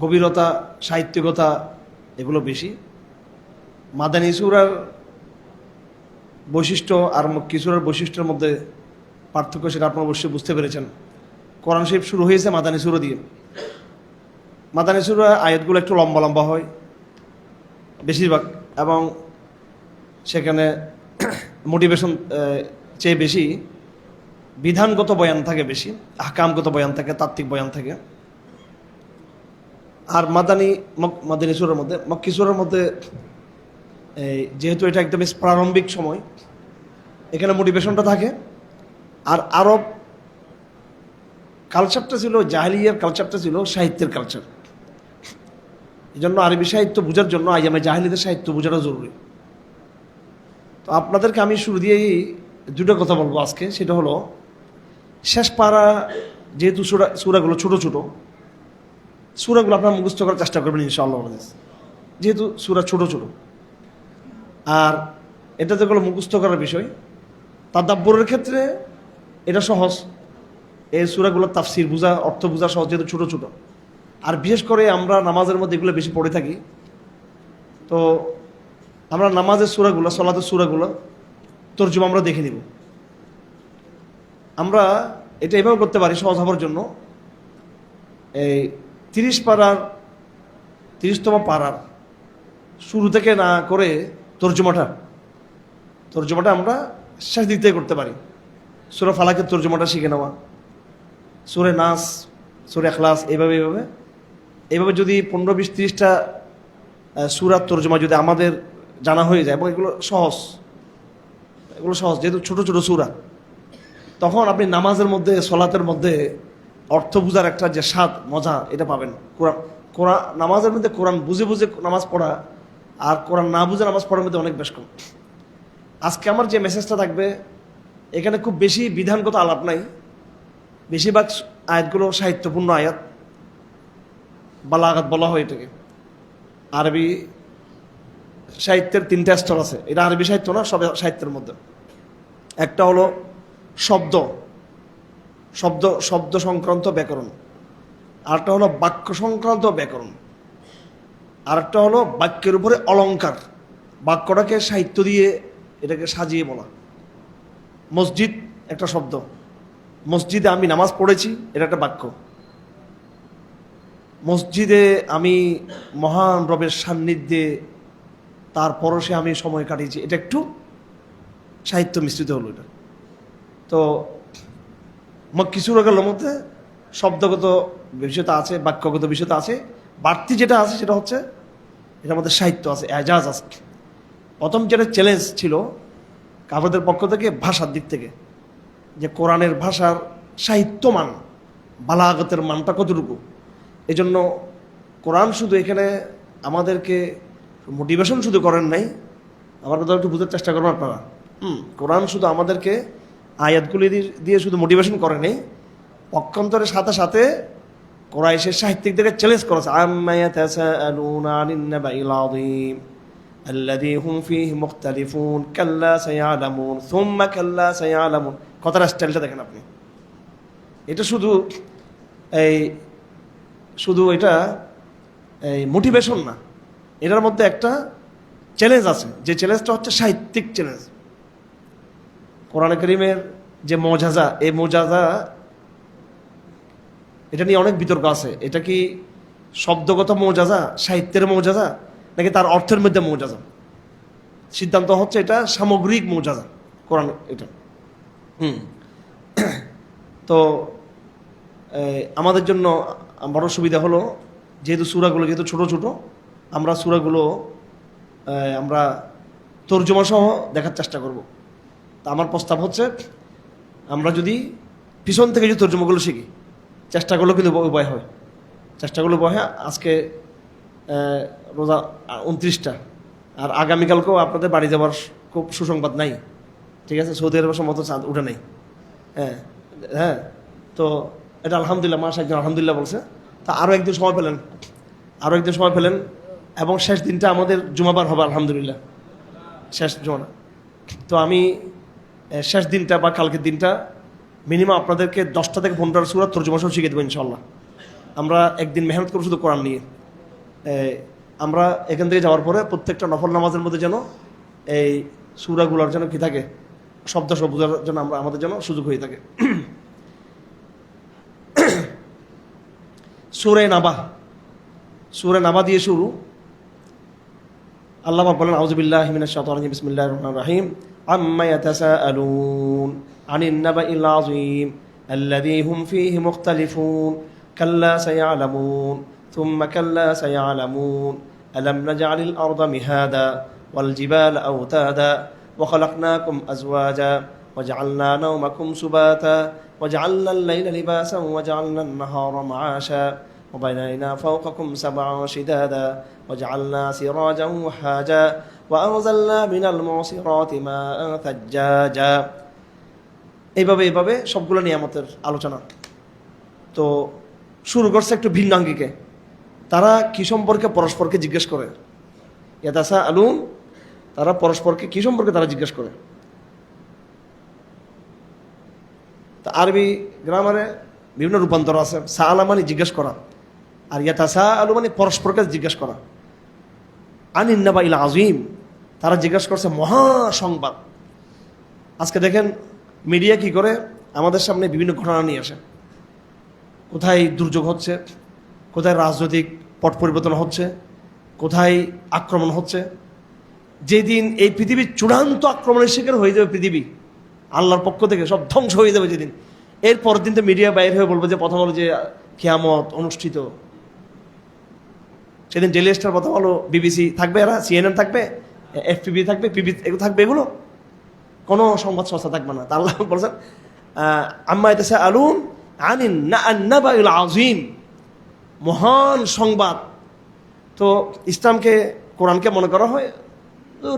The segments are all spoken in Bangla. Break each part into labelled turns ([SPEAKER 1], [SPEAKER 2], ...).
[SPEAKER 1] গভীরতা, সাহিত্যিকতা এগুলো বেশি। মাদানী সূরার বৈশিষ্ট্য আর মক্কি সূরার বৈশিষ্ট্যের মধ্যে পার্থক্য সেটা আপনারা অবশ্যই বুঝতে পেরেছেন। কোরআন শরীফ শুরু হয়েছে মাদানী সূরা দিয়ে। মাদানী সূরা আয়াতগুলো একটু লম্বা লম্বা হয় বেশিরভাগ, এবং সেখানে মোটিভেশন চেয়ে বেশি বিধানগত বয়ান থাকে, বেশি আহকামগত বয়ান থাকে, তাত্ত্বিক বয়ান থাকে। আর মাদানী সূরার মধ্যে, মক্কি সূরার মধ্যে যেহেতু এটা একদম প্রারম্ভিক সময়, এখানে মোটিভেশনটা থাকে। আর আরব কালচারটা ছিল, জাহেলিয়ার কালচারটা ছিল সাহিত্যের কালচার। এই জন্য আরবি সাহিত্য বোঝার জন্য আইয়ামে জাহেলিদের সাহিত্য বোঝাটা জরুরি। তো আপনাদেরকে আমি শুরু দিয়েই দুটো কথা বলবো আজকে। সেটা হলো, শেষ পারা যেহেতু সূরাগুলো ছোট ছোট, সূরাগুলো আপনারা মুখস্থ করার চেষ্টা করবেন ইনশাআল্লাহ, যেহেতু সূরা ছোট ছোট। আর এটা যেগুলো মুখস্থ করার বিষয়, তাদাব্বুরের ক্ষেত্রে এটা সহজ। এই সূরাগুলোর তাফসির বোঝা, অর্থ বোঝা সহজ, যেহেতু ছোট ছোট। আর বিশেষ করে আমরা নামাজের মধ্যে এগুলো বেশি পড়ে থাকি। তো আমরা নামাজের সূরাগুলো, সালাতের সূরাগুলো তরজমা আমরা দেখে নিব। আমরা এটা এভাবে করতে পারি সহজ হওয়ার জন্য। এই 30তম পারার শুরু থেকে না করে তর্জমাটা আমরা শেষ দিক থেকে করতে পারি। সূরা ফালাকের তর্জমাটা শিখে নেওয়া, সূরা নাস, সূরা ইখলাস, এইভাবে যদি 15-20-30টা সূরার তর্জমা যদি আমাদের জানা হয়ে যায়, এবং এগুলো সহজ যেহেতু ছোট ছোট সূরা, তখন আপনি নামাজের মধ্যে, সলাতের মধ্যে অর্থ বুঝার একটা যে স্বাদ, মজা, এটা পাবেন। কোরআন নামাজের মধ্যে কোরআন বুঝে বুঝে নামাজ পড়া আর কোরআন না বুঝে নামাজ পড়ার মধ্যে অনেক বেশ কম। আজকে আমার যে মেসেজটা থাকবে, এখানে খুব বেশি বিধানগত আলাপ নাই। বেশিরভাগ আয়াতগুলো সাহিত্যপূর্ণ আয়াত, বালাগাত বলা হয় এটাকে। আরবি সাহিত্যের 3টা স্তর আছে। এটা আরবি সাহিত্য না, সব সাহিত্যের মধ্যে। একটা হলো শব্দ সংক্রান্ত ব্যাকরণ, আরেকটা হলো বাক্য সংক্রান্ত ব্যাকরণ, আরেকটা হলো বাক্যের উপরে অলংকার, বাক্যটাকে সাহিত্য দিয়ে এটাকে সাজিয়ে বলা। মসজিদ একটা শব্দ, মসজিদে আমি নামাজ পড়েছি, এটা একটা বাক্য। মসজিদে আমি মহান রবের সান্নিধ্যে তার পরশে আমি সময় কাটিয়েছি, এটা একটু সাহিত্য মিশ্রিত হলো এটা। তো মক্কি সূরাগুলোর মধ্যে শব্দগত বিষয়তা আছে, বাক্যগত বিষয়তা আছে। বাড়তি যেটা আছে সেটা হচ্ছে এটার মধ্যে সাহিত্য আছে, এজাজ আছে। প্রথম যেটা চ্যালেঞ্জ ছিল কাফেরদের পক্ষ থেকে, ভাষার দিক থেকে, যে কোরআনের ভাষার সাহিত্যমান, বালাগতের মানটা কতটুকু। এই জন্য কোরআন শুধু এখানে আমাদেরকে মোটিভেশন শুধু করেন নাই, আমার কথা একটু বুঝার চেষ্টা করবেন আপনারা। কোরআন শুধু আমাদেরকে আয়াতগুলি দিয়ে শুধু মোটিভেশন করে নেই, পক্ষান্তরের সাথে সাথে কোরাইশের সাহিত্যিকদেরকে চ্যালেঞ্জ করেছে। আম্মা ইয়াতাসাআলুনা আনিন নাবাইল আযীম আল্লাযী হুম ফীহি মুখতালিফুন কাল্লা সায়ালামুন সুম্মা কাল্লা সায়ালামুন। কথার স্টাইলটা দেখেন আপনি। এটা শুধু এটা মোটিভেশন না, এটার মধ্যে একটা চ্যালেঞ্জ আছে। যে চ্যালেঞ্জটা হচ্ছে সাহিত্যিক চ্যালেঞ্জ। কোরআন কারীমের যে মুআজিজা, এই মুআজিজা, এটা নিয়ে অনেক বিতর্ক আছে। এটা কি শব্দগত মুআজিজা, সাহিত্যের মুআজিজা, নাকি তার অর্থের মধ্যে মুআজিজা? সিদ্ধান্ত হচ্ছে এটা সামগ্রিক মুআজিজা কোরআন। এটা তো আমাদের জন্য বড় সুবিধা হলো, যেহেতু সূরাগুলো যেহেতু ছোট ছোট, আমরা সূরাগুলো আমরা তর্জমা সহ দেখার চেষ্টা করব। তা আমার প্রস্তাব হচ্ছে, আমরা যদি পিছন থেকে যদি তর্জমাগুলো শিখি, চেষ্টাগুলো কিন্তু উপায় হয়, চেষ্টাগুলো উপায় হয়। আজকে রোজা 29টা, আর আগামীকালকেও আপনাদের বাড়ি যাওয়ার খুব সুসংবাদ নাই, ঠিক আছে? সৌদি আরবের মতো চাঁদ উঠে নেই। হ্যাঁ, তো এটা আলহামদুলিল্লাহ, মাস একজন আলহামদুলিল্লাহ বলছে। তা আরও একদিন সময় পেলেন, এবং শেষ দিনটা আমাদের জুমাবার হবে আলহামদুলিল্লাহ, শেষ জুমা। তো আমি শেষ দিনটা বা কালকের দিনটা মিনিমাম আপনাদেরকে 10টা থেকে 15টা সূরা তর্জমা সহ শিখে দেবো ইনশাআল্লাহ। আমরা একদিন মেহনত করবো শুধু কোরআন নিয়ে। আমরা এখান থেকে যাওয়ার পরে প্রত্যেকটা নফল নামাজের মধ্যে যেন এই সূরাগুলোর যেন কি থাকে, শব্দ সব বোঝার জন্য আমরা আমাদের যেন সুযোগ হয়ে থাকে। সূরা নাবা, সূরা নাবা দিয়ে শুরু। আল্লাহ পাক বলেন, আউযু বিল্লাহি মিনাশ শাইতানির রাজিম, বিসমিল্লাহির রহমানির রহিম। আম্মা ইয়াতাসাআলুন আনিন নাবাইল আযীম আল্লাযী হুম ফীহি মুখতালিফুন কাল্লা সায়ালামুন থুম্মা কাল্লা সায়ালামুন আলাম নাজআলিল আরদা মিহাদা ওয়াল জিবালা আওতাদা ওয়া খালাকনাকুম আজওয়াজা ওয়াজআলনা নাওমাকুম সুবাতা ওয়াজআলনা আল-লাইলা লিবাসান ওয়াজআলনা আন-নাহারা মা'আশা وبنينا فوقكم سبعا شدادا وجعلنا سراجا وحاجا وأنزلنا من المعصرات ماء ثجاجا। এইভাবে সবগুলো নিয়ামতের আলোচনা। তো শুরু করছে একটু ভিন্ন আঙ্গিকে। তারা কি সম্পর্কে পরস্পরকে জিজ্ঞেস করে, ইয়াতাসাআলুন, তারা পরস্পরকে কি সম্পর্কে তারা জিজ্ঞেস করে। তা আরবি গ্রামারে বিভিন্ন রূপান্তর আছে। সাআলা মানে জিজ্ঞেস করা, আর ইয়াতাসাআলু মানে পরস্পরকে জিজ্ঞেস করা। আনিন নাবাইল আযীম, তারা জিজ্ঞেস করছে মহা সংবাদ। আজকে দেখেন মিডিয়া কি করে, আমাদের সামনে বিভিন্ন ঘটনা নিয়ে আসে। কোথায় দুর্যোগ হচ্ছে, কোথায় রাজনৈতিক পট পরিবর্তন হচ্ছে, কোথায় আক্রমণ হচ্ছে। যেদিন এই পৃথিবীর চূড়ান্ত আক্রমণের শিকার হয়ে যাবে পৃথিবী, আল্লাহর পক্ষ থেকে সব ধ্বংস হয়ে যাবে যেদিন, এর পরের দিন তো মিডিয়া বাইরে হয়ে বলবে যে প্রথম হলো যে কিয়ামত অনুষ্ঠিত। সেদিন ডেইলি স্টার, প্রথম হলো বিবিসি থাকবে, এরা সিএনএন থাকবে, এফপিবি থাকবে, পিবি এগুলো থাকবে, এগুলো কোনো সংবাদ সংস্থা থাকবে না। তা আল্লাহ বলছেন আম্মা ইয়াতাসাআলুন আনিন নাবাইল আযীম, মহান সংবাদ। তো ইসলামকে, কোরআনকে মনে করা হয়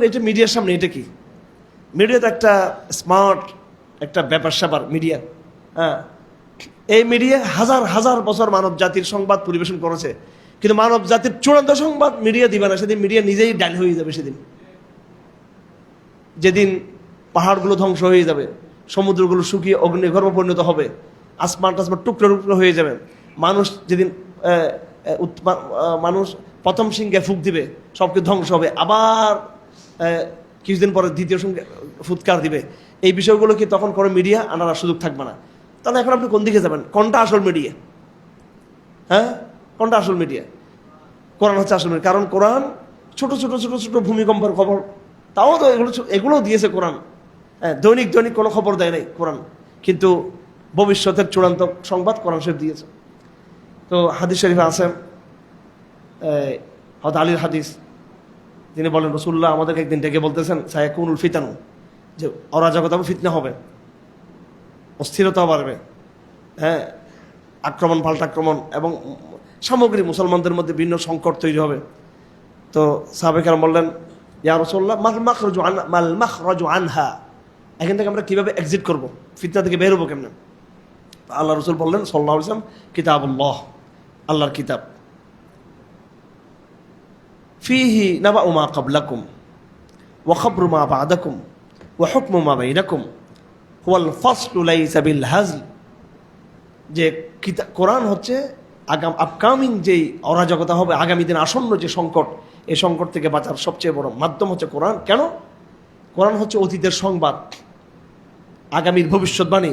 [SPEAKER 1] এটা মিডিয়ার সামনে, এটা কি মিডিয়া তো একটা স্মার্ট একটা ব্যাপার স্যাপার মিডিয়া। হ্যাঁ, এই মিডিয়া হাজার হাজার বছর মানব জাতির সংবাদ পরিবেশন করেছে, কিন্তু মানব জাতির চূড়ান্ত সংবাদ মিডিয়া দিবে না। সেদিন মিডিয়া নিজেই ডাল হয়ে যাবে। সেদিন যেদিন পাহাড়গুলো ধ্বংস হয়ে যাবে, সমুদ্রগুলো শুকিয়ে অগ্নিগর্ভ পরিণত হবে, আসমান টাসমান টুকরো টুকরো হয়ে যাবে, মানুষ যেদিন মানুষ প্রথম সিংহে ফুঁক দিবে, সবকে ধ্বংস হবে, আবার কিছুদিন পরে দ্বিতীয় সঙ্গে ফুৎকার দিবে, এই বিষয়গুলো কি তখন কোনো মিডিয়া আনার সুযোগ থাকবে না। তাহলে এখন আপনি কোন দিকে যাবেন? কোনটা আসল মিডিয়া? হ্যাঁ, কোনটা আসল মিডিয়া? কোরআন হচ্ছে আসল মিডিয়া। কারণ কোরআন ছোট ছোট ছোট ছোট ভূমিকম্পের খবর, তাও তো এগুলো দিয়েছে কোরআন। হ্যাঁ, দৈনিক দৈনিক কোনো খবর দেয় নাই কোরআন, কিন্তু ভবিষ্যতের চূড়ান্ত সংবাদ কোরআন শরীফ দিয়েছে। তো হাদিস শরীফে আছে, হযরত আলীর হাদিস, তিনি বলেন রাসূলুল্লাহ আমাদেরকে একদিন ডেকে বলতেছেন সায়াকুনুল ফিতানু, যে অরাজকতা ফিতনা হবে, অস্থিরতা বাড়বে, হ্যাঁ, আক্রমণ পাল্টা আক্রমণ, এবং সামগ্রিক মুসলমানদের মধ্যে ভিন্ন সংকট তৈরি হবে। তো সাহাবায়ে কেরাম বললেন ইয়া রাসূলুল্লাহ মাল মাখরাজু আনহা, এখান থেকে আমরা কিভাবে এক্সিট করব, ফিতনা থেকে বের হবো কেমনে? আল্লাহ রাসূল বললেন সাল্লাল্লাহু আলাইহি ওয়াসাল্লাম, কিতাবুল্লাহ, আল্লাহর কিতাব, ফিহি নাবাউ মা ক্বাবলাকুম ওয়া খাবরু মা বা'দাকুম ওয়া হুকমু মা বাইনাকুম হুয়াল ফাসলু লাইসা বিল হাজল। যে কোরআন হচ্ছে আপকামিং যেই অরাজকতা হবে, আগামী দিন আসন্ন যে সংকট, এই সংকট থেকে বাঁচার সবচেয়ে বড় মাধ্যম হচ্ছে কোরআন। কেন? কোরআন হচ্ছে অতীতের সংবাদ, আগামীর ভবিষ্যৎবাণী,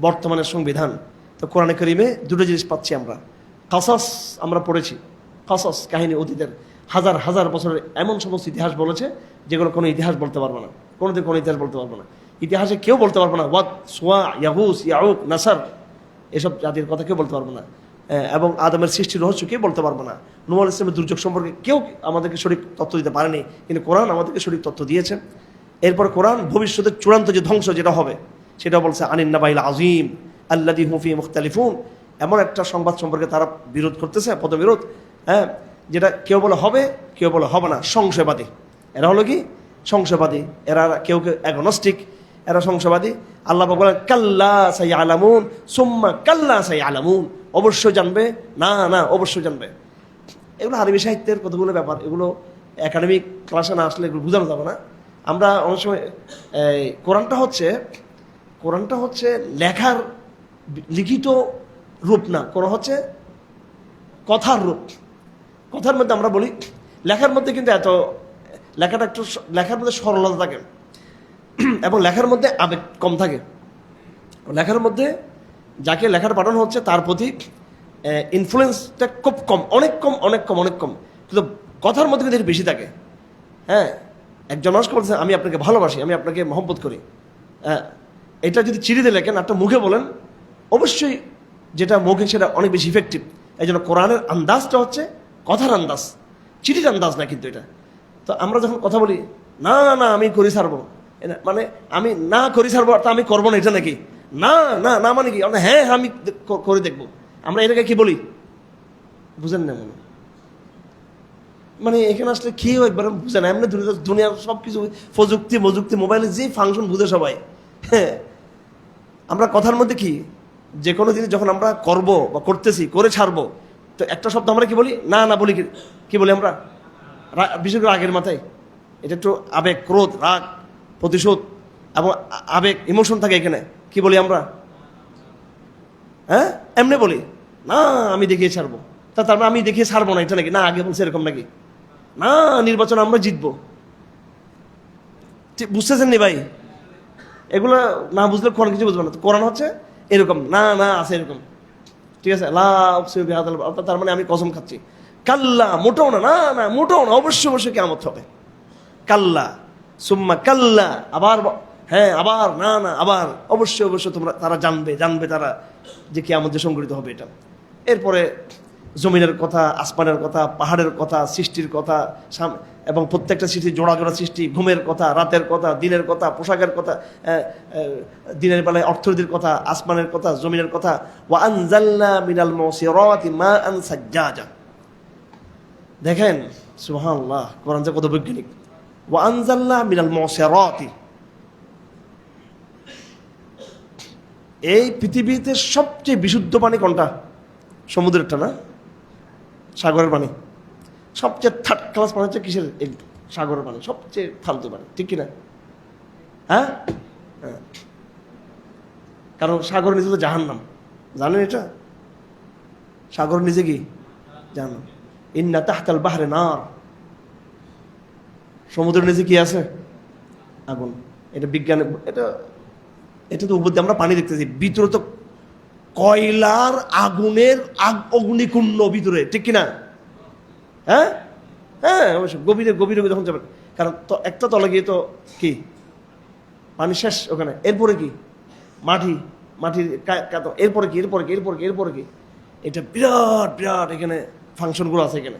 [SPEAKER 1] বর্তমানের সংবিধান। তো কোরআনে কারিমে দুটো জিনিস পাচ্ছি আমরা। কাসাস আমরা পড়েছি, কাসাস কাহিনী, অতীতের হাজার হাজার বছরের এমন সমস্ত ইতিহাস বলেছে যেগুলো কোনো ইতিহাস বলতে পারবে না, কোনোদিন কোনো ইতিহাস বলতে পারবে না, ইতিহাসে কেউ বলতে পারবে না। ওয়াদ, সোয়া, ইয়াহুস, ইয়াউক, নাসার, এসব জাতির কথা কেউ বলতে পারবে না। এবং আদমের সৃষ্টির রহস্য কেউ বলতে পারবে না। নূহ আলাইহিস সালামের দুর্যোগ সম্পর্কে কেউ আমাদেরকে সঠিক তথ্য দিতে পারেনি, কিন্তু কোরআন আমাদেরকে সঠিক তথ্য দিয়েছে। এরপর কোরআন ভবিষ্যতের চূড়ান্ত যে ধ্বংস যেটা হবে সেটা বলছে আনিন নাবাইল আযীম আল্লাযী হুম ফীহি মুখতালিফুন, এমন একটা সংবাদ সম্পর্কে তারা বিরোধ করতেছে, পদবিরোধ। হ্যাঁ, যেটা কেউ বলে হবে, কেউ বলে হবে না, সংশয়বাদী। এরা হলো কি? সংশয়বাদী। এরা কেউ কেউ অ্যাগনস্টিক, এরা সংশয়বাদী। আল্লাহ বলেন কাল্লা সায়ালামুন সুম্মা কাল্লা সায়ালামুন, অবশ্যই জানবে, না না অবশ্যই জানবে। এগুলো আরবি সাহিত্যের কতগুলো ব্যাপার, এগুলো একাডেমিক ক্লাসে না আসলে এগুলো বোঝানো যাবে না। আমরা অনেক সময় কোরআনটা হচ্ছে লেখার লিখিত রূপ না, কোরআন হচ্ছে কথার রূপ। কথার মধ্যে আমরা বলি, লেখার মধ্যে কিন্তু লেখাটা একটু, লেখার মধ্যে সরলতা থাকে এবং লেখার মধ্যে আবেগ কম থাকে। লেখার মধ্যে যাকে লেখার পাঠানো হচ্ছে তার প্রতি ইনফ্লুয়েন্সটা খুব কম, অনেক কম, অনেক কম, অনেক কম। কিন্তু কথার মধ্যে কিন্তু বেশি থাকে। হ্যাঁ, একজন মানুষকে বলছে আমি আপনাকে ভালোবাসি, আমি আপনাকে মহব্বত করি, এটা যদি চিঠিতে লেখেন, একটা মুখে বলেন, অবশ্যই যেটা মুখে সেটা অনেক বেশি ইফেক্টিভ। এই জন্য কোরআনের আন্দাজটা হচ্ছে কথার আন্দাজ, চিঠির আন্দাজ না কিন্তু এটা। তো আমরা যখন কথা বলি, না না আমি করি ছাড়বো, মানে আমি না করি ছাড়বো তা আমি করবো না, এটা নাকি? না না না মানে কি? আমরা হ্যাঁ আমি করে দেখবো, আমরা এটাকে কি বলি বুঝেন না? মানে এখানে আসলে কেউ একবার বুঝে না, এমনি দুনিয়ার সব কিছু প্রযুক্তি মজুক্তি মোবাইলের যে ফাংশন বুঝে সবাই। হ্যাঁ, আমরা কথার মধ্যে কি, যে কোনো জিনিস যখন আমরা করব বা করতেছি, করে ছাড়বো, তো একটা শব্দ আমরা কি বলি? না না বলি, কি বলি আমরা? বিশেষ করে রাগের মাথায় এটা একটু আবেগ, ক্রোধ, রাগ, প্রতিশোধ এবং আবেগ, ইমোশন থাকে এখানে, কি বলি আমরা? হ্যাঁ, এমনি বলি না আমি দেখিয়ে ছাড়বো, তারপর আমি দেখিয়ে ছাড়বো না, এটা নাকি? না আগে বলছে এরকম নাকি? না নির্বাচন আমরা জিতবো, বুঝতেছেন নি ভাই? এগুলা না বুঝলে কোরআন কিছু বুঝবে না। তো কোরআন হচ্ছে এরকম, না না আছে এরকম, ঠিক আছে? তার মানে আমি কসম খাচ্ছি, কাল্লা, মোটেও না, না না মোটেও না, অবশ্যই অবশ্যই কিয়ামত হবে, কাল্লা সুম্মা কাল্লা, আবার হ্যাঁ, আবার না না আবার, অবশ্যই অবশ্যই তারা জানবে তারা যে কিয়ামত যে সংঘটিত হবে এটা। এরপরে জমিনের কথা, আসমানের কথা, পাহাড়ের কথা, সৃষ্টির কথা, এবং প্রত্যেকটা সৃষ্টি জোড়া জোড়া সৃষ্টি, ঘুমের কথা, রাতের কথা, দিনের কথা, পোশাকের কথা, দিনের বেলায় অর্থনীতির কথা, আসমানের কথা, জমিনের কথা। ওয়া আনজালনা মিনাল মুসিরাতি মাআন সাজ্জাজা। দেখেন সুবহানাল্লাহ, কোরআন যে কত বৈজ্ঞানিক। ওয়া আনজালনা মিনাল মুসিরাতি, এই পৃথিবীতে সবচেয়ে বিশুদ্ধ পানি কোনটা? সমুদ্রেরটা না, সাগরের পানি। সবচেয়ে থার্ড ক্লাস পানি হচ্ছে কিসের? সাগরের পানি, সবচেয়ে ফালতু পানি, ঠিক কিনা? হ্যাঁ, কারণ সাগরের নিচে তো জাহান্নাম, জানেন এটা? সাগরের নিচে কি জাহান্নাম। ইন্না তাহতাল বাহরে নার, সমুদ্রের নিচে কি আছে? আগুন। এটা বিজ্ঞানে, এটা তো উপর দিয়ে আমরা পানি দেখতেছি, ভিতরে তো কয়লার আগুনের অগ্নিকুণ্ড ভিতরে, ঠিক কিনা? হ্যাঁ হ্যাঁ, অবশ্যই গভীরে গভীরে যখন যাবেন, কারণ তো একটা তলে গিয়ে তো কি পানি শেষ ওখানে, এরপরে কি মাটির এরপরে কি এরপরে কি এরপরে কি এরপরে কি, এটা বিরাট বিরাট এখানে ফাংশনগুলো আছে, এখানে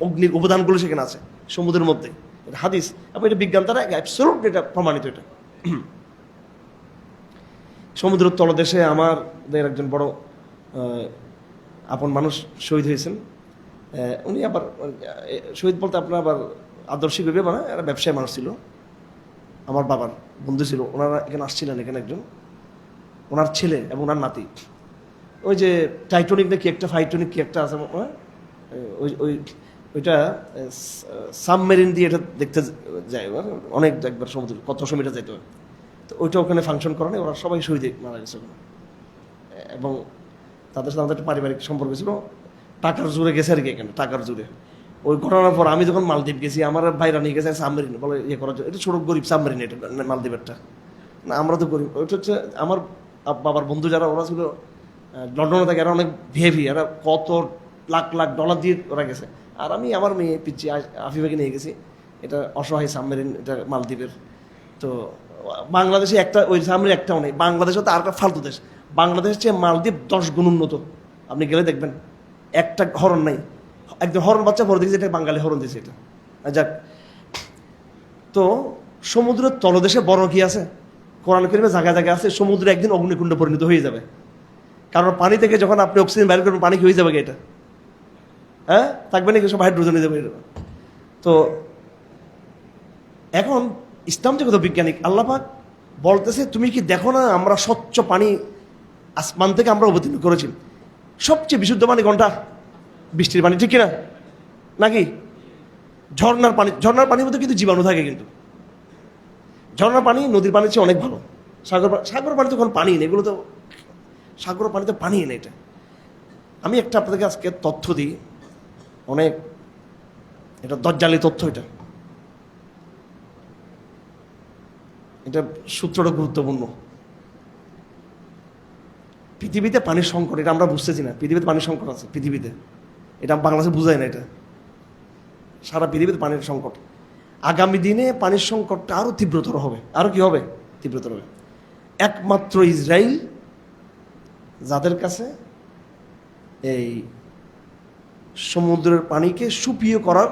[SPEAKER 1] অগ্নির উপাদানগুলো সেখানে আছে সমুদ্রের মধ্যে। এটা হাদিস এবং এটা বিজ্ঞান দ্বারা অ্যাবসলিউট এটা প্রমাণিত। এটা সমুদ্রের তলদেশে আমাদের একজন বড় আপন মানুষ শহীদ হয়েছেন। উনি আবার শহীদ বলতে আপনার আবার আদর্শিক ভেবে মানে একটা ব্যবসায়ী মানুষ ছিল, আমার বাবার বন্ধু ছিল। ওনারা এখানে আসছিলেন, এখানে একজন ওনার ছেলে এবং ওনার নাতি, ওই যে টাইটানিক না কি একটা, ফাইটানিক কি একটা আছে, ওইটা সাবমেরিন দিয়ে এটা দেখতে যায় অনেক, একবার সমুদ্র কত মিটার যাইতে হয়। তো ওইটা ওখানে ফাংশন করে না, ওরা সবাই শহীদ মারা গেছে ওখানে। এবং তাদের সাথে আমাদের একটা পারিবারিক সম্পর্ক ছিল, টাকার জোরে গেছে আর কি, এখানে টাকার জোরে। ওই ঘটনার পর আমি যখন মালদ্বীপ গেছি, আমার ভাইরা নিয়ে গেছে সাবমেরিন, বলে ইয়ে করার জন্য। এটা ছোট গরিব সাবমেরিন, এটা মালদ্বীপেরটা না, আমরা তো গরিব। ওইটা হচ্ছে আমার বাবার বন্ধু যারা, ওরা ছিল লন্ডনে থাকে, এরা অনেক ভিএভি, এরা কত লাখ লাখ ডলার দিয়ে ওরা গেছে। আর আমি আমার মেয়ে পিচ্ছি আফিফাকে নিয়ে গেছি, এটা অসহায় সাবমেরিন, এটা মালদ্বীপের। তো বাংলাদেশে একটা ওই সাবমেরিন একটাও নেই, বাংলাদেশে তো আর একটা ফালতু দেশ। বাংলাদেশের চেয়ে মালদ্বীপ 10 গুণ উন্নত, আপনি গেলে দেখবেন। একটা হরণ নাই, একদম হরণ বাচ্চা পরে দেখেছি, এটা বাঙালি হরণ দিয়েছে এটা। যাক, তো সমুদ্রের তলদেশে বড় কি আছে? কোরআন কারিমে জায়গায় জায়গায় আছে সমুদ্র একদিন অগ্নিকুণ্ড পরিণত হয়ে যাবে। কারণ পানি থেকে যখন আপনি অক্সিজেন বাইর করবেন, পানি কি হয়ে যাবে এটা? হ্যাঁ, থাকবে নাকি সব হাইড্রোজেন হয়ে যাবে। তো এখন ইসলাম যে কত বিজ্ঞানিক, আল্লাহ পাক বলতেছে তুমি কি দেখো না আমরা স্বচ্ছ পানি আসমান থেকে আমরা অবতীর্ণ করেছি। সবচেয়ে বিশুদ্ধ পানি কোনটা? বৃষ্টির পানি, ঠিক কিনা? নাকি ঝর্ণার পানি? ঝর্ণার পানির মধ্যে কিন্তু জীবাণু থাকে, কিন্তু ঝর্ণার পানি নদীর পানির চেয়ে অনেক ভালো। সাগর পানি তো কোনো পানি নেই, এগুলো তো সাগর পানি তো পানি নেই। এটা আমি একটা আপনাদেরকে আজকে তথ্য দিই, অনেক এটা দজ্জালি তথ্য, এটা সূত্রটা গুরুত্বপূর্ণ। পৃথিবীতে পানির সংকট, এটা আমরা বুঝতেছি না, পৃথিবীতে পানির সংকট আছে পৃথিবীতে, এটা বাংলাদেশে বুঝায় না, এটা সারা পৃথিবীতে পানির সংকট। আগামী দিনে পানির সংকটটা আরো তীব্রতর হবে, আরো কি হবে, তীব্রতর হবে। একমাত্র ইসরায়েল যাদের কাছে এই সমুদ্রের পানিকে সুপিয়ে করার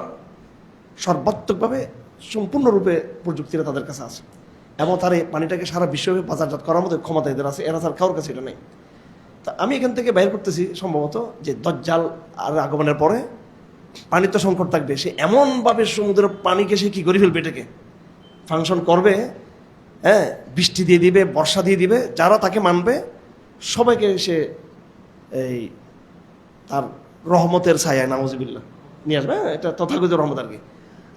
[SPEAKER 1] সর্বাত্মকভাবে সম্পূর্ণরূপে প্রযুক্তিটা তাদের কাছে আছে, এবং তার এই পানিটাকে সারা বিশ্বব্যাপী বাজারজাত করার মতো ক্ষমতা এদের আছে, এরা তার কারোর কাছে এটা নেই। তা আমি এখান থেকে বাইর করতেছি সম্ভবত যে দজ্জাল আর আগমনের পরে পানির তো সংকট থাকবে, সে এমনভাবে সমুদ্রের পানিকে সে কী করে ফেলবে, এটাকে ফাংশন করবে, হ্যাঁ, বৃষ্টি দিয়ে দিবে, বর্ষা দিয়ে দিবে, যারা তাকে মানবে সবাইকে সে এই তার রহমতের ছায়ায় নাউজুবিল্লাহ নিয়ে আসবে, এটা তথাকথিত রহমত আর কি।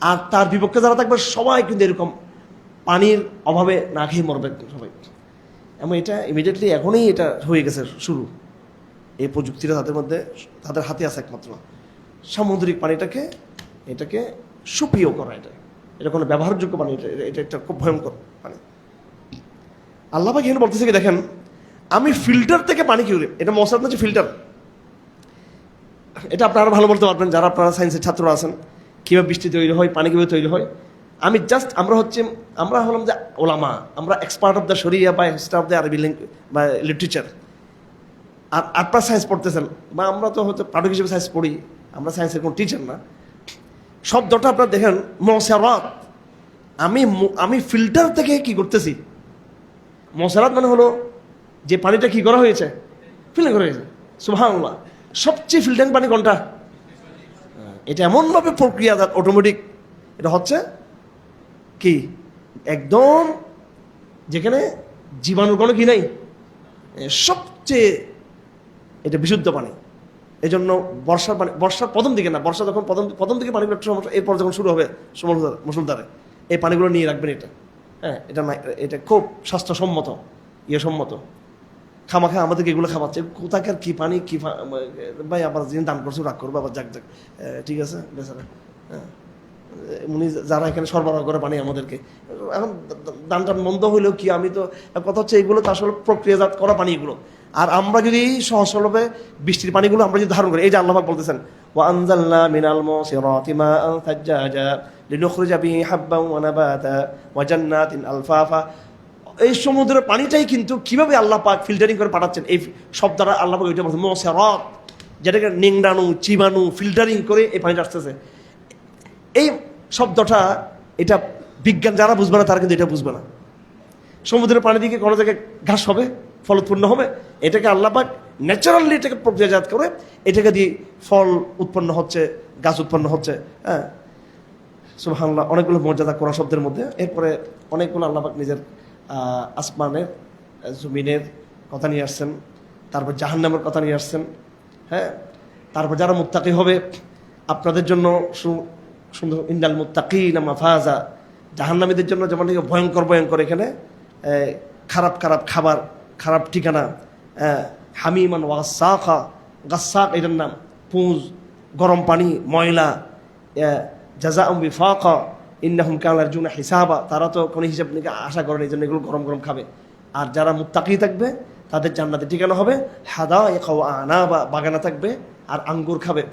[SPEAKER 1] আর তার বিপক্ষে যারা থাকবে সবাই কিন্তু এরকম পানির অভাবে না খেয়ে মরবে সবাই। এবং এটা ইমিডিয়েটলি এখনই এটা হয়ে গেছে শুরু, এই প্রযুক্তিটা তাদের মধ্যে, তাদের হাতে আছে একমাত্র সামুদ্রিক পানিটাকে এটাকে সুপিও করা, এটা কোনো ব্যবহারযোগ্য পানি, এটা একটা খুব ভয়ঙ্কর পানি। আল্লাহ পাক এখানে বলতেছে কি দেখেন, আমি ফিল্টার থেকে পানি কি করি, এটা মশার হচ্ছে ফিল্টার, এটা আপনারা ভালো বলতে পারবেন যারা আপনারা সায়েন্সের ছাত্র আছেন, কীভাবে বৃষ্টি তৈরি হয়, পানি কীভাবে তৈরি হয়। আমি জাস্ট আমরা হলাম যে ওলামা, আমরা এক্সপার্ট অফ দ্য শরিয়া বা এক্সপার্ট অফ দ্য আরবি বা লিটারেচার। আর আপনারা সায়েন্স পড়তেছেন, বা আমরা তো হয়তো পাঠক হিসেবে সায়েন্স পড়ি, আমরা সায়েন্সের কোনো টিচার না। শব্দটা আপনারা দেখেন মশারাত, আমি ফিল্টার থেকে কি করতেছি, মশারাত মানে হলো যে পানিটা কি করা হয়েছে, ফিল্টার করা হয়েছে। সুবহানাল্লাহ, সবচেয়ে ফিল্টারিং পানি কোনটা? এটা এমনভাবে প্রক্রিয়াজাত অটোমেটিক, এটা হচ্ছে কি একদম যেখানে জীবাণুর কোনো কি নাই, সবচেয়ে এটা বিশুদ্ধ পানি। এই জন্য বর্ষার প্রথম দিকে না, বর্ষা যখন প্রথম দিকে পানিগুলো একটু সমস্যা, এরপর যখন শুরু হবে মুষলধারে এই পানিগুলো নিয়ে রাখবেন, হ্যাঁ, এটা খুব স্বাস্থ্যসম্মত, সম্মত। খামাখা আমাদেরকে এগুলো খাওয়াচ্ছে, কোথাকার কি পানি কি ভাই, আবার যিনি দান করছো রাগ করবো, আবার যাক ঠিক আছে বেচারা, হ্যাঁ, উনি যারা এখানে সরবরাহ করে পানি আমাদেরকে, এখন দান টান মন্দ হইলেও কি, আমি তো কথা হচ্ছে এগুলো তো আসলে প্রক্রিয়াজাত করা পানি এগুলো। আর আমরা যদি সহজ সরলভাবে বৃষ্টির পানিগুলো আমরা যদি ধারণ করি, এই যে আল্লাহ পাক বলতেছেন ওয়া আনজালনা মিনাল মুসিরাতি মাআন সাজ্জাজা লিনুখরিজা বিহি হাব্বান ওয়া নাবাতা ওয়া জান্নাতিন আলফাফা। এই সমুদ্রের পানিটাই কিন্তু কিভাবে আল্লাহ পাক ফিল্টারিং করে পাঠাচ্ছেন, এই সব দ্বারা আল্লাহ পাক ওইটা বলছেন মুসিরাত, যেটাকে নিংড়ানো চিবানো ফিল্টারিং করে এই পানিটা আসতেছে। এই শব্দটা এটা বিজ্ঞান যারা বুঝবে না তারা কিন্তু এটা বুঝবে না। সমুদ্রের পানি দিকে কোনো জায়গায় ঘাস হবে, ফল উৎপন্ন হবে, এটাকে আল্লাহ পাক ন্যাচারালি এটাকে প্রক্রিয়াজাত করে এটাকে দিয়ে ফল উৎপন্ন হচ্ছে, গাছ উৎপন্ন হচ্ছে। হ্যাঁ, সুবহানাল্লাহ, অনেকগুলো মর্যাদা কোরআন শব্দের মধ্যে। এরপরে অনেকগুলো আল্লাহ পাক নিজের আসমানের জমিনের কথা নিয়ে আসছেন, তারপর জাহান্নামের কথা নিয়ে আসছেন। হ্যাঁ, তারপর যারা মুত্তাকি হবে আপনাদের জন্য সুন্দর, ইন্দাল মুত্তাকিনা মাফাজা, জাহান্নামীদের জন্য যেমন ভয়ঙ্কর ভয়ঙ্কর এখানে খারাপ খারাপ খাবার, খারাপ ঠিকানা। হামিমান ওয়াসাখা, গাসাক এটার নাম, পুঁজ, গরম পানি, ময়লা। জাযাউম বিফাকা ইন্নাহুম কানু ইয়ারজুনা হিসাবা, তারা তো কোনো হিসাব নিকে আশা করেন, এই জন্য এগুলো গরম গরম খাবে। আর যারা মুত্তাকি থাকবে তাদের জান্নাতে ঠিকানা হবে হাদাইকা ওয়া আনাবা, বাগানা থাকবে আর আঙ্গুর খাবে।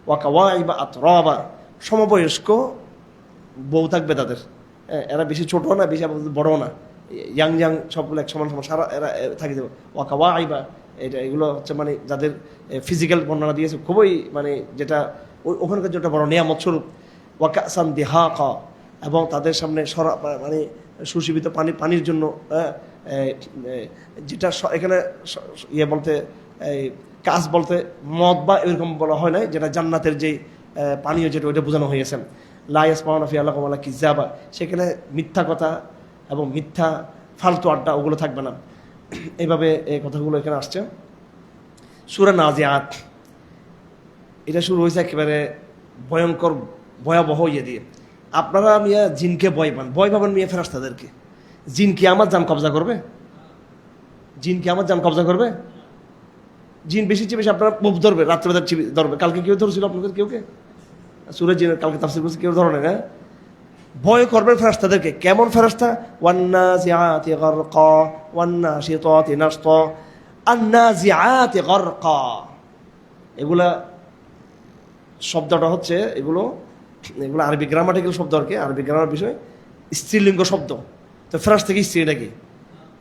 [SPEAKER 1] ওয়া কাওয়াইবা আতরাবা, সমবয়স্ক বউ থাকবে তাদের, এরা বেশি ছোট না বেশি বড় না, ইয়াং সবগুলো এক সমান সমান সারা এরা থাকি দেবে। ওয়া কাওয়াইবা, এগুলো হচ্ছে মানে যাদের ফিজিক্যাল বর্ণনা দিয়েছে খুবই মানে যেটা ওখানকার যেটা বড় নিয়ামত স্বরূপ। ওয়া কাসান দিহাকা, এবং তাদের সামনে মানে সুশীবিত পানির জন্য যেটা এখানে ইয়ে বলতে কাজ বলতে মদ বা এরকম বলা হয় না, যেটা জান্নাতের যে পানীয় যেটা ওইটা বোঝানো হয়েছে। লা ইয়াসমাউনা ফিহা লাগাওয়া ওয়ালা কিযাবা, সেখানে মিথ্যা কথা এবং মিথ্যা ফালতু আড্ডা ওগুলো থাকবে না। এইভাবে এই কথাগুলো এখানে আসছে। সূরা নাজিআত, এটা শুরু হয়েছে একেবারে ভয়ঙ্কর ভয়াবহ ইয়ে দিয়ে। আপনারা মিয়া জিনকে ভয় পাবেন মিয়া ফেরেশতাদেরকে। জিন কি আমার জান কবজা করবে? জিন কি আমার জান কবজা করবে? জিন বেশি চেয়ে বেশি আপনারা মুভ ধরবে, রাত্রেবেলা ধরবে। কালকে কেউ ধরছিল আপনাদের? কেউকে সূরা জিনের কালকে তাফসীর করছে, কেউ ধরে না। হ্যাঁ, ভয় করবেন ফেরেশতাদেরকে। কেমন ফেরেশতা? ওয়ান্নাজিআতি গারকা ওয়ান্নাশিতাতি নাশতা আন্নাজিআতি গারকা। এগুলা শব্দটা হচ্ছে, এগুলো আরবি গ্রামাটিক্যাল শব্দ আর কি, আরবি গ্রামার বিষয়, স্ত্রীলিঙ্গ শব্দ। তো ফেরেশতা কি স্ত্রী নাকি?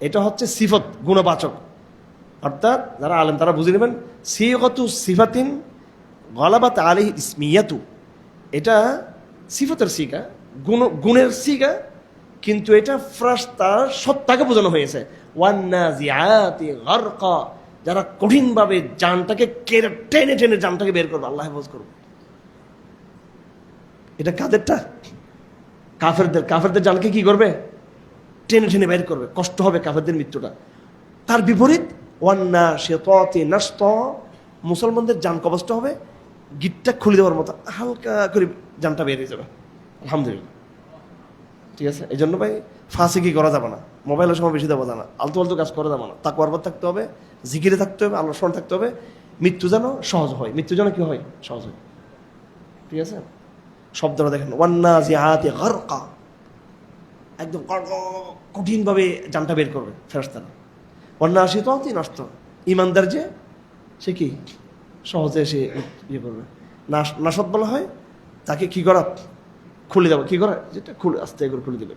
[SPEAKER 1] এটা হচ্ছে সিফত, গুণবাচক। অর্থাৎ যারা আলেম তারা বুঝে নেবেন, সিগতু সিফাতিন গলাবাত আলাইহি ইসমিয়াতু, এটা সিফতের সিগা, গুণের সিগা, কিন্তু এটা ফেরেশতার সত্তাকে বোঝানো হয়েছে। ওয়ান্নাজিআতি গারকা, যারা কঠিনভাবে জানটাকে টেনে টেনে জানটাকে বের করবে, আল্লাহ হেফাজত করবে। এটা কাদেরটা? কাফেরদের জানকে কি করবে? টেনে টেনে বের করবে, কষ্ট হবে কাফেরদের মৃত্যুটা। তার বিপরীত ওয়ান্নাশিতাতি নাশতা, মুসলমানদের জান কবষ্ট হবে গিটটা খুলে দেওয়ার মতো, হালকা করে জানটা বের হয়ে যাবে। আলহামদুলিল্লাহ, ঠিক আছে। এই জন্য ভাই ফাঁসিকি করা যাবে না, মোবাইলের সময় বেশি দেওয়া যাবে না, আলতু আলতু কাজ করা যাবে না। তাকওয়ার পর থাকতে হবে, জিকিরে থাকতে হবে, আল্লাহর স্মরণ থাকতে হবে। মৃত্যু যেন সহজ হয়, মৃত্যু যেন কি হয়? সহজ হয়, ঠিক আছে। শব্দটা দেখেন, ওয়ান্নাজিআতি গারকা, একদম কঠিনভাবে জানটা বের করবে ফেরেশতারা। ওয়ান্নাশিতাতি নাশতা, ইমানদার যে সে কি সহজে সে ইয়ে করবে। নাশত বলা হয় তাকে কি করা? খুলে দেবো। কি করা? যেটা খুলে আস্তে করে খুলে দেবে।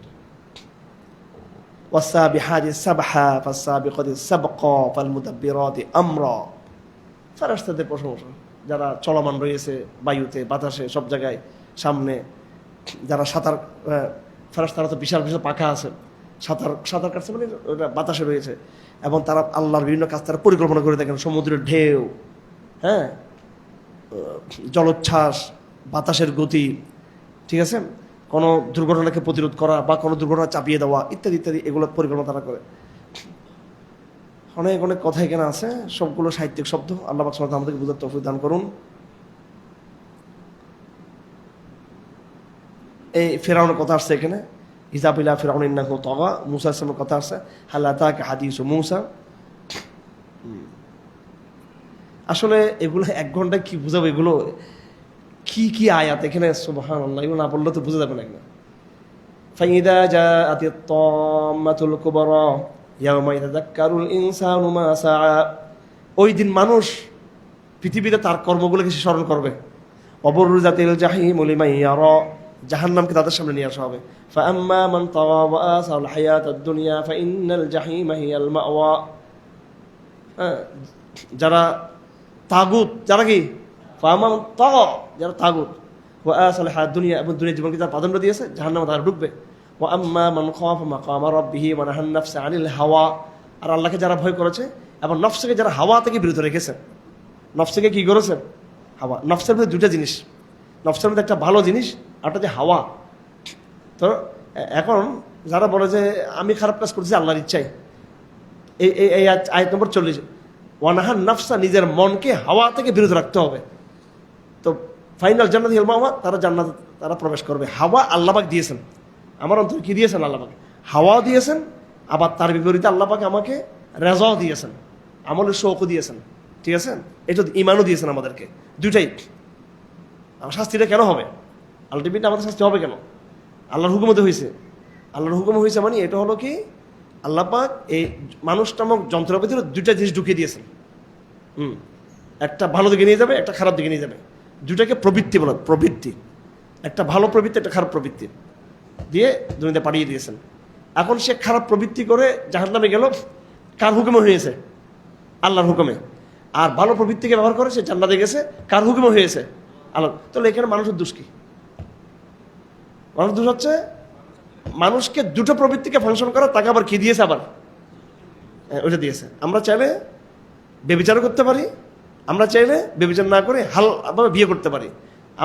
[SPEAKER 1] ওয়াসাবিহাতি সাবহা ফাসাবিকাতি সাবকা ফালমুদাব্বিরাতি আমরা, ফেরেশতাদের প্রশংসা যারা চলমান রয়েছে বায়ুতে, বাতাসে, সব জায়গায়, সামনে যারা সাঁতার, ফেরেশতারা তো বিশাল বিশাল পাখা আছে, সাঁতার কাটছে মানে ওটা বাতাসে রয়েছে, এবং তারা আল্লাহর বিভিন্ন কাজ তারা পরিকল্পনা করে দেখেন। সমুদ্রের ঢেউ, হ্যাঁ, জলোচ্ছ্বাস, বাতাসের গতি, ঠিক আছে, কোনো দুর্ঘটনাকে প্রতিরোধ করা বা কোনো দুর্ঘটনা চাপিয়ে দেওয়া, ইত্যাদি ইত্যাদি, এগুলো পরিকল্পনা তারা করে। অনেক অনেক কথা এখানে আছে, সবগুলো সাহিত্যিক শব্দ। আল্লাহ পাক সুবহানাহু ওয়া তাআলা আমাদেরকে বুঝার তৌফিক দান করুন। এই ফেরাউনের কথা আসছে এখানে, হিসাব ইলা ফিরআউন ইন্নাহু তাগা, মূসা আলাইহিস সালামের কথা আসছে, হাল আতাকা হাদিসু মূসা। আসলে এগুলো এক ঘন্টায় কি বুঝাবো? এগুলো কি কি আয়াত এখানে, সুবহানাল্লাহ, এগুলো না বললে তো বুঝে যাবে না। ফাইদা জাআতিত তাম্মাতুল কুবরা ইয়াওমা ইয়াতাযাক্কারুল ইনসানু মা সাআ, ওই দিন মানুষ পৃথিবীতে তার কর্মগুলোকে সে স্মরণ করবে। ওয়াবুরযাতিল জাহিমু লিমান ইয়ারা, জাহান্নামকে তাদের সামনে নিয়ে আসা হবে। ফাআম্মা মান তাগা ওয়া আসাল হায়াতাদ দুনিয়া ফাইন্নাল জাহিমা হিয়াল মাওয়া, যারা তাগুত, যারা কি ফামান তাগা, যারা তাগুত, ওয়া আসাল হায়াত দুনিয়া, এবং দুনিয়ার জীবনকে যারা প্রাধান্য দিয়েছে, জাহান্নামে তারা ঢুকবে। ওয়া আম্মা মান খাফা মাকামা রাব্বিহি ওয়া নাহান নাফসা আনিল হাওয়া, আর আল্লাহকে যারা ভয় করেছে এবং নফসকে যারা হাওয়া থেকে বিরত রেখেছে। নফসকে কি করেছে? হাওয়া। নফসের মধ্যে দুটা জিনিস, নফসের মধ্যে একটা ভালো জিনিস, একটা যে হাওয়া। তো এখন যারা বলে যে আমি খারাপ কাজ করছি আল্লাহর ইচ্ছায়, এই আয়াত নম্বর 40, ওয়ানাহান নাফসা, নিজের মনকে হাওয়া থেকে বিরত রাখতে হবে। তো ফাইনাল জান্নাত হিয়াল মাওয়া, তারা জান্নাত তারা প্রবেশ করবে। হাওয়া আল্লাহ পাক দিয়েছেন, আমার অন্তরে কি দিয়েছেন? আল্লাহ পাক হাওয়াও দিয়েছেন, আবার তার বিপরীতে আল্লাহ পাক আমাকে রেজাও দিয়েছেন, আমলের শৌকও দিয়েছেন, ঠিক আছে, এটা ইমানও দিয়েছেন আমাদেরকে, দুইটাই। আমার শাস্তিটা কেন হবে? আলটিমেটলি আমাদের শাস্তি হবে কেন? আল্লাহর হুকুমতে হয়েছে। আল্লাহর হুকুম হয়েছে মানে এটা হলো কি, আল্লাহ পাক এই মানুষ নামক যন্ত্রের ভিতরে দুইটা জিনিস ঢুকিয়ে দিয়েছেন। একটা ভালো দিকে নিয়ে যাবে, একটা খারাপ দিকে নিয়ে যাবে। দুটাকে প্রবৃত্তি বলে, প্রবৃত্তি, একটা ভালো প্রবৃত্তি, একটা খারাপ প্রবৃত্তি দিয়ে দুনিয়াতে পাঠিয়ে দিয়েছেন। এখন সে খারাপ প্রবৃত্তি করে জাহান্নামে গেল, কার হুকুমে হয়েছে? আল্লাহর হুকুমে। আর ভালো প্রবৃত্তিকে ব্যবহার করে সে জান্নাতে গেছে, কার হুকুমে হয়েছে? আল্লাহ। তাহলে এখানে মানুষের দোষ কি? মানুষ দোষ হচ্ছে মানুষকে দুটো প্রবৃত্তিকে ফাংশন করা, তাকে আবার কি দিয়েছে? আবার ওইটা দিয়েছে। আমরা চাইলে বেবিচারও করতে পারি, আমরা চাইলে বেবিচার না করে হালভাবে বিয়ে করতে পারি,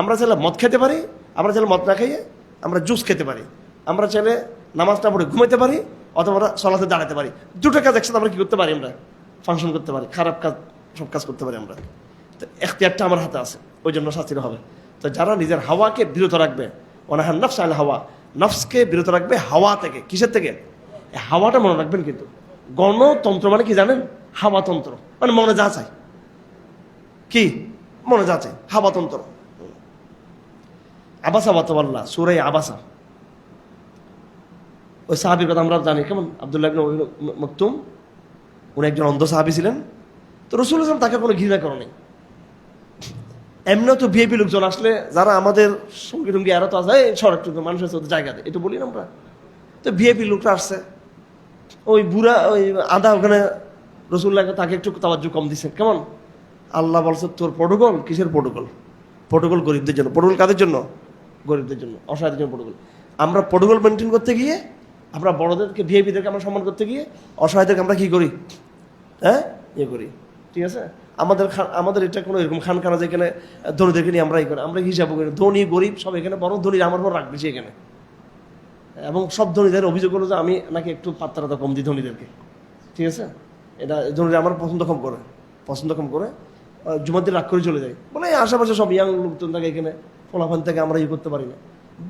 [SPEAKER 1] আমরা চাইলে মদ খেতে পারি, আমরা চাইলে মদ না খাইয়ে আমরা জুস খেতে পারি, আমরা চাইলে নামাজ না পড়ে ঘুমাইতে পারি, অথবা সলাতে দাঁড়াতে পারি। দুটো কাজ একসাথে আমরা কি করতে পারি? আমরা ফাংশন করতে পারি, খারাপ কাজ সব কাজ করতে পারি আমরা। তো এখতিয়ারটা আমার হাতে আছে, ওই জন্য শাস্তিটা হবে। তো যারা নিজের হাওয়াকে বিরত রাখবে, ওনাহান নফস আল হাওয়া, নফসকে বিরত রাখবে হাওয়া থেকে। কিসের থেকে? হাওয়াটা মনে রাখবেন, কিন্তু গণতন্ত্র মানে কি জানেন? হাওয়াতন্ত্র মানে মনে যা চায়, কি মনে যাচ্ছে হাবাতন্তর আবাসা বাতাল্লাহ সূরা আবাসা। ওই সাহাবীর কথা আমরা জানি কেমন, আব্দুল্লাহ ইবনে মাকতুম, উনি একজন অন্ধ সাহাবী ছিলেন। তো রাসূল সাল্লাল্লাহু আলাইহি ওয়াসাল্লাম তাকে কোনো ঘৃণা করেনি। এমনিও তো ভিআইপি লোকজন আসলে যারা আমাদের সঙ্গী টঙ্গী আরো তো আছে, সড়ক মানুষের সাথে জায়গা দেয়, এটা বলি না আমরা। তো ভিআইপি লোকটা আসছে, ওই বুড়া ওই আদা ওখানে রাসূলুল্লাহকে তাকে একটু তাওয়াজ্জু কম দিছে। কেমন আল্লাহ বলছে তোর প্রটোকল কিসের প্রটোকল? প্রটোকল গরিবদের জন্য। প্রটোকল কাদের জন্য? গরিবদের জন্য, অসহায়দের জন্য প্রটোকল। আমরা প্রটোকল মেনটেন করতে গিয়ে, আমরা বড়দেরকে ভিআইপিদেরকে আমরা সম্মান করতে গিয়ে অসহায়দেরকে আমরা কি করি? হ্যাঁ, ইয়ে করি। ঠিক আছে, আমাদের এটা কোনো এরকম খানখানা যেখানে ধনীদেরকে নিয়ে আমরা করি, আমরা হিসাব করি ধনী গরিব সব এখানে, বড় ধনী আমার পর রাখবে সে এখানে। এবং সব ধনীদের অভিযোগ হলো যে আমি নাকি একটু পাত্রটা কম দিই ধনীদেরকে। ঠিক আছে, এটা ধনীরা আমার পছন্দ কম করে জুমার দিন রাগ করে চলে যায়, বলে আশেপাশে সব ইয়াং লোকজন থাকে এখানে, ফলাফান থেকে আমরা ইয়ে করতে পারি না,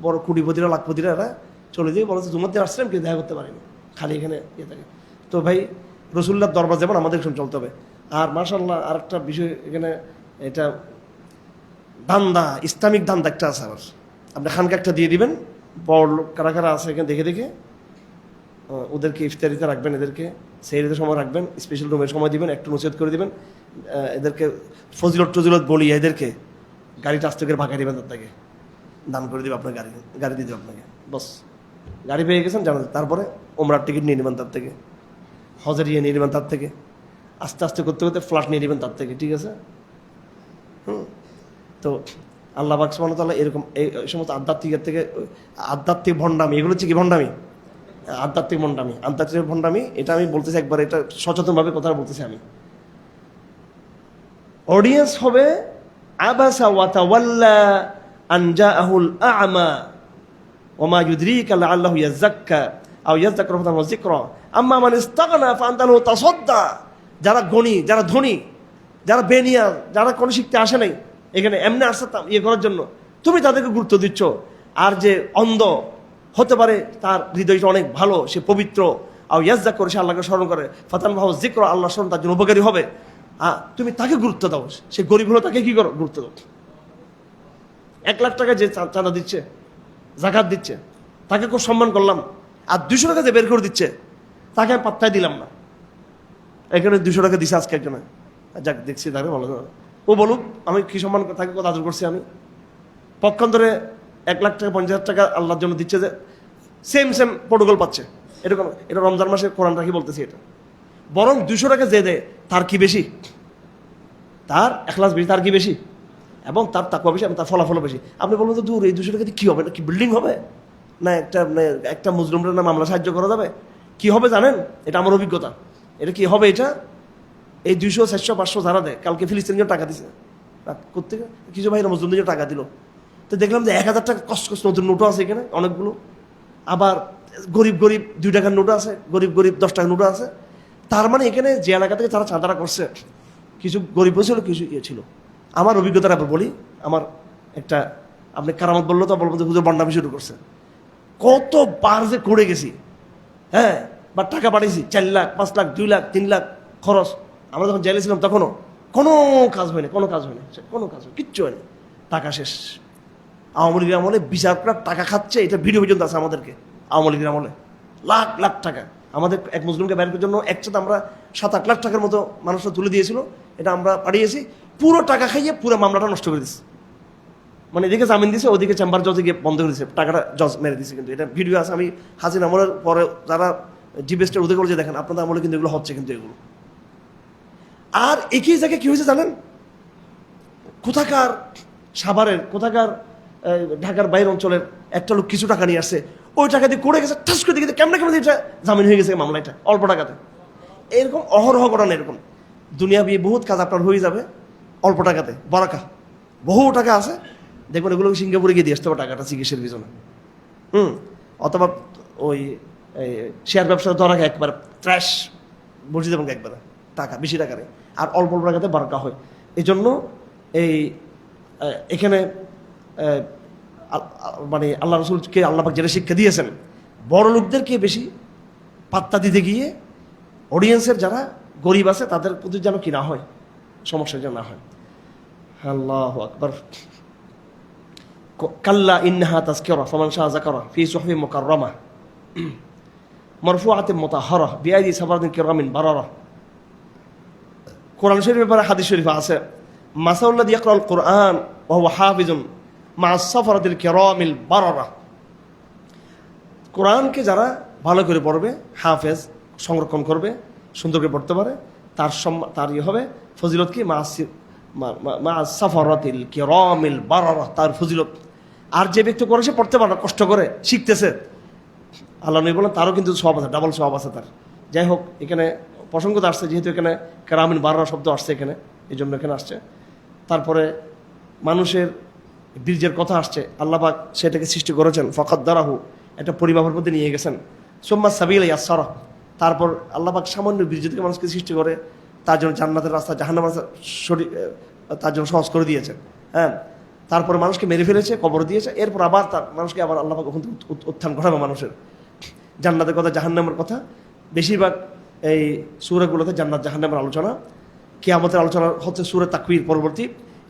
[SPEAKER 1] বড় কোটিপতিরা লাখপতিরা এরা চলে যায়, বলে জুমার দিন আসছিলাম কিন্তু দেখা করতে পারি না, খালি এখানে ইয়ে থাকে। তো ভাই রাসূলুল্লাহর দরবার যেমন আমাদের সঙ্গে চলতে হবে। আর মাশাআল্লাহ আর একটা বিষয় এখানে, এটা ধান্দা, ইসলামিক ধান্দা একটা আছে আবার। আপনি খানকা একটা দিয়ে দিবেন, বড় লোক কারা কারা আছে এখানে দেখে দেখে ওদেরকে ইফতারিতে রাখবেন, এদেরকে সেহরিতে সময় রাখবেন, স্পেশাল রুমের সময় দিবেন, একটু নসিহত করে দিবেন, এদেরকে ফজিলত বলি, এদেরকে গাড়িটা আস্তে করে ভাগা দিবেন, তার থেকে দান করে দিবে আপনার গাড়ি দিয়ে দেবে আপনাকে। বস গাড়ি পেয়ে গেছেন জানেন, তারপরে ওমরার টিকিট নিয়ে নেবেন তার থেকে, হজের ইয়ে নিয়ে নেবেন তার থেকে, আস্তে আস্তে করতে করতে ফ্ল্যাট নিয়ে নেবেন তার থেকে। ঠিক আছে, তো আল্লাহ পাক সুবহানাহু ওয়া তাআলা এরকম এই সমস্ত আধ্যাত্মিক ভণ্ডামি, এগুলো হচ্ছে কি ভণ্ডামি? আধ্যাত্মিক ভণ্ডামি। এটা আমি বলতেছি একবার, এটা সচেতনভাবে কথা বলতেছি আমি। অডিয়েন্স হবে আবাসা ওয়া তাওয়াল্লা আন জাআহুল আ'মা ওয়া মা ইউদরিকা লাআল্লাহু ইয়াযাক্কা আও ইয়াযাক্কারু ফাতানফা'হু যিকরা আম্মা মান ইসতাগনা ফাআনতা লাহু তাসাদ্দা। যারা গণী, যারা ধনী, যারা বেনিয়া, যারা কোনো শিখতে আসে নাই, এখানে এমনি আসছে ইয়ে করার জন্য, তুমি তাদেরকে গুরুত্ব দিচ্ছ। আর যে অন্ধ হতে পারে, তার হৃদয়টা অনেক ভালো, সে পবিত্র, আর ইয়াজ্জা করে, সে আল্লাহকে স্মরণ করে, ফাতানফা'হু যিকরা, আল্লাহ স্মরণ তার জন্য উপকারী হবে। তুমি তাকে গুরুত্ব দাও, সে গরিব হলো তাকে কি করো? গুরুত্ব দাও। 1 লাখ টাকা যে চাঁদা দিচ্ছে, যাকাত দিচ্ছে, তাকে খুব সম্মান করলাম। আর 200 টাকা যে বের করে দিচ্ছে, তাকে আমি পাত্তাই দিলাম না। এখানে 200 টাকা দিছে আজকে একজনে, যাক দেখছি তাকে ভালো, ও বলুক আমি কি সম্মান তাকে কত আদর করছি আমি। পক্ষান্তরে 1 লাখ টাকা 50,000 টাকা আল্লাহর জন্য দিচ্ছে, যে সেম প্রোটোকল পাচ্ছে। এরকম, এটা রমজান মাসে কোরআন রাখি বলতেছি এটা। বরং 200 টাকা যে দেয় তার কি বেশি, তার এখলাস বেশি, তার কি বেশি, এবং তার তাকওয়া বেশি, এবং তার ফলাফলও বেশি। আপনি বলবেন তো দূর, এই 200 টাকা দিয়ে কী হবে? না কি বিল্ডিং হবে, না একটা মুসলিমরা না মামলা সাহায্য করা যাবে? কি হবে জানেন? এটা আমার অভিজ্ঞতা। এটা কি হবে? এটা এই 200, 400, 500 যারা দেয়, কালকে ফিলিস্তিনিদের টাকা দিছে করতে, কিছু ভাইরা মুসলিমদের টাকা দিল, তো দেখলাম যে 1000 টাকা কষ্ট নতুন নোটও আছে এখানে অনেকগুলো। আবার গরিব 2 টাকার নোটও আছে, গরিব 10 টাকার নোটও আছে। তার মানে এখানে যে এলাকা থেকে তারা চাঁদারা করছে, কিছু গরিব ছিল, কিছু ইয়ে ছিল। আমার অভিজ্ঞতাটা বলি, আমার একটা, আপনি কারামত বললো তো বলবো যে হুজুর বন্ডামি শুরু করছে। কতবার যে করে গেছি, হ্যাঁ, বা টাকা পাঠিয়েছি 4 লাখ, 5 লাখ, 2 লাখ, 3 লাখ খরচ। আমরা যখন জেলে ছিলাম তখনও কোনো কাজ হয়নি, কিচ্ছু হয়নি, টাকা শেষ। আওয়ামী লীগের আমলে বিচার করার টাকা খাচ্ছে, এটা ভিডিও পর্যন্ত আছে আমাদেরকে। আওয়ামী লীগের আমলে লাখ লাখ টাকা আমাদের এক মুসলিমকে বের করার জন্য একসাথে আমরা 7-8 লাখ টাকার মতো মানুষরা তুলে দিয়েছিল, এটা আমরা পাঠিয়েছি। পুরো টাকা খাইয়ে পুরো মামলাটা নষ্ট করে দিচ্ছে। মানে এদিকে জামিন দিয়েছে, ওদিকে চেম্বার জজে গিয়ে বন্ধ করে দিয়েছে, টাকাটা জজ মেরে দিয়েছে। কিন্তু এটা ভিডিও আছে, আমি হাসিনা আমলের পরে যারা জিবেস্টের ওদের করে যে দেখেন, আপনাদের আমলে কিন্তু এগুলো হচ্ছে, কিন্তু এগুলো। আর একই জায়গায় কি হয়েছে জানেন? কোথাকার সাভারের, কোথাকার ঢাকার বাইরের অঞ্চলের একটা লোক কিছু টাকা নিয়ে আসছে, ওই টাকা দিয়ে করে গেছে, ঠাস করে দিকে কেমন এটা জামিন হয়ে গেছে মামলা, এটা অল্প টাকাতে। এরকম অহরহ ঘটনা, এরকম দুনিয়াবি বহুত কাজ আপনার হয়ে যাবে অল্প টাকাতে, বরাকা বহু টাকা আছে, দেখবেন এগুলো সিঙ্গাপুরে গিয়ে দিয়ে আসতে হবে টাকাটা চিকিৎসার পিছনে। অথবা ওই শেয়ার ব্যবসা ধরা একবার ট্র্যাশ বসে দেবেন একবারে টাকা, বেশি টাকারে, আর অল্প অল্প টাকাতে বরাকা হয়। এই জন্য এখানে মানে আল্লাহ রসুলকে আল্লাহ পাক যেটা শিক্ষা দিয়েছেন, বড় লোকদেরকে বেশি পাত্তা দিতে গিয়ে অডিয়েন্সের যারা গরিব আছে তাদের প্রতি যেন কি না হয়, সমস্যা যেন না হয়। আল্লাহু আকবার। কাল্লা ইন্নাহা তাযকিরা ফামান শাআ যাকারা ফি সুহফিন মুকাররামা মারফুআতিন মুতাহহারা বিআইদি সাফারাতিন কিরামিন বারারা। কোরআন শরীফের ব্যাপারে হাদিস শরীফে আছে, মাসাউল্লাযী ইয়াকরাউল কুরআন ওয়া হুয়া হাফিজুন মা'আস সাফারাতিল কিরামিল বারারা। কোরআনকে যারা ভালো করে পড়বে, হাফেজ, সংরক্ষণ করবে, সুন্দর করে পড়তে পারে, তার হবে ফজিলত কি, মা'আস সাফারাতিল কিরামিল বারারা, তার ফজিলত। আর যে ব্যক্তি করে সে পড়তে পারে, কষ্ট করে শিখতেছে, আল্লাহ নবী বলেন তারও কিন্তু সওয়াব আছে, ডাবল সওয়াব আছে তার। যাই হোক, এখানে প্রসঙ্গত আসছে, যেহেতু এখানে কিরামিন বারারা শব্দ আসছে এখানে, এই জন্য এখানে আসছে। তারপরে মানুষের বীর্যের কথা আসছে, আল্লাহ পাক সেটাকে সৃষ্টি করেছেন, ফাকাদ্দারাহু, একটা পরিমাপের মধ্যে নিয়ে গেছেন। সুম্মা সাবিলা ইয়াসসারা, তারপর আল্লাহ পাক সামান্য বীর্য থেকে মানুষকে সৃষ্টি করে তার জন্য জান্নাতের রাস্তা, জাহান্নামের রাস্তা তার জন্য সহজ করে দিয়েছেন। হ্যাঁ, তারপরে মানুষকে মেরে ফেলেছে, কবর দিয়েছে, এরপর আবার তার মানুষকে আবার আল্লাহ পাক ওখান থেকে উত্থান ঘটাবে মানুষের। জান্নাতের কথা, জাহান্নামের কথা, বেশিরভাগ এই সূরাগুলোতে জান্নাত জাহান্নামের আলোচনা। কিয়ামতের আলোচনা হচ্ছে সূরা তাকবীর পরবর্তী,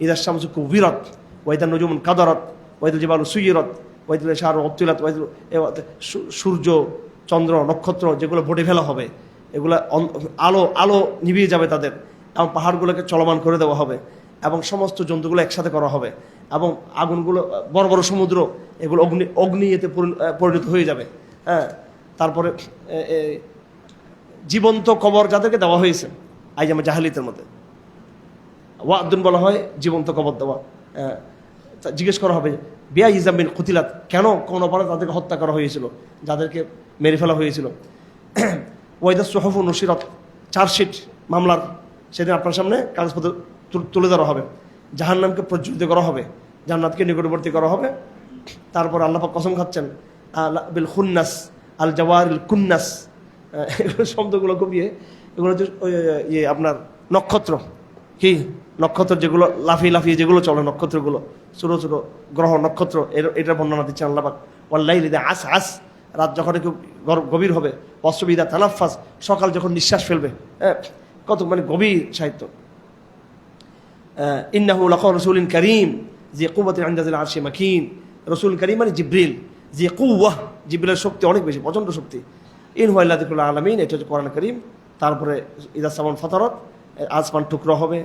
[SPEAKER 1] ইযা শামসু কুবিরাত ওয়া ইযা নুজুমুন কাদারাত ওয়া ইযাল জিবালু সুয়িরাত ওয়া ইযাল ইশারু উত্তিলাত ওয়া সূর্য, চন্দ্র, নক্ষত্র যেগুলো বটে ফেলা হবে, এগুলো আলো নিভিয়ে যাবে তাদের, এবং পাহাড়গুলোকে চলমান করে দেওয়া হবে, এবং সমস্ত জন্তুগুলো একসাথে করা হবে, এবং আগুনগুলো, বড় বড় সমুদ্র, এগুলো অগ্নি এতে পরিণত হয়ে যাবে। হ্যাঁ, তারপরে জীবন্ত কবর যাদেরকে দেওয়া হয়েছে আইজামে জাহেলিয়াতের মধ্যে, ওয়াদুন বলা হয় জীবন্ত কবর দেওয়া। জিজ্ঞেস করা হবে বিয়া ইজামিন কুতিলাত, কেন কোন অপরাধে তাদেরকে হত্যা করা হয়েছিল, যাদেরকে মেরে ফেলা হয়েছিল। ওয়াইদা সুহুফু নুশিরাত, চার্জশিট মামলার, সেদিন আপনার সামনে কাগজপত্র তুলে ধরা হবে। জাহান্নামকে প্রজ্বলিত করা হবে, জান্নাতকে নিকটবর্তী করা হবে। তারপর আল্লাহ পাক কসম খাচ্ছেন বিল খুন্নাস আল জাওয়ারিল কুন্নাস, এগুলো শব্দগুলো কমিয়ে, এগুলো হচ্ছে আপনার নক্ষত্র, কি নক্ষত্র যেগুলো লাফিয়ে লাফিয়ে যেগুলো চলে, নক্ষত্রগুলো ছোটো ছোটো গ্রহ নক্ষত্র, এটার বর্ণনা দিচ্ছেন আল্লাহ পাক। ওয়াল্লাইলি ইযা আসআস, রাত যখন একটু গভীর হবে, ওয়াসসুবহি ইযা তানাফফাস, সকাল যখন নিঃশ্বাস ফেলবে। কত মানে গভীর সাহিত্য। ইন্নাহু লাকাওলু রাসূলিন কারীম জি কুওয়াতিন ইনদা যিল আরশি মাকিন, রাসূল কারীম মানে জিবরিল, জি কুওয়াহ, জিবরিলের শক্তি অনেক বেশি, প্রচণ্ড শক্তি। ইন হুয়া ইল্লা যিকরুল আলামিন, এটা হচ্ছে কোরআন কারীম। তারপরে ইযা সামান ফাতারাত, আসমান টুকরো হবে,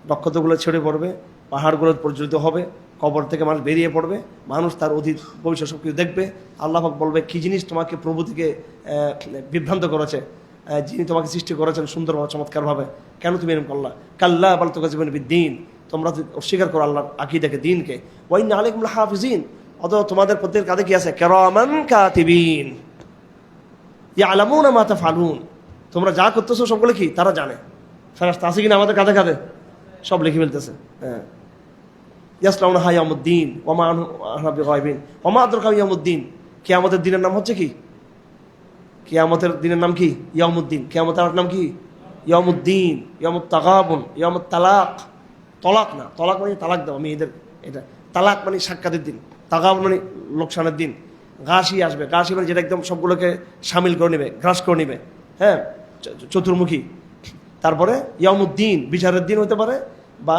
[SPEAKER 1] নক্ষত্রগুলো ছেড়ে পড়বে, পাহাড়গুলো প্রজ্বলিত হবে, কবর থেকে মানুষ বেরিয়ে পড়বে, মানুষ তার অতীত ভবিষ্যৎ সব কিছু দেখবে। আল্লাহ পাক বলবে, কি জিনিস তোমাকে প্রভু থেকে বিভ্রান্ত করেছে, যিনি তোমাকে সৃষ্টি করেছেন সুন্দরভাবে, চমৎকারভাবে, কেন তুমি এরকম করলা? কাল্লা বাল তুকাযিবুনা বিদ্দীন, তোমরা অস্বীকার করো আল্লাহর আকীদাকে, দিনকে। ওয়া ইন্না আলাইকুম লাহাফিজিন, অথবা তোমাদের প্রত্যেকের কাঁধে কি আছে? কিরামান কাতিবিন ইয়ালামুনা মা তাফআলুন, তোমরা যা করতেছো সবগুলো কি তারা জানে। ফেরেশতা আছে কিনা আমাদের কাঁধে কাঁধে, সব লিখে ফেলতেছে। হ্যাঁ, ইয়াসলাউনাহা ইয়াউমুদ্দিন ওয়া মা আনহা বিগায়বিন ওয়া মা আদরাকা ইয়াউমুদ্দিন, কিয়ামতের দিনের নাম হচ্ছে কি? কিয়ামতের দিনের নাম কি? ইয়াউমুদ্দিন। কিয়ামতের আরেক নাম কি? ইয়াউমুদ্দিন, ইয়াউমুত তাগাবুন, ইয়াউমুত তালাক। তলাক না, তলাক মানে তালাক দেওয়া মেয়েদের, এটা তালাক মানে সাক্ষাতের দিন, তাগাবুন মানে লোকসানের দিন। ঘাসি আসবে, ঘাসি মানে যেটা একদম সবগুলোকে সামিল করে নেবে, গ্রাস করে নেবে। হ্যাঁ, চতুর্মুখী। তারপরে ইয়াউমুদ্দিন, বিচারের দিন হতে পারে, বা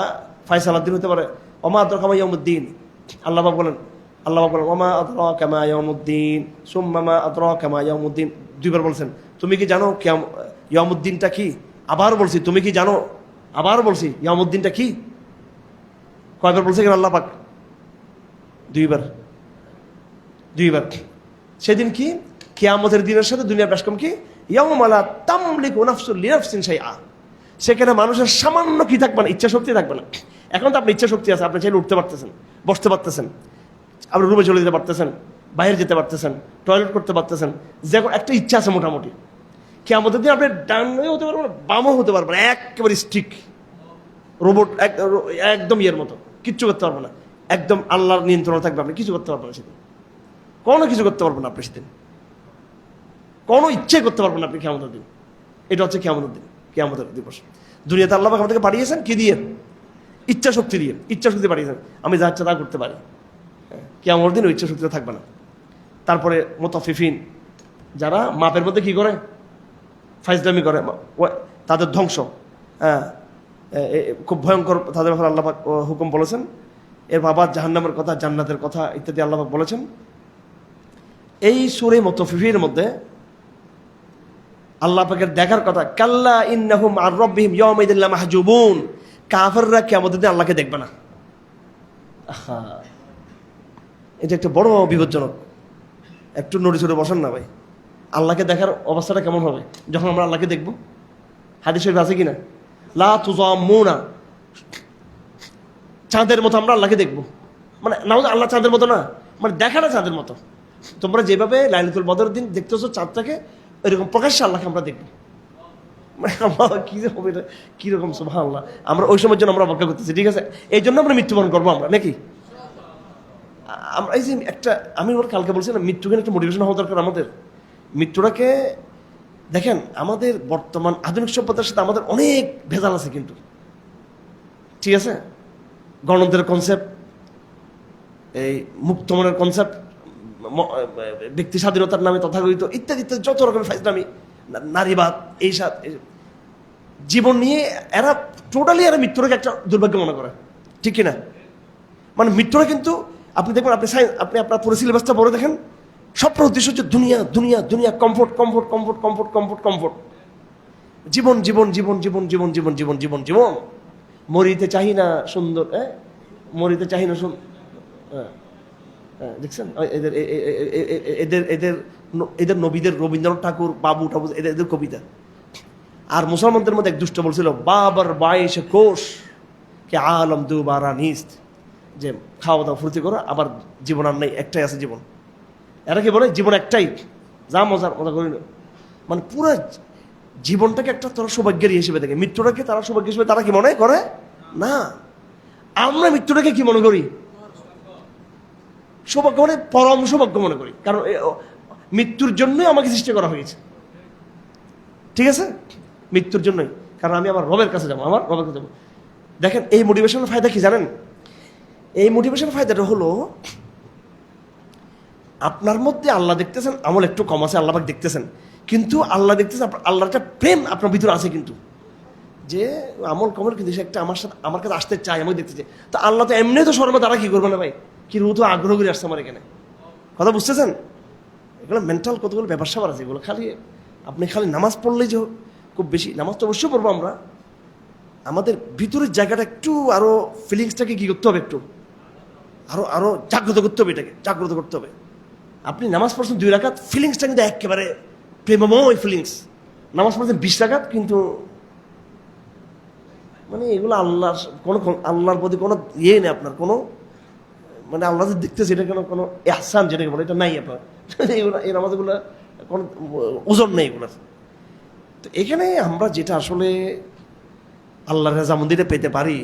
[SPEAKER 1] ফায়সালার দিন হতে পারে। ওমা আদরাকা মা ইয়াউমুদ্দিন, আল্লাহ বলেন ওমা আদরাকা মা ইয়াউমুদ্দিন সুম্মা মা আদরাকা মা ইয়াউমুদ্দিন, দুইবার বলছেন। তুমি কি জানো ইয়াউমুদ্দিনটা কি? আবার বলছি, তুমি কি জানো? আবার বলছি, ইয়াউমুদ্দিনটা কি? কয়বার বলছে কেন আল্লাহ পাক? দুইবার। সেদিন কি? কিয়ামতের দিনের সাথে দুনিয়ার ব্যাসকম কি? ইয়াউমা লা তামলিকু নাফসুন লিনাফসিন শাইআ, সেখানে মানুষের সামান্য কি থাকবে না, ইচ্ছা শক্তি থাকবে না। এখন তো আপনার ইচ্ছা শক্তি আছে, আপনি চাইলে উঠতে পারতেছেন, বসতে পারতেছেন, আপনি রুমে চলে যেতে পারতেছেন, বাইরে যেতে পারতেছেন, টয়লেট করতে পারতেছেন, যে একটা ইচ্ছা আছে মোটামুটি। কিয়ামতের দিন আপনি ডানও হতে পারবেন, বামও হতে পারবেন, একেবারে স্ট্রিক রোবট, একদম ইয়ের মতো, কিচ্ছু করতে পারবেন না, একদম আল্লাহর নিয়ন্ত্রণে থাকবে, আপনি কিছু করতে পারবেন না সেদিন, কোনো কিছু করতে পারবেন না আপনি সেদিন, কোনো ইচ্ছাই করতে পারবেন না আপনি কিয়ামতের দিন। এটা হচ্ছে কিয়ামতের দিন, কিয়ামতের দিবস। দুনিয়াতে আল্লাহ পাক আমাদেরকে পাঠিয়েছেন কি দিয়ে? ইচ্ছা শক্তি দিয়ে, ইচ্ছা শক্তি পাঠিয়েছেন, আমি যা ইচ্ছা তা করতে পারি। কিয়ামতের দিন ওই ইচ্ছা শক্তিটা থাকবে না। তারপরে মুতাফফিফিন, যারা মাপের মধ্যে কি করে? ফাইজলামি করে, তাদের ধ্বংস। হ্যাঁ, খুব ভয়ঙ্কর তাদের ব্যাপারে আল্লাহ পাক হুকুম বলেছেন। এর বাবা জাহান্নামের কথা, জান্নাতের কথা ইত্যাদি আল্লাহ পাক বলেছেন। এই সূরা মুতাফফিফির মধ্যে আল্লাহ পাকের দেখার কথা, কাল্লা ইন্নাহুম আর রাব্বিহিম ইয়াওমাইদিন লামাহজুবুন, কাফেররা কিয়ামতের দিন আল্লাহকে দেখবে না। আহা, এটা একটা বড় বিপজ্জনক। একটু নড়ে চড়ে বসেন না ভাই, আল্লাহকে দেখার অবস্থাটা কেমন হবে যখন আমরা আল্লাহকে দেখব? হাদিস শরীফ আছে কিনা, লা তুযাম্মুনা, চাঁদের মতো আমরা আল্লাহকে দেখব। মানে না, আল্লাহ চাঁদের মতো না, মানে দেখাটা চাঁদের মতো। তোমরা যেভাবে লাইলাতুল বদরের দিন দেখতেছো চাঁদটাকে, এরকম প্রকাশ্যে আল্লাহকে আমরা দেখব। মানে আমরা কি যে হবে এটা, কিরকম সুবহানাল্লাহ। আমরা ওই সময়ের জন্য আমরা অপেক্ষা করতেছি, ঠিক আছে? এই জন্য আমরা মৃত্যুবরণ করবো আমরা, নাকি? আমরা এই যে একটা, আমি ওর কালকে বলছি না, মৃত্যুকে একটা মোটিভেশন হওয়া দরকার আমাদের। মৃত্যুটাকে দেখেন, আমাদের বর্তমান আধুনিক সভ্যতার সাথে আমাদের অনেক ভেজাল আছে কিন্তু, ঠিক আছে? গণতন্ত্রের কনসেপ্ট, এই মুক্তমনের কনসেপ্ট, ব্যক্তি স্বাধীনতার নামে তথাকথিত ইত্যাদি ইত্যাদি যত রকমের ফাইজলামি, নারীবাদ, এই জীবন নিয়ে এরা টোটালি এরা মৃত্যুটাকে একটা দুর্ভাগ্য মনে করে, ঠিক কিনা? মানে মৃত্যুটা কিন্তু আপনি দেখবেন, আপনি আপনার পুরো সিলেবাসটা পড়ে দেখেন, সব উদ্দেশ্য হচ্ছে দুনিয়া দুনিয়া দুনিয়া, comfort comfort comfort comfort comfort comfort, জীবন জীবন জীবন জীবন জীবন জীবন জীবন জীবন জীবন, মরিতে চাহি না সুন্দর, মরিতে চাহি না সুন্দর। দেখছেন এদের এদের এদের এদের নবীদের, রবীন্দ্রনাথ ঠাকুর, বাবু ঠাকুর, এদের কবিতা। আর মুসলমানদের মধ্যে এক দুষ্ট বলছিল, বাবার 22 কোষ কে আলম দুবারা নিস্ত, যে খাওয়া দাওয়া ফুর্তি করো, আবার জীবন আর নেই, একটাই আছে জীবন। এরা কি বলে, জীবন একটাই, যা মজা করি না। মানে পুরো জীবনটাকে একটা তারা সৌভাগ্যের হিসেবে দেখে, মৃত্যুটাকে তারা সৌভাগ্য হিসেবে তারা কি মনে করে না। আমরা মৃত্যুটাকে কি মনে করি? সৌভাগ্য, মানে পরম সৌভাগ্য মনে করি, কারণ মৃত্যুর জন্যই আমাকে সৃষ্টি করা হয়েছে, ঠিক আছে? মৃত্যুর জন্যই, কারণ আমি আমার রবের কাছে যাবো, আমার রবের কাছে যাবো। দেখেন এই মোটিভেশনের ফায়দা কি জানেন? এই মোটিভেশনের ফায়দাটা হলো, আপনার মধ্যে আল্লাহ দেখতেছেন, আমল একটু কম আছে, আল্লাহ পাক দেখতেছেন, কিন্তু আল্লাহ দেখতেছেন, আল্লাহর একটা প্রেম আপনার ভিতরে আছে কিন্তু, যে আমল কমল কিন্তু সে একটা আমার সাথে, আমার কাছে আসতে চায়, আমাকে দেখতে চায়। তো আল্লাহ তো এমনি তো সর্বদা তারা কি করবে না ভাই, কি রু তো আগ্রহ করে আসছে আমার এখানে, কথা বুঝতেছেন? এগুলো মেন্টাল কতগুলো ব্যাপার স্যাপার আছে, এগুলো খালি আপনি খালি নামাজ পড়লেই যে খুব বেশি, নামাজ তো অবশ্যই পড়বো আমরা, আমাদের ভিতরের জায়গাটা একটু আরো ফিলিংসটাকে কি করতে হবে, একটু আরো আরো জাগ্রত করতে হবে, এটাকে জাগ্রত করতে হবে। আপনি নামাজ পড়ছেন 2 রাকাত, ফিলিংসটা কিন্তু একেবারে প্রেমময় ফিলিংস। নামাজ পড়ছেন 20 রাকাত, কিন্তু মানে এগুলো আল্লাহর কোনো, আল্লাহর প্রতি কোনো ইয়ে নেই আপনার, কোনো মানে আল্লাহ যে দেখতেছে এটা কোনো ইহসান যেটাকে বলে, এটা নাই আপনার। এগুলো এই নামাজগুলো কোনো ওজন নেই এগুলোর। তো এখানে আমরা যেটা আসলে আল্লাহর রাজামন্দিরে পেতে পারি,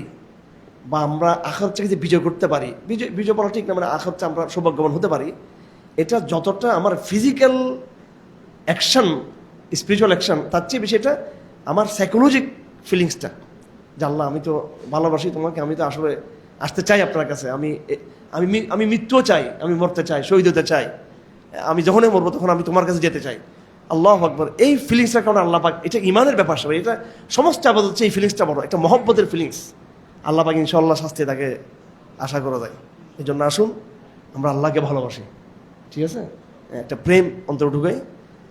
[SPEAKER 1] বা আমরা আখিরাত থেকে যে বিজয় করতে পারি, বিজয় বলা ঠিক না, মানে আখিরাতে আমরা সৌভাগ্যবান হতে পারি, এটা যতটা আমার ফিজিক্যাল অ্যাকশন, স্পিরিচুয়াল অ্যাকশন, তার চেয়ে বেশি এটা আমার সাইকোলজিক ফিলিংসটা, যে আল্লাহ আমি তো ভালোবাসি তোমাকে, আমি তো আসলে আসতে চাই আপনার কাছে, আমি আমি আমি মৃত্যুও চাই, আমি মরতে চাই, শহীদ হতে চাই, আমি যখনই মরবো তখন আমি তোমার কাছে যেতে চাই। আল্লাহু আকবার। এই ফিলিংসটার কারণে আল্লাহ পাক, এটা ইমানের ব্যাপার সবাই, এটা সমস্ত আবাদত হচ্ছে এই ফিলিংসটা বড়, একটা মহব্বতের ফিলিংস। আল্লাহ পাক ইনশাআল্লাহ শাস্তি তাকে আশা করা যায়। এই জন্য আসুন আমরা আল্লাহকে ভালোবাসি, ঠিক আছে? একটা প্রেম অন্তর ঢুকাই,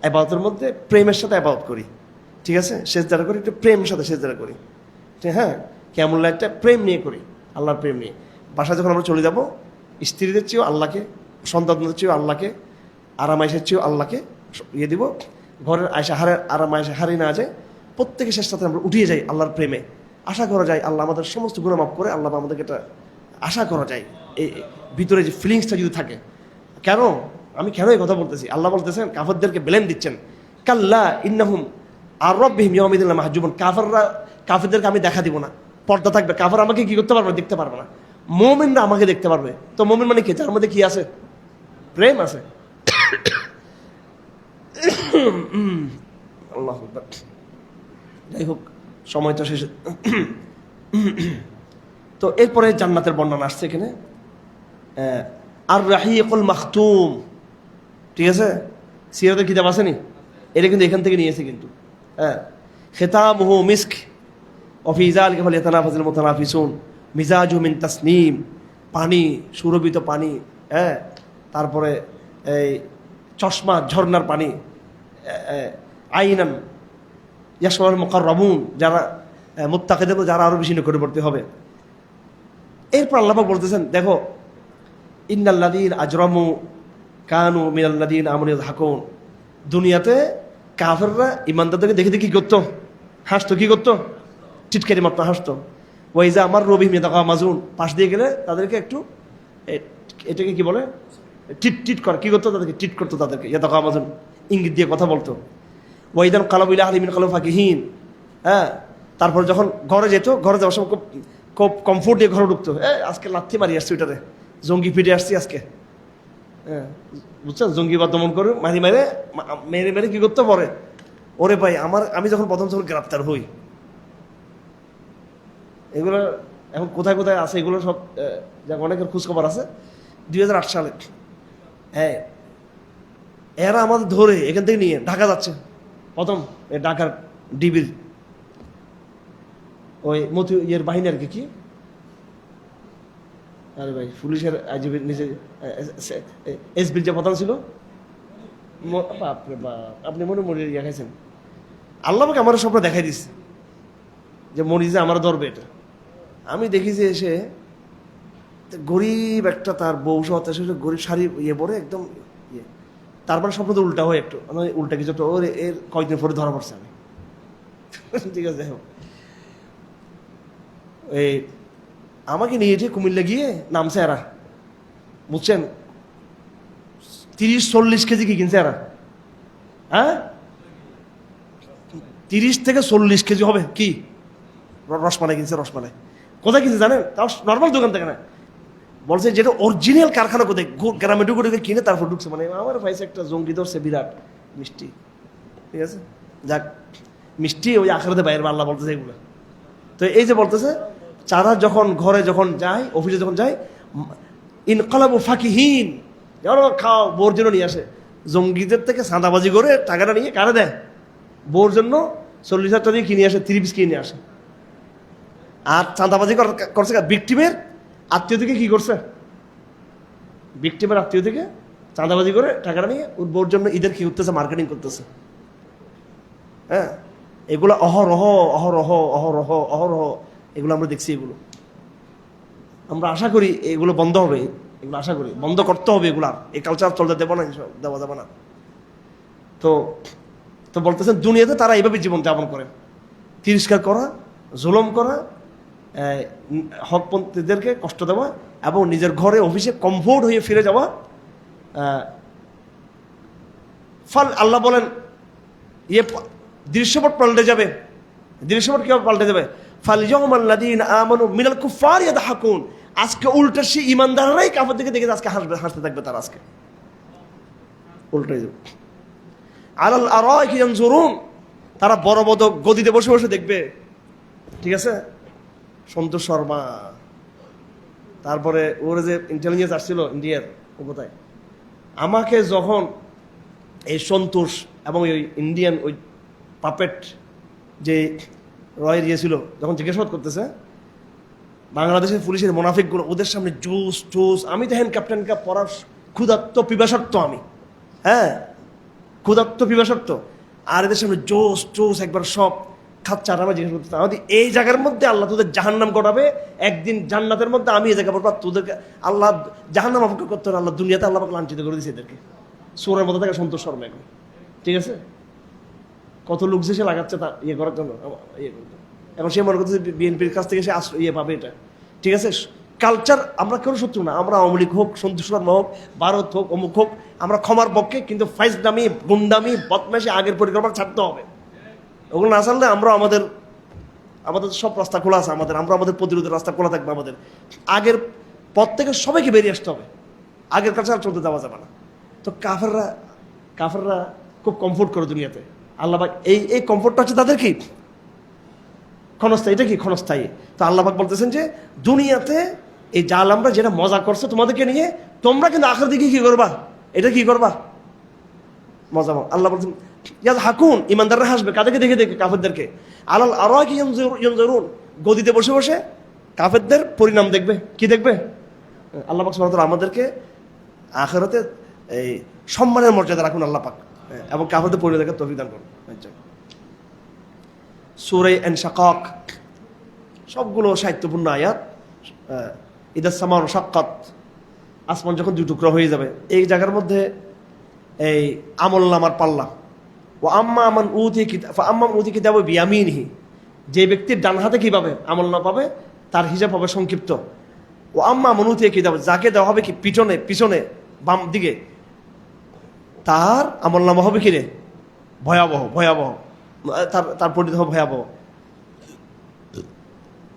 [SPEAKER 1] আবাদতের মধ্যে প্রেমের সাথে আবাদত করি, ঠিক আছে? সেজদাটা করি, একটু প্রেমের সাথে সেজদাটা করি, ঠিক? হ্যাঁ, কেমন একটা প্রেম নিয়ে করি, আল্লাহর প্রেম নিয়ে। বাসায় যখন আমরা চলে যাব, স্ত্রীদের চেয়েও আল্লাহকে, সন্তানদের চেয়েও আল্লাহকে, আরামাইশের চেয়েও আল্লাহকে ইয়ে দিব। ঘরের আরামাইশে হারিয়ে না যায়, প্রত্যেকের শেষ সাথে আমরা উঠিয়ে যাই আল্লাহর প্রেমে। আশা করা যায় আল্লাহ আমাদের সমস্ত গুনাহ মাফ করে, আল্লাহ আমাদেরকে এটা আশা করা যায়, এই ভিতরে যে ফিলিংসটা যদি থাকে। কেন আমি কেন এই কথা বলতেছি? আল্লাহ বলতেছেন, কাফেরদেরকে ব্লেম দিচ্ছেন, কাল্লা ইন্নাহুম আর রাব্বিহিম ইয়াওমাইদিন লামাহজুবুন, কাফেরদেরকে আমি দেখা দিব না, পর্দা থাকবে। কাফের আমাকে কি করতে পারবে? দেখতে পারবে না। মুমিনরা আমাকে দেখতে পারবে। তো মুমিন মানে কি? যার মধ্যে কি আছে? প্রেম আছে। আল্লাহু আকবার। যাই হোক, সময়টা শেষে। তো এরপরে জান্নাতের বর্ণনা আসছে এখানে, আর রাহিকুল মাখতুম, ঠিক আছে? সিরাতের কিতাব আসেনি, এটা কিন্তু এখান থেকে নিয়েছে কিন্তু। হ্যাঁ, খেতামুহু মিস্ক, ওফি যালিকা ফালিয়াতানাফাসিল মুতানাফিসুন মিজাজু মিন তাসনিম, পানি, সুরভিত পানি, হ্যাঁ, তারপরে এই চশমা, ঝর্ণার পানি, আইনান ইয়াশরাবুল মুকাররাবুন, যারা মুত্তাকিদের, যারা আরো বেশি নিকটবর্তী হবে। এরপর আল্লাহ পাক বলতেছেন, দেখো ইন্নাল্লাযীনা আজরামু কানু মিনাল্লাযীনা আমানু ইয়াযহাকুন, দুনিয়াতে কাফেররা ইমানদারদেরকে দেখে দেখে কি করতো? হাসতো। কি করতো? টিটকারি মাত্র হাসতো। ওয়াইজা আমার রবি মেদাকা মাজুন, পাশ দিয়ে গেলে তাদেরকে একটু এটাকে কি বলে, টিট টিট করে, কি করতো? তাদেরকে টিট করতো, তাদেরকে ইয়াদাকা মাজুন, ইঙ্গিত দিয়ে কথা বলতো। ওয়াইদান কালাবু ইলা আহলিহিম কালাবু ফাকিহিন, হ্যাঁ। তারপর যখন ঘরে যেত, ঘরে যাওয়ার সময় খুব কমফোর্ট দিয়ে ঘরে ঢুকতো। আজকে লাথি মারি আসছি ওইটারে, জঙ্গি ফিরে আসছি আজকে, হ্যাঁ, বুঝছেন? জঙ্গিবাদ দমন করে মেরে মেরে কি করতে পারে? ওরে ভাই, আমি যখন প্রথম গ্রেপ্তার হই, এগুলো এখন কোথায় কোথায় আছে, এগুলো সব অনেকের খোঁজখবর আছে। 2008 সালে, হ্যাঁ, এরা আমাদের ধরে এখান থেকে নিয়ে ঢাকা যাচ্ছে। প্রথম ঢাকার ডিবির ওই ইয়ের বাহিনী আর কি, আরে ভাই, পুলিশের আইজিবির নিচে এসবির যে প্রধান ছিল, বাপরে বাপ, আপনি মনে ইয়া খাইছেন। আল্লাহ আমাকে আমার স্বপ্ন দেখাই দিচ্ছে যে মরিজে আমার ধরবে এটা। আমি দেখি যে এসে গরিব একটা, তার বউ সহ গরিব শাড়ি ইয়ে পরে একদম ইয়ে, তারপরে স্বপ্ন তো উল্টা হয় একটু, উল্টা কিছু একটা, ওর এর কয়েকদিন পরে ধরা পড়ছে আমি। ঠিক আছে, এই আমাকে নিয়ে যে কুমিল্লা গিয়ে নামছে এরা, বুঝছেন, 30-40 কেজি কি কিনছে এরা, হ্যাঁ, 30 থেকে 40 কেজি হবে কি রসমালাই কিনছে। রসমালাই কোথায় কিনছে জানেন? তাও নর্মাল দোকান থেকে না, বলছে যেটা অরিজিনাল কারখানা কোথায়, গ্রামে ঢুকে কিনে তারপর ঢুকছে। মানে আমার পাইছে একটা জঙ্গি ধরছে, বিরাট মিষ্টি। ঠিক আছে, যাক, মিষ্টি ওই আখেরাতে বাইরের আল্লাহ বলতেছে এগুলো। তো এই যে বলতেছে, যারা যখন ঘরে যখন যায়, অফিসে যখন যায়, ইনকালাবু ফাকিহিন, খাও, বোর জন্য নিয়ে আসে। জঙ্গিদের থেকে চাঁদাবাজি করে টাকাটা নিয়ে কারে দেয়? বোর জন্য 40,000 টাকা দিয়ে কিনে আসে, 3 পিস কিনে আসে। আর চাঁদাবাজি করছে ভিকটিমের আত্মীয় থেকে, কি করছে? ভিকটিমের আত্মীয় থেকে চাঁদাবাজি করে টাকাটা নিয়ে ওর বোর জন্য ঈদের কি করতেছে? মার্কেটিং করতেছে। হ্যাঁ, এগুলো অহরহ অহরহ অহরহ অহরহ এগুলো আমরা দেখছি। এগুলো আমরা আশা করি এগুলো বন্ধ হবে, এগুলো আশা করি বন্ধ করতে হবে। এগুলো এই কালচার চলতে দেবো না, দেওয়া যাবে না। তো তো বলতেছেন দুনিয়াতে তারা এইভাবে জীবন যাপন করে, তিরস্কার করা, জুলুম করা, হকপন্থীদেরকে কষ্ট দেওয়া, এবং নিজের ঘরে অফিসে কমফোর্ট হয়ে ফিরে যাওয়া। ফল আল্লাহ বলেন ইয়ে দৃশ্যপট পাল্টে যাবে। দৃশ্যপট কিভাবে পাল্টে যাবে? ফালিয়াউমাল্লাযীনা আমানু মিনাল কুফফারি ইয়াদহাকুন, আজকে উল্টা সে ইমানদাররাই কাফের দিকে দেখে আজকে হাসতে থাকবে। তারা আজকে উল্টাই যাবে। আলাল আরাইকি ইয়ানজুরুন, তারা বড় বড় গদিতে বসে বসে দেখবে। ঠিক আছে, সন্তোষ শর্মা, তারপরে ওর যে ইন্টেলিজেন্স আসছিল ইন্ডিয়ার, ও কোথায়? আমাকে যখন এই সন্তোষ এবং ওই ইন্ডিয়ান ওই পাপেট যে রয়ের ইয়ে ছিল, যখন জিজ্ঞাসাবাদ করতেছে বাংলাদেশের পুলিশের মোনাফিকগুলো, ওদের সামনে জোস টোস, আমি দেখেন ক্যাপ্টেন কাপ পড়ার ক্ষুধার্ত পিপাসার্থ আমি, হ্যাঁ, ক্ষুধার্ত পিপাসার্থ, আর এদের সামনে জোস টোস একবার সব খাচ্ছে। আর আমি জিজ্ঞেস করতে, আমাদের এই জায়গার মধ্যে আল্লাহ তোদের জাহান্নাম ঘটাবে, একদিন জান্নাতের মধ্যে আমি এই জায়গা পড়বো, তোদেরকে আল্লাহ জাহান্নাম অপেক্ষা করতে হবে। আল্লাহ দুনিয়াতে আল্লাহ লাঞ্ছিত করে দিয়েছে এদেরকে, সোরের মধ্যে থাকে সন্তোষ শর্মা এখন। ঠিক আছে, কত লোক যে সে লাগাচ্ছে তা ইয়ে করার জন্য, ইয়ে করতে। এখন সে মনে করতেছে বিএনপির কাছ থেকে সে ইয়ে পাবে এটা। ঠিক আছে, কালচার আমরা কেউ শত্রু না, আমরা আওয়ামী লীগ হোক, সন্তোষ শর্মা হোক, ভারত হোক, অমুক হোক, আমরা ক্ষমার পক্ষে, কিন্তু ফাইজদামি, গুন্ডামি, বদমাশি আগের পরিকল্পনা ছাড়তে হবে। ওগুলো না ছাড়লে আমরা আমাদের সব রাস্তা খোলা আছে, আমরা আমাদের প্রতিরোধের রাস্তা খোলা থাকবে। আমাদের আগের পথ থেকে সবাইকে বেরিয়ে আসতে হবে, আগের কালচার চলতে দেওয়া যাবে না। তো কাফেররা খুব কমফোর্ট করে দুনিয়াতে। আল্লাহ পাক এই কমফোর্টটা হচ্ছে তাদের কি ক্ষণস্থায়ী, এটা কি ক্ষণস্থায়ী। তো আল্লাহ পাক বলতেছেন যে দুনিয়াতে এই জালেমরা যেটা মজা করছে তোমাদেরকে নিয়ে, তোমরা কিন্তু আখিরাতে দিকে কি করবা? এটা কি করবা? মজা। আল্লাহ বলছেন ইয়াযহাকুন, ইমানদাররা হাসবে কাদেরকে দেখে দেখে? কাফেরদেরকে। আলাল আরাইকি ইয়ানজুরুন, গদিতে বসে বসে কাফেরদের পরিণাম দেখবে। কি দেখবে? আল্লাহ পাক সুবহানাহু ওয়া তাআলা আমাদেরকে আখিরাতে এই সম্মানের মর্যাদা রাখুন আল্লাহ পাক, এবং কাফেরদের পরিণাম দেখার তৌফিক দান করুন। সূরা ইনশিকাক, সবগুলো সাহিত্যপূর্ণ আয়াত। ইদাস সামাউ শাক্কাত, আসমান যখন দুই টুকরা হয়ে যাবে, এই জায়গার মধ্যে এই আমলনামার পাল্লা। ও আম্মা মান উতি কিতাব বিয়ামিনহি, যে ব্যক্তির ডান হাতে কি পাবে? আমলনামা পাবে, তার হিসাব হবে সংক্ষিপ্ত। ও আম্মা মান উতি কিতাব, যাকে দেওয়া হবে কি পিছনে বাম দিকে, তার আমলনামা হবে কি রে? ভয়াবহ ভয়াবহ, তার পরিণতি হবে ভয়াবহ।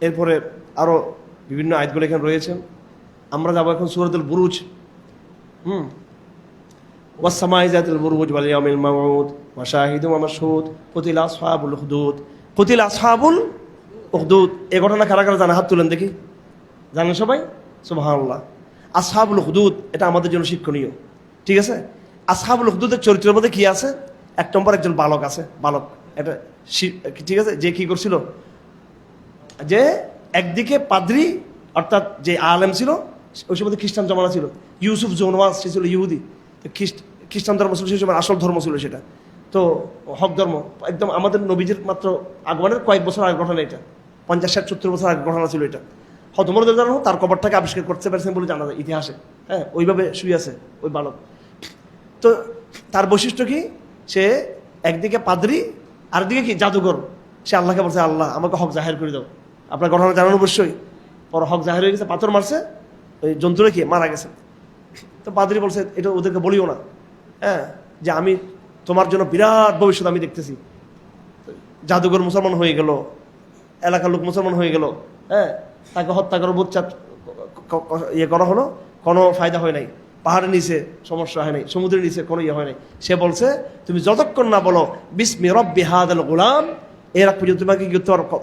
[SPEAKER 1] এরপরে আরো বিভিন্ন আয়াতগুলো এখানে রয়েছে। আমরা যাবো এখন সূরাতুল বুরুজ। ওয়াস-সামাই যাতিল বুরুজ ওয়াল ইয়াউমিল মাউউদ ওয়া শাহিদুন ওয়া মাশহুদ কুতিলা আসহাবুল উখদুদ। কুতিলা আসহাবুল উখদুদ, এই ঘটনা কারা কারা জানে? হাত তুলেন দেখি। জানেন সবাই? সুবহানাল্লাহ। আসহাবুল উখদুদ, এটা আমাদের জন্য শিক্ষণীয়। ঠিক আছে? আসহাবুল উখদুদের চরিত্রের মধ্যে কি আছে? এক নম্বর একজন বালক আছে, বালক। এটা ঠিক আছে, যে কি করছিল, যে একদিকে পাদ্রী অর্থাৎ যে আলেম ছিল, ওই সময় খ্রিস্টান জমানা ছিল, ইউসুফ জোনওয়াজ, সে ছিল ইহুদি। খ্রিস্টান ধর্ম ছিল সেই সময়, আসল ধর্ম ছিল সেটা, তো হক ধর্ম একদম। আমাদের নবীজির মাত্র আগমনের কয়েক বছর আগের ঘটনা এটা, 50-60-70 বছর আগের ঘটনা ছিল এটা। হযরত ওমর রাদিয়াল্লাহু আনহু তার কবরটাকে আবিষ্কার করতে পারছেন বলে জানা যায় ইতিহাসে। হ্যাঁ, ওইভাবে শুয়ে আছে ওই বালক। তো তার বৈশিষ্ট্য কি? সে একদিকে পাদ্রী, আরেকদিকে কি জাদুঘর। সে আল্লাহকে বলছে, আল্লাহ আমাকে হক জাহের করে দাও। আপনার ঘটনা জানানো অবশ্যই। পর হক জাহের হয়ে গেছে, পাথর মারছে, ওই জন্তুরে কি মারা গেছে। তো পাদ্রী বলছে, এটা ওদেরকে বলিও না, হ্যাঁ, যে আমি তোমার জন্য বিরাট ভবিষ্যৎ আমি দেখতেছি। জাদুঘর মুসলমান হয়ে গেল, এলাকার লোক মুসলমান হয়ে গেল, হ্যাঁ, তাকে হত্যা করে বুচ্চাত ইয়ে করা হলো, কোনো ফায়দা হয় নাই। পাহাড়ের নিচে সমস্যা হয় নাই, সমুদ্রের নিচে কোনো ইয়ে হয় নাই। সে বলছে, তুমি যতক্ষণ না বলো বিসমি রব্বি হাযাল গোলাম, এর আগ পর্যন্ত তোমাকে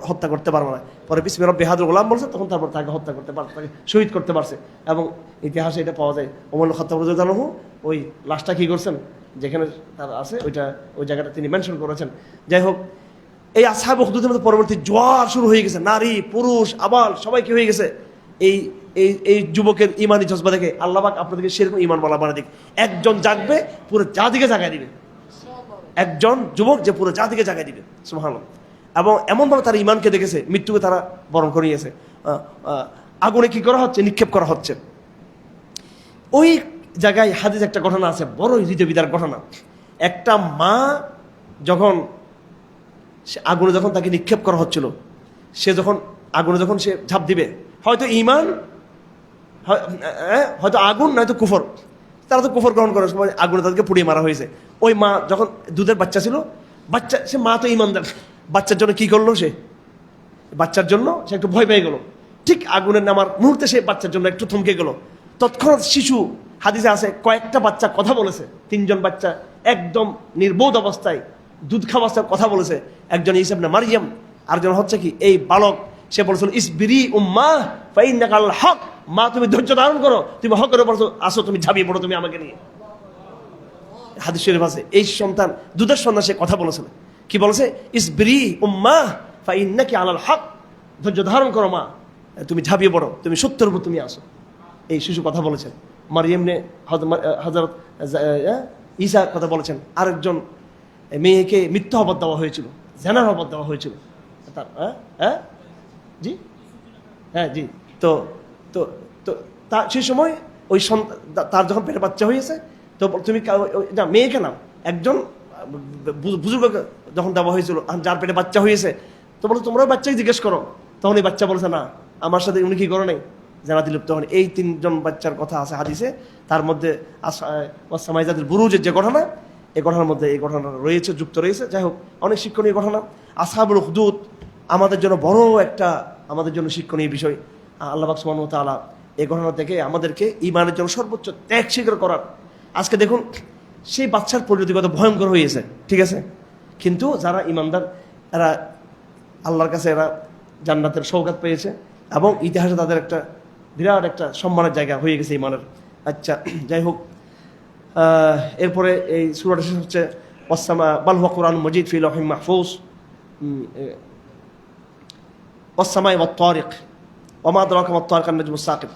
[SPEAKER 1] হত্যা করতে পারবো না। পরে বিসমি রব্বি হাযাল গোলাম বলছে, তখন তারপর তাকে হত্যা করতে পারছে, তাকে শহীদ করতে পারছে। এবং ইতিহাসে এটা পাওয়া যায়, ওমর খাত্তাব রাদিয়াল্লাহু আনহু ওই লাশটা কি করছেন, যেখানে তার আছে ওই জায়গাটা তিনি মেনশন করেছেন। যাই হোক, এই আসহাবে উখদুদের মধ্যে পরবর্তী জোয়ার শুরু হয়ে গেছে, নারী পুরুষ আবাল সবাই কি হয়ে গেছে। এই এই এই যুবকের ইমানি জজবা দেখে আল্লাহ পাক আপনাদেরকে সেরকম ইমান বলা বানা দিক। একজন জাগবে, পুরো জাতিকে জাগায় দিবে। একজন যুবক যে পুরো জাতিকে জাগায় দিবে, সুবহানাল্লাহ। এবং এমনভাবে তারা ইমানকে দেখেছে, মৃত্যুকে তারা বরণ করে নিয়েছে। আগুনে কি করা হচ্ছে? নিক্ষেপ করা হচ্ছে। ওই জায়গায় হাদিস একটা ঘটনা আছে, বড় হৃদয় বিদার ঘটনা। একটা মা যখন আগুনে যখন তাকে নিক্ষেপ করা হচ্ছিল, সে যখন আগুনে যখন সে ঝাঁপ দিবে, হয়তো ইমান, হয়তো আগুন, নয়তো কুফর। তারা তো কুফর গ্রহণ করার সময় আগুনে তাদেরকে পুড়িয়ে মারা হয়েছে। ওই মা যখন দুধের বাচ্চা ছিল, সে মা তো ইমানদার, বাচ্চার জন্য কি করলো? সে বাচ্চার জন্য সে একটু ভয় পেয়ে গেল। ঠিক আগুনের নামার মুহূর্তে সে বাচ্চার জন্য একটু থমকে গেল। তৎক্ষণাৎ শিশু, হাদিসে আছে কয়েকটা বাচ্চা কথা বলেছে, 3জন বাচ্চা একদম নির্বোধ অবস্থায় দুধ খাওয়া অবস্থায় কথা বলেছে। একজন ঈসা ইবনে মারইয়াম, আরেকজন হচ্ছে কি এই বালক। সে বলছিল, ইসবিরি উম্মা ফাইন্নাকা আল হক, মা তুমি ধৈর্য ধারণ করো, তুমি হকের উপর আসো, তুমি ঝাঁপিয়ে পড়ো, তুমি আমাকে নিয়ে। হাদিস শরীফ আছে, এই সন্তান, দুধের সন্তান, সে কথা বলেছিল। কি বলেছে? ইসবিরি উম্মা ফাইন্নাকি আলাল হক, ধৈর্য ধারণ করো মা, তুমি ঝাঁপিয়ে পড়ো, তুমি সত্যের উপর তুমি আসো। এই শিশু কথা বলেছেন। মারিয়াম নে হযরত ঈসা কথা বলেছেন। আরেকজন মেয়েকে মিথ্যা অপবাদ দেওয়া হয়েছিল, জেনার অপবাদ দেওয়া হয়েছিল তার। জি, হ্যাঁ জি। তো তো তো সেই সময় ওই তার যখন পেটে বাচ্চা হয়েছে, তো তুমি না মেয়েকে নাও, একজন বুজুর্গ যখন দেওয়া হয়েছিল, যার পেটে বাচ্চা হয়েছে, তো বলো তোমরাও বাচ্চাকে জিজ্ঞেস করো। তখন এই বাচ্চা বলছে, না আমার সাথে উনি কি করো নাই, জানাতে লিপ্ত হন। এই 3জন বাচ্চার কথা আছে হাদিসে। তার মধ্যে ওয়াস-সামাই যাতিল বুরুজের যে ঘটনা, এই ঘটনার মধ্যে এই ঘটনা রয়েছে, যুক্ত রয়েছে। যাই হোক, অনেক শিক্ষণীয় ঘটনা। আসহাবুল উখদুদ আমাদের জন্য বড় একটা, আমাদের জন্য শিক্ষণীয় বিষয়। আল্লাহ পাক সুবহানাহু ওয়া তাআলা এই ঘটনা থেকে আমাদেরকে ঈমানের জন্য সর্বোচ্চ ত্যাগ স্বীকার করার। আজকে দেখুন, সেই বাচ্চার পরিণতি কত ভয়ঙ্কর হয়েছে, ঠিক আছে, কিন্তু যারা ঈমানদার, এরা আল্লাহর কাছে এরা জান্নাতের সওগাত পেয়েছে, এবং ইতিহাসে তাদের একটা বিরাট একটা সম্মানের জায়গা হয়ে গেছে ঈমানের। আচ্ছা, যাই হোক, এরপরে এই সূরাটা শেষ হচ্ছে ওয়াসসামা বাল হুয়া কুরআনুম মাজিদ ফি লাওহিম মাহফুজ, ওয়াসসামাই ওয়াত তারিক ওয়া মা আদরাকা মাত তারিক আন-নাজমুস সাকিব।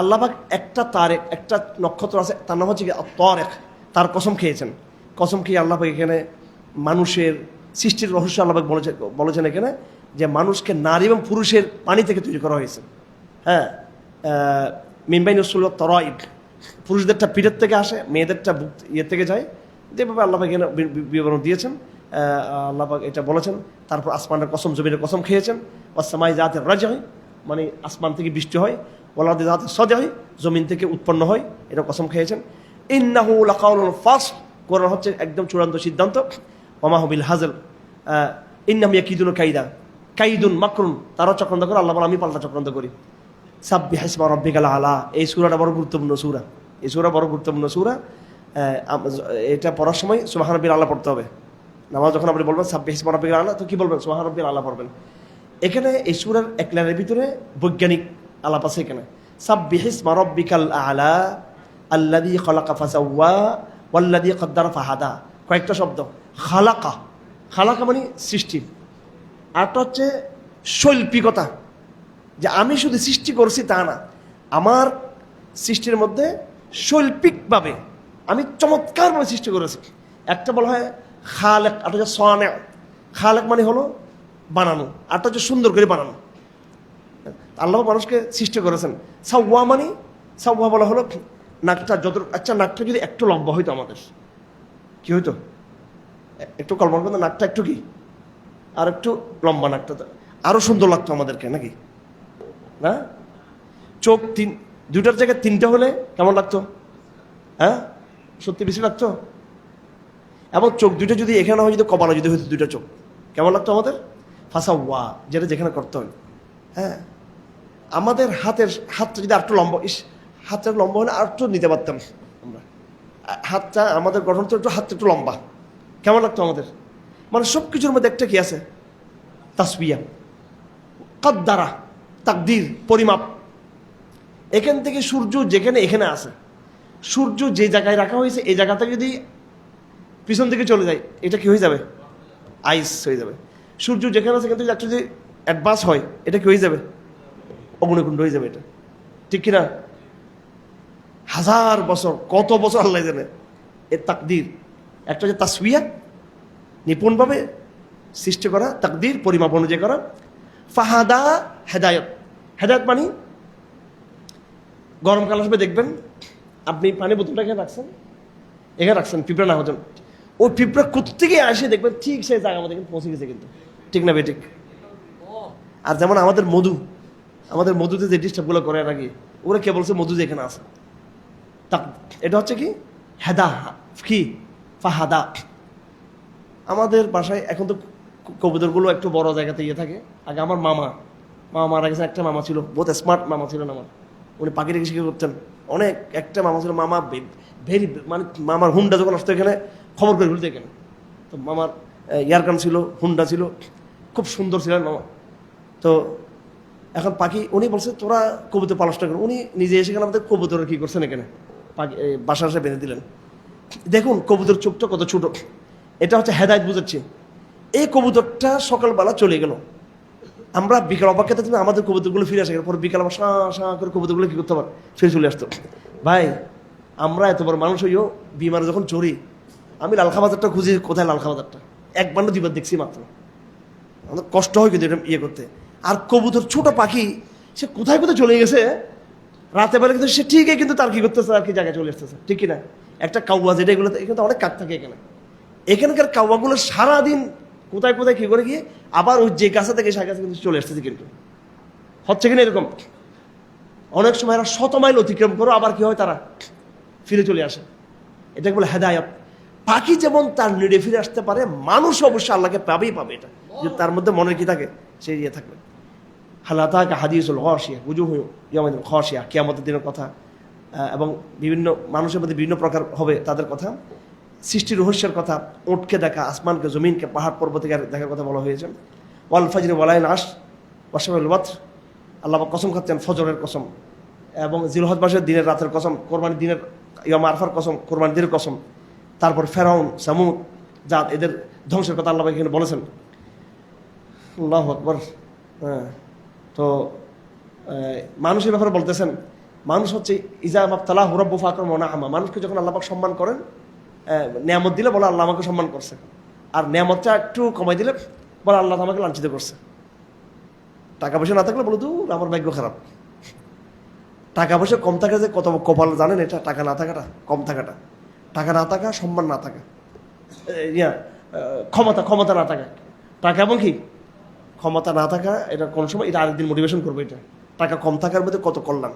[SPEAKER 1] আল্লাহ পাক একটা তারিক, একটা নক্ষত্র আছে, তার নাম হচ্ছে তারিক, তার কসম খেয়েছেন। কসম খেয়ে আল্লাহ পাক এখানে মানুষের সৃষ্টির রহস্য আল্লাহ পাক বলেছেন এখানে যে মানুষকে নারী এবং পুরুষের পানি থেকে তৈরি করা হয়েছে। হ্যাঁ, মিনবাইন উসুল তরাইব, পুরুষদেরটা পিঠের থেকে আসে, মেয়েদেরটা বুক ইয়ে থেকে যায়, যেভাবে আল্লাহ পাক এখানে বিবরণ দিয়েছেন। আল্লাহ পাক এটা বলেছেন। তারপর আসমানের কসম, জমিনের কসম খেয়েছেন। ওয়াসসামাই যাতির রাজঈ, মানে আসমান থেকে বৃষ্টি হয়। ওয়ালাদি যাতির সাদঈ, জমিন থেকে উৎপন্ন হয়, এটা কসম খেয়েছেন। ইন্নাহু লাকাউলুল ফাসল, কোরআন হচ্ছে একদম চূড়ান্ত সিদ্ধান্ত। ওয়া মা হুয়া বিল হাজল, ইন্নাহুম ইয়াকিদুনা কাইদা, কাইদুন মাকরুন, তারা চক্রান্ত করে, আল্লাহ বলে আমি পাল্টা চক্রান্ত করি। সাব্বিহ ইসমা রাব্বিকাল আলা, এই সূরাটা বড় গুরুত্বপূর্ণ সূরা, এই সূরা বড় গুরুত্বপূর্ণ সূরা। এটা পড়ার সময় সুবহান রাব্বিল আলা পড়তে হবে। নামাজ যখন আপনি বলবেন সাব্বিহ ইসমা রাব্বিকাল আলা, তো কি বলবেন? সুবহান রাব্বিল আলা পড়বেন। এখানে এই সূরার এক লাইনের ভিতরে বৈজ্ঞানিক আলাপ আছে। এখানে সাব্বিহ ইসমা রাব্বিকাল আলা আল্লাযী খালাকা ফাসাওয়া ওয়াল্লাযী কদ্দারা ফাহাদা, কয়েকটা শব্দ। খালাকা, খালাকা মানে সৃষ্টি, আরটা হচ্ছে শৈল্পিকতা, যে আমি শুধু সৃষ্টি করছি তা না, আমার সৃষ্টির মধ্যে শৈল্পিকভাবে আমি চমৎকারভাবে সৃষ্টি করেছি। একটা বলা হয় খালেক, আরটা হচ্ছে সানে। খালেক মানে হলো বানানো, আরটা হচ্ছে সুন্দর করে বানানো। আল্লাহ মানুষকে সৃষ্টি করেছেন। সাওয়া মানে, সাওয়া বলা হলো নাকটা যত, আচ্ছা নাকটা যদি একটু লম্বা হইতো আমাদের কি হইতো? একটু কল্পনা করতো, নাকটা একটু কি আর একটু লম্বা, নাকটা আরো সুন্দর লাগতো আমাদেরকে, নাকি না? চোখ দুইটার জায়গায় তিনটা হলে কেমন লাগতো? হ্যাঁ, সত্যি বেশি লাগতো। এবং চোখ দুইটা যদি এখানে হয়, যদি কপালে যদি হইতো দুইটা চোখ, কেমন লাগতো আমাদের? ফাসাওয়া, যেটা যেখানে করতে হয়। হ্যাঁ, আমাদের হাতটা যদি আর একটু লম্বা, হাতটা লম্বা হলে আর একটু নিতে পারতাম আমরা। হাতটা আমাদের গঠন তো একটু, হাতটা একটু লম্বা, কেমন লাগতো আমাদের? মানে সব কিছুর মধ্যে একটা কি আছে? তাসবিয়া, কদ্দারা, তাকদির, পরিমাপ। এখান থেকে সূর্য যেখানে এখানে আছে, সূর্য যে জায়গায় রাখা হয়েছে এই জায়গা থেকে যদি পিছন থেকে চলে যায়, এটা কি হয়ে যাবে? আইস হয়ে যাবে। সূর্য যেখানে আছে সেখান থেকে একটু যদি অ্যাডভান্স হয়, এটা কি হয়ে যাবে? অগ্নিকুণ্ড হয়ে যাবে। এটা ঠিক কিনা? হাজার বছর, কত বছর আল্লাহ জানে। এর তাকদির একটা হচ্ছে তাসবিয়া, নিপুণভাবে সৃষ্টি করা, তাকদির পরিমাপ অনুযায়ী করা। ফাহাদা, হেদায়ত। হেদায়ত মানে গরমকাল আসবে, দেখবেন আপনি পানি বোতলটা এখানে রাখছেন পিঁপড়া না হতেন, ওই পিঁপড়া কোত্থেকে আসে দেখবেন ঠিক সেই জায়গা আমাদের পৌঁছে গেছে কিন্তু, ঠিক না বেঠিক? আর যেমন আমাদের মধুতে যে ডিস্টার্বগুলো করে নাকি, ওরা কে বলছে মধু যে এখানে আছে, এটা হচ্ছে কি হেদা, কি ফাহাদা। আমাদের বাসায় এখন তো কবুতরগুলো একটু বড় জায়গাতে ইয়ে থাকে। আগে আমার মামা মারা গেছে, একটা মামা ছিল, বহুত স্মার্ট মামা ছিলেন আমার, উনি পাখিটাকে শিখে করতেন অনেক। একটা মামা ছিল, মামা ভেরি, মানে মামার হুন্ডা যখন আসতো এখানে খবর করে ফেলতো এখানে। তো মামার ইয়ারকান ছিল, হুন্ডা ছিল, খুব সুন্দর ছিলেন মামা। তো এখন পাখি, উনি বলছে তোরা কবুতর পালসটা করেন। উনি নিজে এসে গেলে আমাদের কবুতরের কী করছেন এখানে, পাখি বাসা বেঁধে দিলেন। দেখুন কবুতর চোখটা কত ছোট, এটা হচ্ছে হেদায়েত বুঝাচ্ছি। এই কবুতরটা সকালবেলা চলে গেল, আমরা বিকাল অপেক্ষা থাকতাম, আমাদের কবুতরগুলো ফিরে আসে, পরে বিকাল আবার শাঁ করে কবুতরগুলো কী করতে পারে, ফিরে চলে আসতো। ভাই আমরা এত বড় মানুষ হইও বিমানে যখন চড়ি, আমি লালখা বাজারটা খুঁজি, কোথায় লালখা বাজারটা, একবার না দুইবার দেখছি মাত্র। আমাদের কষ্ট হয় কিন্তু এটা ইয়ে করতে। আর কবুতর ছোট পাখি, সে কোথায় কোথায় চলে গেছে রাতে বেলা, কিন্তু সে ঠিকই কিন্তু তার কি করতেছে, আর কি জায়গায় চলে আসতেছে, ঠিক কিনা? একটা কাউয়া, যেটা এগুলো এখানে অনেক কাক থাকে এখানে, এখানকার কাউয়াগুলো সারাদিন কোথায় কোথায় কী করে গিয়ে আবার ওই যে গাছে থেকে সে গাছে কিন্তু চলে আসতেছে। কিন্তু হচ্ছে কিনা এরকম? অনেক সময় এরা 100 মাইল অতিক্রম করে আবার কি হয়, তারা ফিরে চলে আসে। এটাকে বলে হেদায়ত। পাখি যেমন তার নিড়ে ফিরে আসতে পারে, মানুষ অবশ্যই আল্লাহকে পাবেই পাবে, এটা যে তার মধ্যে মনের কি থাকে, সেই ইয়ে থাকবে। হালাতাকা হাদিসুল গাশিয়া উজুহু ইয়াউমাইদিন খাশিয়া, কিয়ামতের দিনের কথা, এবং বিভিন্ন মানুষের মধ্যে বিভিন্ন প্রকার হবে তাদের কথা, সৃষ্টির রহস্যের কথা, উটকে দেখা, আসমানকে, জমিনকে, পাহাড় পর্বতকে দেখার কথা বলা হয়েছে। ওয়াল ফাজরি ওয়ালাইল আশ ওয়াশাবিল ওয়াতর, আল্লাহ কসম খাচ্ছেন ফজরের কসম, এবং জিলহজ মাসের দিনের রাতের কসম, কোরবানির দিনের ইয়াম আরফার কসম, কোরবানির দিনের কসম। তারপর ফেরাউন, সামুদ, জাত, এদের ধ্বংসের কথা আল্লাহ এখানে বলেছেন। আল্লাহু আকবার। হ্যাঁ, তো মানুষের ব্যাপারে বলতেছেন, মানুষ হচ্ছে ইজা মাবতালা হুরাব্বু ফাকরামাহু নাআমা, মানুষকে যখন আল্লাহ পাক সম্মান করেন, নিয়ামত দিলে বলে আল্লাহ আমাকে সম্মান করছে, আর নিয়ামতটা একটু কমাই দিলে বলে আল্লাহ আমাকে লাঞ্ছিত করছে। টাকা পয়সা না থাকলে বলে দূর আমার ভাগ্য খারাপ। টাকা পয়সা কম থাকা যে কত কপাল জানেন, এটা টাকা না থাকাটা, কম থাকাটা, টাকা না থাকা, সম্মান না থাকা, ক্ষমতা না থাকা, টাকা এবং কি ক্ষমতা না থাকা, এটা কোন সময় এটা আরেকদিন মোটিভেশন করবে। এটা টাকা কম থাকার মধ্যে কত কল্যাণ,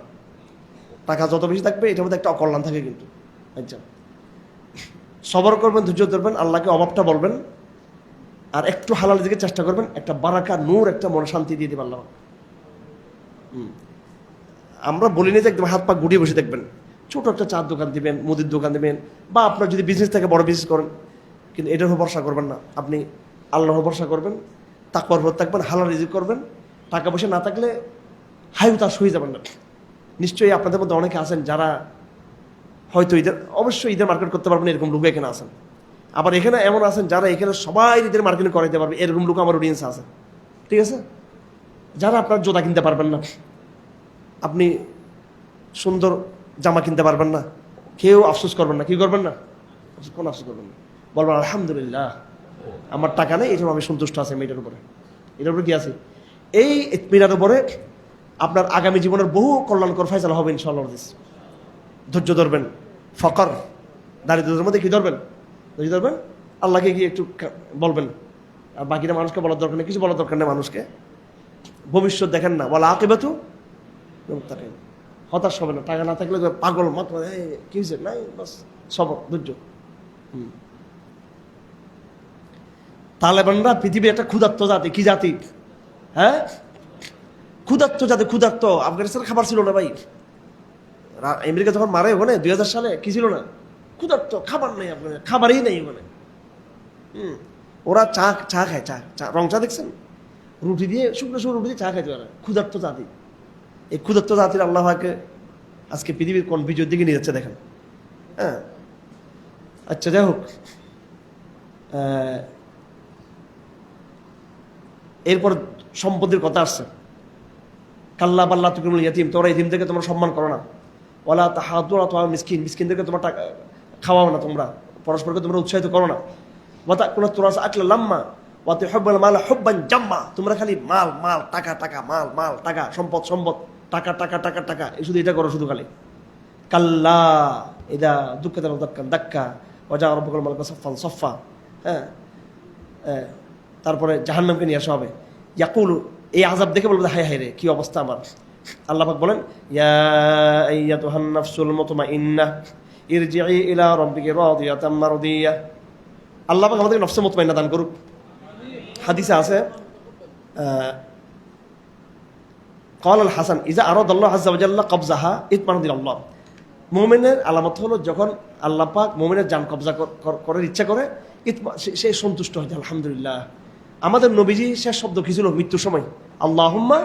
[SPEAKER 1] টাকা যত বেশি থাকবে এটার মধ্যে একটা অকল্যাণ থাকে কিন্তু। আচ্ছা, সবর করবেন, ধৈর্য ধরবেন, আল্লাহকে অভাবটা বলবেন, আর একটু হালাল দিকে চেষ্টা করবেন, একটা বারাকা নূর, একটা মনে শান্তি দিয়ে দিবেন আল্লাহ। আমরা বলিনি যে একদম হাত পা গুটিয়ে বসে দেখবেন, ছোট একটা চার দোকান দিবেন, মুদির দোকান দিবেন, বা আপনার যদি বিজনেস থাকে বড় বিজনেস করেন, কিন্তু এটার উপর ভরসা করবেন না। আপনি আল্লাহর ভরসা করবেন, তাকওয়ার উপর থাকবেন, হালাল রিজিক করবেন। টাকা পয়সা না থাকলে হাইউতাস হয়ে যাবেন না। নিশ্চয়ই আপনাদের মধ্যে অনেকে আছেন যারা হয়তো অবশ্যই ঈদের মার্কেট করতে পারবেন, এরকম লোক এখানে আছেন। আবার এখানে এমন আছেন যারা এখানে সবাই ঈদের মার্কেটিং করাইতে পারবে, এরকম লোক আমার অডিয়েন্স আছে। ঠিক আছে, যারা আপনার জোতা কিনতে পারবেন না, আপনি সুন্দর জামা কিনতে পারবেন না, কেউ আফসোস করবেন না। কি করবেন না? কোন আফসোস করবেন না, বলবেন আলহামদুলিল্লাহ আমার টাকা নেই, এই জন্য আমি সন্তুষ্ট আছি। আমি এটার উপরে, এটার উপরে কি আছে? এই ইতমিনার উপরে আপনার আগামী জীবনের বহু কল্যাণকর ফয়সালা হবে ইনশাআল্লাহ। ধৈর্য ধরবেন, ফকর দারিদ্রের মধ্যে কি ধরবেন? ধৈর্য ধরবেন, আল্লাহকে গিয়ে একটু বলবেন, আর বাকিটা মানুষকে বলার দরকার নেই, কিছু বলার দরকার নেই মানুষকে। ভবিষ্যৎ দেখেন না, বলা আকিবাতু মুত্তাকিন, হতাশ হবে না। টাকা না থাকলে পাগল মাত্র কি হয়েছে নাই, বাস সবর ধৈর্য। তালেবানরা পৃথিবীর একটা ক্ষুধার্ত জাতি। কি জাতি? হ্যাঁ, ক্ষুধার্ত জাতি, ক্ষুধার্ত। আফগানিস্তানের খাবার ছিল না ভাই। আমেরিকা যখন মারে ওখানে 2000 সালে, কি ছিল না? ক্ষুধার্ত, খাবার নেই, আপনার খাবারই নেই ওখানে। ওরা চা খায়, চা রং চা দেখছেন, রুটি দিয়ে, শুকনো শুকনো রুটি দিয়ে চা খাইতে পারে। ক্ষুধার্ত জাতি। এই ক্ষুধার্ত জাতির আল্লাহকে আজকে পৃথিবীর কোন বিজয়ের দিকে নিয়ে যাচ্ছে দেখেন। হ্যাঁ, আচ্ছা, যাই হোক, এরপর সম্পত্তির কথা আসছে। কাল্লা বাল্লা তুকিমুল ইয়াতিম, তোমরা ইতিমদেরকে তোমরা সম্মান করো না। ওয়ালা তাহাদুনা তোমরা মিসকিন, মিসকিনদেরকে তোমরা টাকা খাওয়াও না, তোমরা পরস্পরকে তোমরা উৎসাহিত করো না। ওয়াতা কোনা তুরাস আকলা লাম্মা ওয়াতি হুব্বাল মাল হুব্বান জাম্মা, তোমরা খালি মাল মাল, টাকা টাকা, মাল মাল, টাকা, সম্পদ সম্পদ, টাকা টাকা টাকা টাকা, এই শুধু এটা করো শুধু খালি। কাল্লা ইদা দুক্কাতাল দাক্কান দাক্কা ওয়া রাব্বুকাল মালাকা সাফফান সাফফা। হ্যাঁ, তারপরে জাহান্নামকে নিয়ে আসা হবে। ইয়াকুলু, এই আযাব দেখে বলবে হায় হায় রে, কি অবস্থা আমার। আল্লাহ পাক বলেন, ইয়া আইয়াতুহান নাফসুল মুতমাইন্নাহ ইরজিই ইলা রাব্বিকি রাদিয়াতাম মারদিয়া। আল্লাহ পাক আমাদেরকে নফসে মুতমাইন্না দান করুক। হাদিসে আছে, قال الحسن اذا اراد الله عز وجل قبضها اطمأن الله, মুমিনের আলামত হলো যখন আল্লাহ পাক মুমিনের জান কবজা করার ইচ্ছা করে, সে সন্তুষ্ট হয়, আলহামদুলিল্লাহ। আমাদের নবীজি শেষ শব্দ কি ছিল মৃত্যুর সময়? আল্লাহুম্মা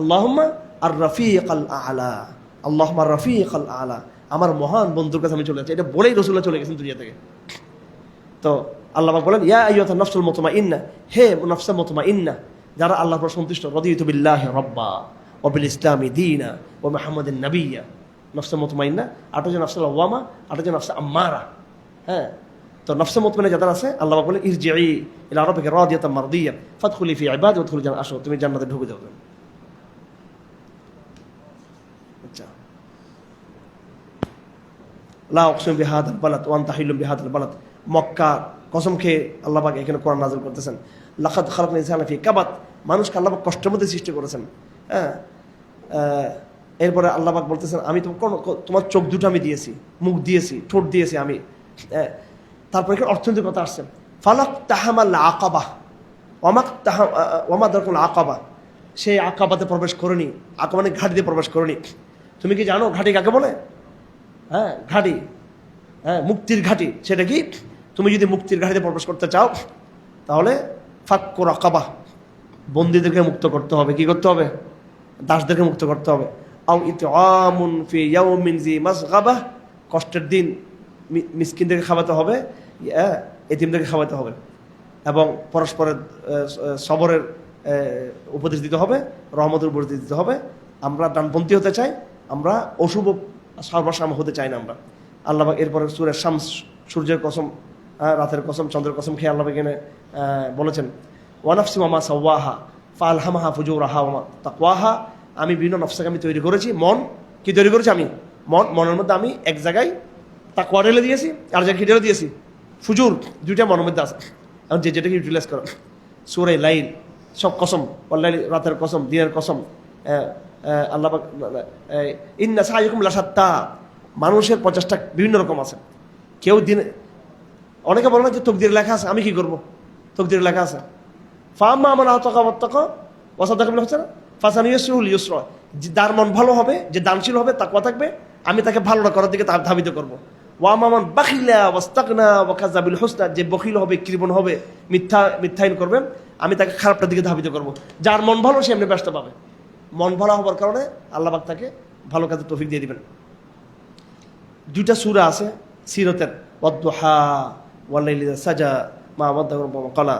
[SPEAKER 1] আল্লাহুম্মা আর রফিক আল আলা, আল্লাহুম্মা রফিক আল আলা, আমার মহান বন্ধুর কাছে আমি চলে যাচ্ছি। এটা বলেই রাসূলুল্লাহ চলে গেছেন দুনিয়া থেকে। তো আল্লাহ পাক বলেন, ইয়া আইয়ুহান নাফসুল মুতমাইন্না, হে নফসে মুতমাইন্না, যারা আল্লাহর উপর সন্তুষ্ট, রাদিতু বিল্লাহি রাব্বা ওয়া বিল ইসলামি দীনা ওয়া মুহাম্মাদিন নাবিয়্যা। নফসে মুতমাইন্না, আট হচ্ছে নফসে লাওয়ামা, আট হচ্ছে নফসে আম্মারা। হ্যাঁ, তো নফসে মুতমাইন্না যাদের আছে, আল্লাহ পাক বলেন, ইরজিই ইলা রাব্বিকা রাদিয়াতাম মারদিয়্যা ফাদখুলি ফি ইবাদি ওয়াদখুলি জান্নাত, আসো তুমি জান্নাতে ঢুকে যাও। আচ্ছা, লা উকসিমু বিহাদাল বালাদ ওয়া আনতা হিল্লুম বিহাদাল বালাদ, মক্কা কসম খেয়ে আল্লাহ পাক এখানে কোরআন নাযিল করতেছেন। লাকাদ খালাকনাল ইনসানা ফি কাবাদ, মানুষকে আল্লাহ পাক কষ্টের মধ্যে সৃষ্টি করেছেন। হ্যাঁ, এরপরে আল্লাহ পাক বলতেছেন, আমি তোমার চোখ দুটো আমি দিয়েছি, মুখ দিয়েছি, ঠোঁট দিয়েছি আমি। তারপরে এখানে অর্থনৈতিক কথা আসছে, ফালাক তাহামাল আকাবা ওয়ামা দরকুল আকাবা, সেই আকাবাতে প্রবেশ করেনি। আকাবা মানে ঘাটিতে প্রবেশ করেনি। তুমি কি জানো ঘাটি কাকে বলে? হ্যাঁ, ঘাটি, হ্যাঁ, মুক্তির ঘাটি। সেটা কি? তুমি যদি মুক্তির ঘাটিতে প্রবেশ করতে চাও তাহলে ফাক্কু রাকাবা, বন্দীদেরকে মুক্ত করতে হবে। কি করতে হবে? দাসদেরকে মুক্ত করতে হবে। আও ইতআমুন ফি ইয়াউমিন জি মাসগাবা, কষ্টের দিন মিসকিনদেরকে খাওয়াতে হবে। এতিমদেরকে খাওয়াতে হবে এবং পরস্পরের সবরের উপদেশ দিতে হবে, রহমতের উপদেশ দিতে হবে। আমরা ডানপন্থী হতে চাই, আমরা অশুভ সর্বসাম হতে চাই না আমরা। আল্লাহ এরপরে সূরা শামস, সূর্যের কসম, রাতের কসম, চন্দ্রের কসম খেয়ে আল্লাহ এখানে বলেছেন ওয়ানাফসি ওয়া মা সাওয়াহা ফাআলহামাহা ফুজুরাহা ওয়া তাকওয়াহা। আমি বিভিন্ন নফসকে আমি তৈরি করেছি। মন কি তৈরি করেছি আমি? মনের মধ্যে আমি এক জায়গায় তাকওয়া ঢেলে দিয়েছি, আর জায়গায় কি ঢেলে দিয়েছি? ফুজুর। দুইটা মনের মধ্যে আছে, এখন যেটাকে ইউটিলাইজ করো। সূরা লাইল, সব কসম, ওয়াল্লাইল, রাতের কসম, দিনের কসম। আল্লাহ ইন্না সাইয়াকুম লাশাত্তা। মানুষের 50টা বিভিন্ন রকম আছে। কেউ দিনে, অনেকে বলে না যে তকদিরে লেখা আছে, আমি কি করবো? তকদিরে লেখা আছে ফাম্মা মান আতাকা ওয়াত্তাকা ওয়া সাদাকা বিল হুসনা ফাসানুয়াসিরুল ইউসরা। যার মন ভালো হবে, যে দানশীল হবে, তাকওয়া থাকবে, আমি তাকে ভালোটা করার দিকে ধাবিত করবো। ওয়া আম্মা মান বাখিলা ওয়াস্তাগনা ওয়া কাযযাবা বিল হুসনা, যে বখিল হবে, কৃপণ হবে, মিথ্যায়ন করবে, আমি তাকে খারাপটার দিকে ধাবিত করবো। যার মন ভালো সে এমনি ব্যস্ত পাবে। মন ভালো হওয়ার কারণে আল্লাহ পাক তাকে ভালো কাজের তৌফিক দিয়ে দিবেন। দুইটা সূরা আছে সিরতের, ওয়াদ-দুহা ওয়াল-লাইলি ইযা সাজা মা ওয়াদ্দাকা রাব্বুকা ওয়া ক্বালা।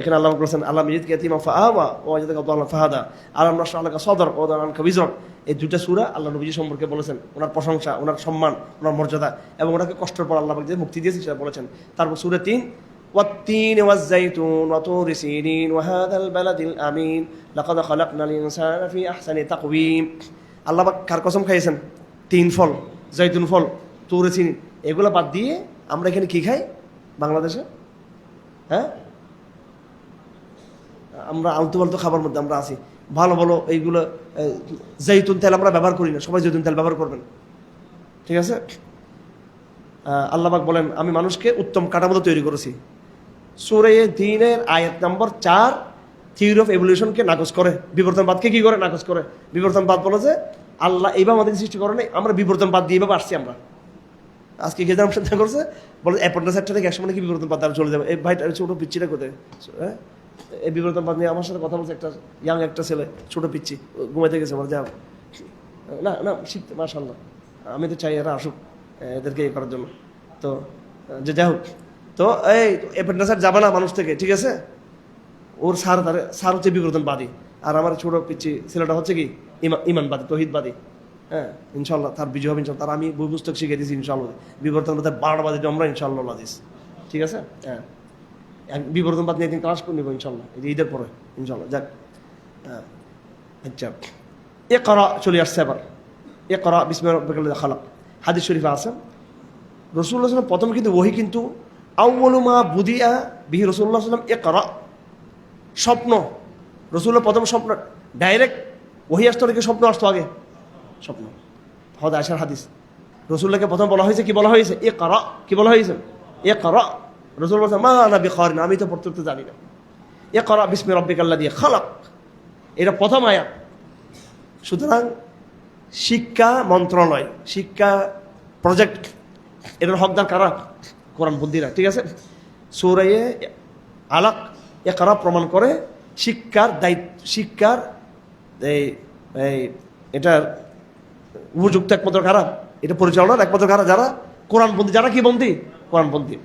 [SPEAKER 1] এখানে আল্লাহ বলেছেন আল্লাহ ইয়াজিদকা ইয়াতীমান ফাআওয়া ওয়া ওয়াজাদাকা দাল্লান ফাহাদা, আলাম নাশরাহ লাকা সাদরাক ওয়া ওয়াদা'না আনকা বিজরাক। এই দুইটা সূরা আল্লাহ নবীজি সম্পর্কে বলেছেন, ওনার প্রশংসা, ওনার সম্মান, ওনার মর্যাদা, এবং ওনাকে কষ্টের পর আল্লাহ পাক যে মুক্তি দিয়েছেন সেটা বলেছেন। তারপর সূরা 3 ওয়াত-তিনি ওয়াজ-যাইতুন ওয়া তুরি সিনিন ওয়া হাযাল বালাদিল আমিন লাকাদ খালাকনাল ইনসানা ফি আহসানি তাকওয়িম। আল্লাহ পাক কার কসম খাইয়েছেন? 3 ফল, জৈতুন ফল, তুরে সিনিন। এগুলো বাদ দিয়ে আমরা এখানে কি খাই বাংলাদেশে? হ্যাঁ, আমরা আলতু ফালতু খাবার মধ্যে আমরা আছি। ভালো ভালো এইগুলো জৈতুন তেল আমরা ব্যবহার করি না, সবাই জৈতুন তেল ব্যবহার করবেন, ঠিক আছে? আল্লাহ পাক বলেন আমি মানুষকে উত্তম কাঠামো তৈরি করেছি। সূরা দ্বীনের আয়াত নম্বর 4 থিওরি অফ এভলিউশনকে নাকচ করে, বিবর্তনবাদকে কি করে নাকচ করে। বিবর্তনবাদ বলে যে আল্লাহ এইভাবে আমাদের সৃষ্টি করে নাই, আমরা বিবর্তনবাদ দিয়ে এইভাবে আসছি। আমরা আজকে কে জানার সাথে করছে বলে অ্যাপয়েন্টমেন্ট সেক্টর থেকে একসময় কি বিবর্তনবাদ দ্বারা চলে যাবে। এই ভাইটা ছোটো পিচ্ছিটা কোথায়? হ্যাঁ, এই বিবর্তনবাদ নিয়ে আমার সাথে কথা বলছে একটা ইয়াং একটা ছেলে, ছোটো পিচ্ছি, ঘুমাইতে গেছে। আমার যা না না শিখতে, মাশাআল্লাহ, আমি তো চাই এরা আসুক, এদেরকে ইয়ে করার জন্য। তো যে যাই হোক, তো এই অ্যাপয়েন্টমেন্ট যাবে না মানুষ থেকে, ঠিক আছে? ওর স্যার হচ্ছে বিবর্তনবাদী, আর আমার ছোটো পিচ্ছি ছেলেটা হচ্ছে কি ইমানবাদী, তৌহিদবাদী। হ্যাঁ, ইনশাল্লাহ তার বিজয় হবে ইনশাল্লাহ। তার আমি বই পুস্তক শিখিয়ে দিয়েছি ইনশাল্লাহ। বিবর্তনবাদের 12টা বাদী আমরা ইনশাল্লাহ হাদিস, ঠিক আছে? হ্যাঁ, বিবর্তনবাদ নিয়ে একদিন ক্লাস করে নেবো ইনশাল্লাহ, এই যে ঈদের পরে ইনশাল্লাহ। যাক, হ্যাঁ, আচ্ছা, ইকরা চলে আসছে এবার। ইকরা বিসমি রাব্বিকাল লাযী খালাক, হাদিস শরীফে আছে রাসূলুল্লাহ সাল্লাল্লাহু আলাইহি ওয়াসাল্লাম প্রথম কিন্তু ওহী কিন্তু আউয়ালু মা বুদিআ বিহি রাসূলুল্লাহ সাল্লাল্লাহু আলাইহি ওয়াসাল্লাম ইকরা, স্বপ্ন। রাসূলুল্লাহ প্রথম স্বপ্ন, ডাইরেক্ট ওহী আসতো নাকি স্বপ্ন আসতো আগে? স্বপ্ন। হযরত আয়েশার হাদিস, রাসূলুল্লাহকে প্রথম বলা হয়েছে কি বলা হয়েছে? ইকরা। কি বলা হয়েছে? ইকরা। রাসূল বলেছেন মা আনা বিকারিন, আমি তো পড়তে জানি না। ইকরা বিসমি রাব্বিকাল লাযী খালাক, এটা প্রথম আয়াত। সুতরাং শিক্ষা মন্ত্রণালয়, শিক্ষা প্রজেক্ট, এটার হকদার কারা? কোরআনপন্থীরা, ঠিক আছে? সূরা আলাক ইকরা প্রমাণ করে শিক্ষার দায়িত্ব, শিক্ষার এটার উপযুক্ত একমাত্র কারা? এটা পরিচালনার একমাত্র কারা? যারা কোরআনপন্থী। যারা কি পন্থী? কোরআনপন্থী।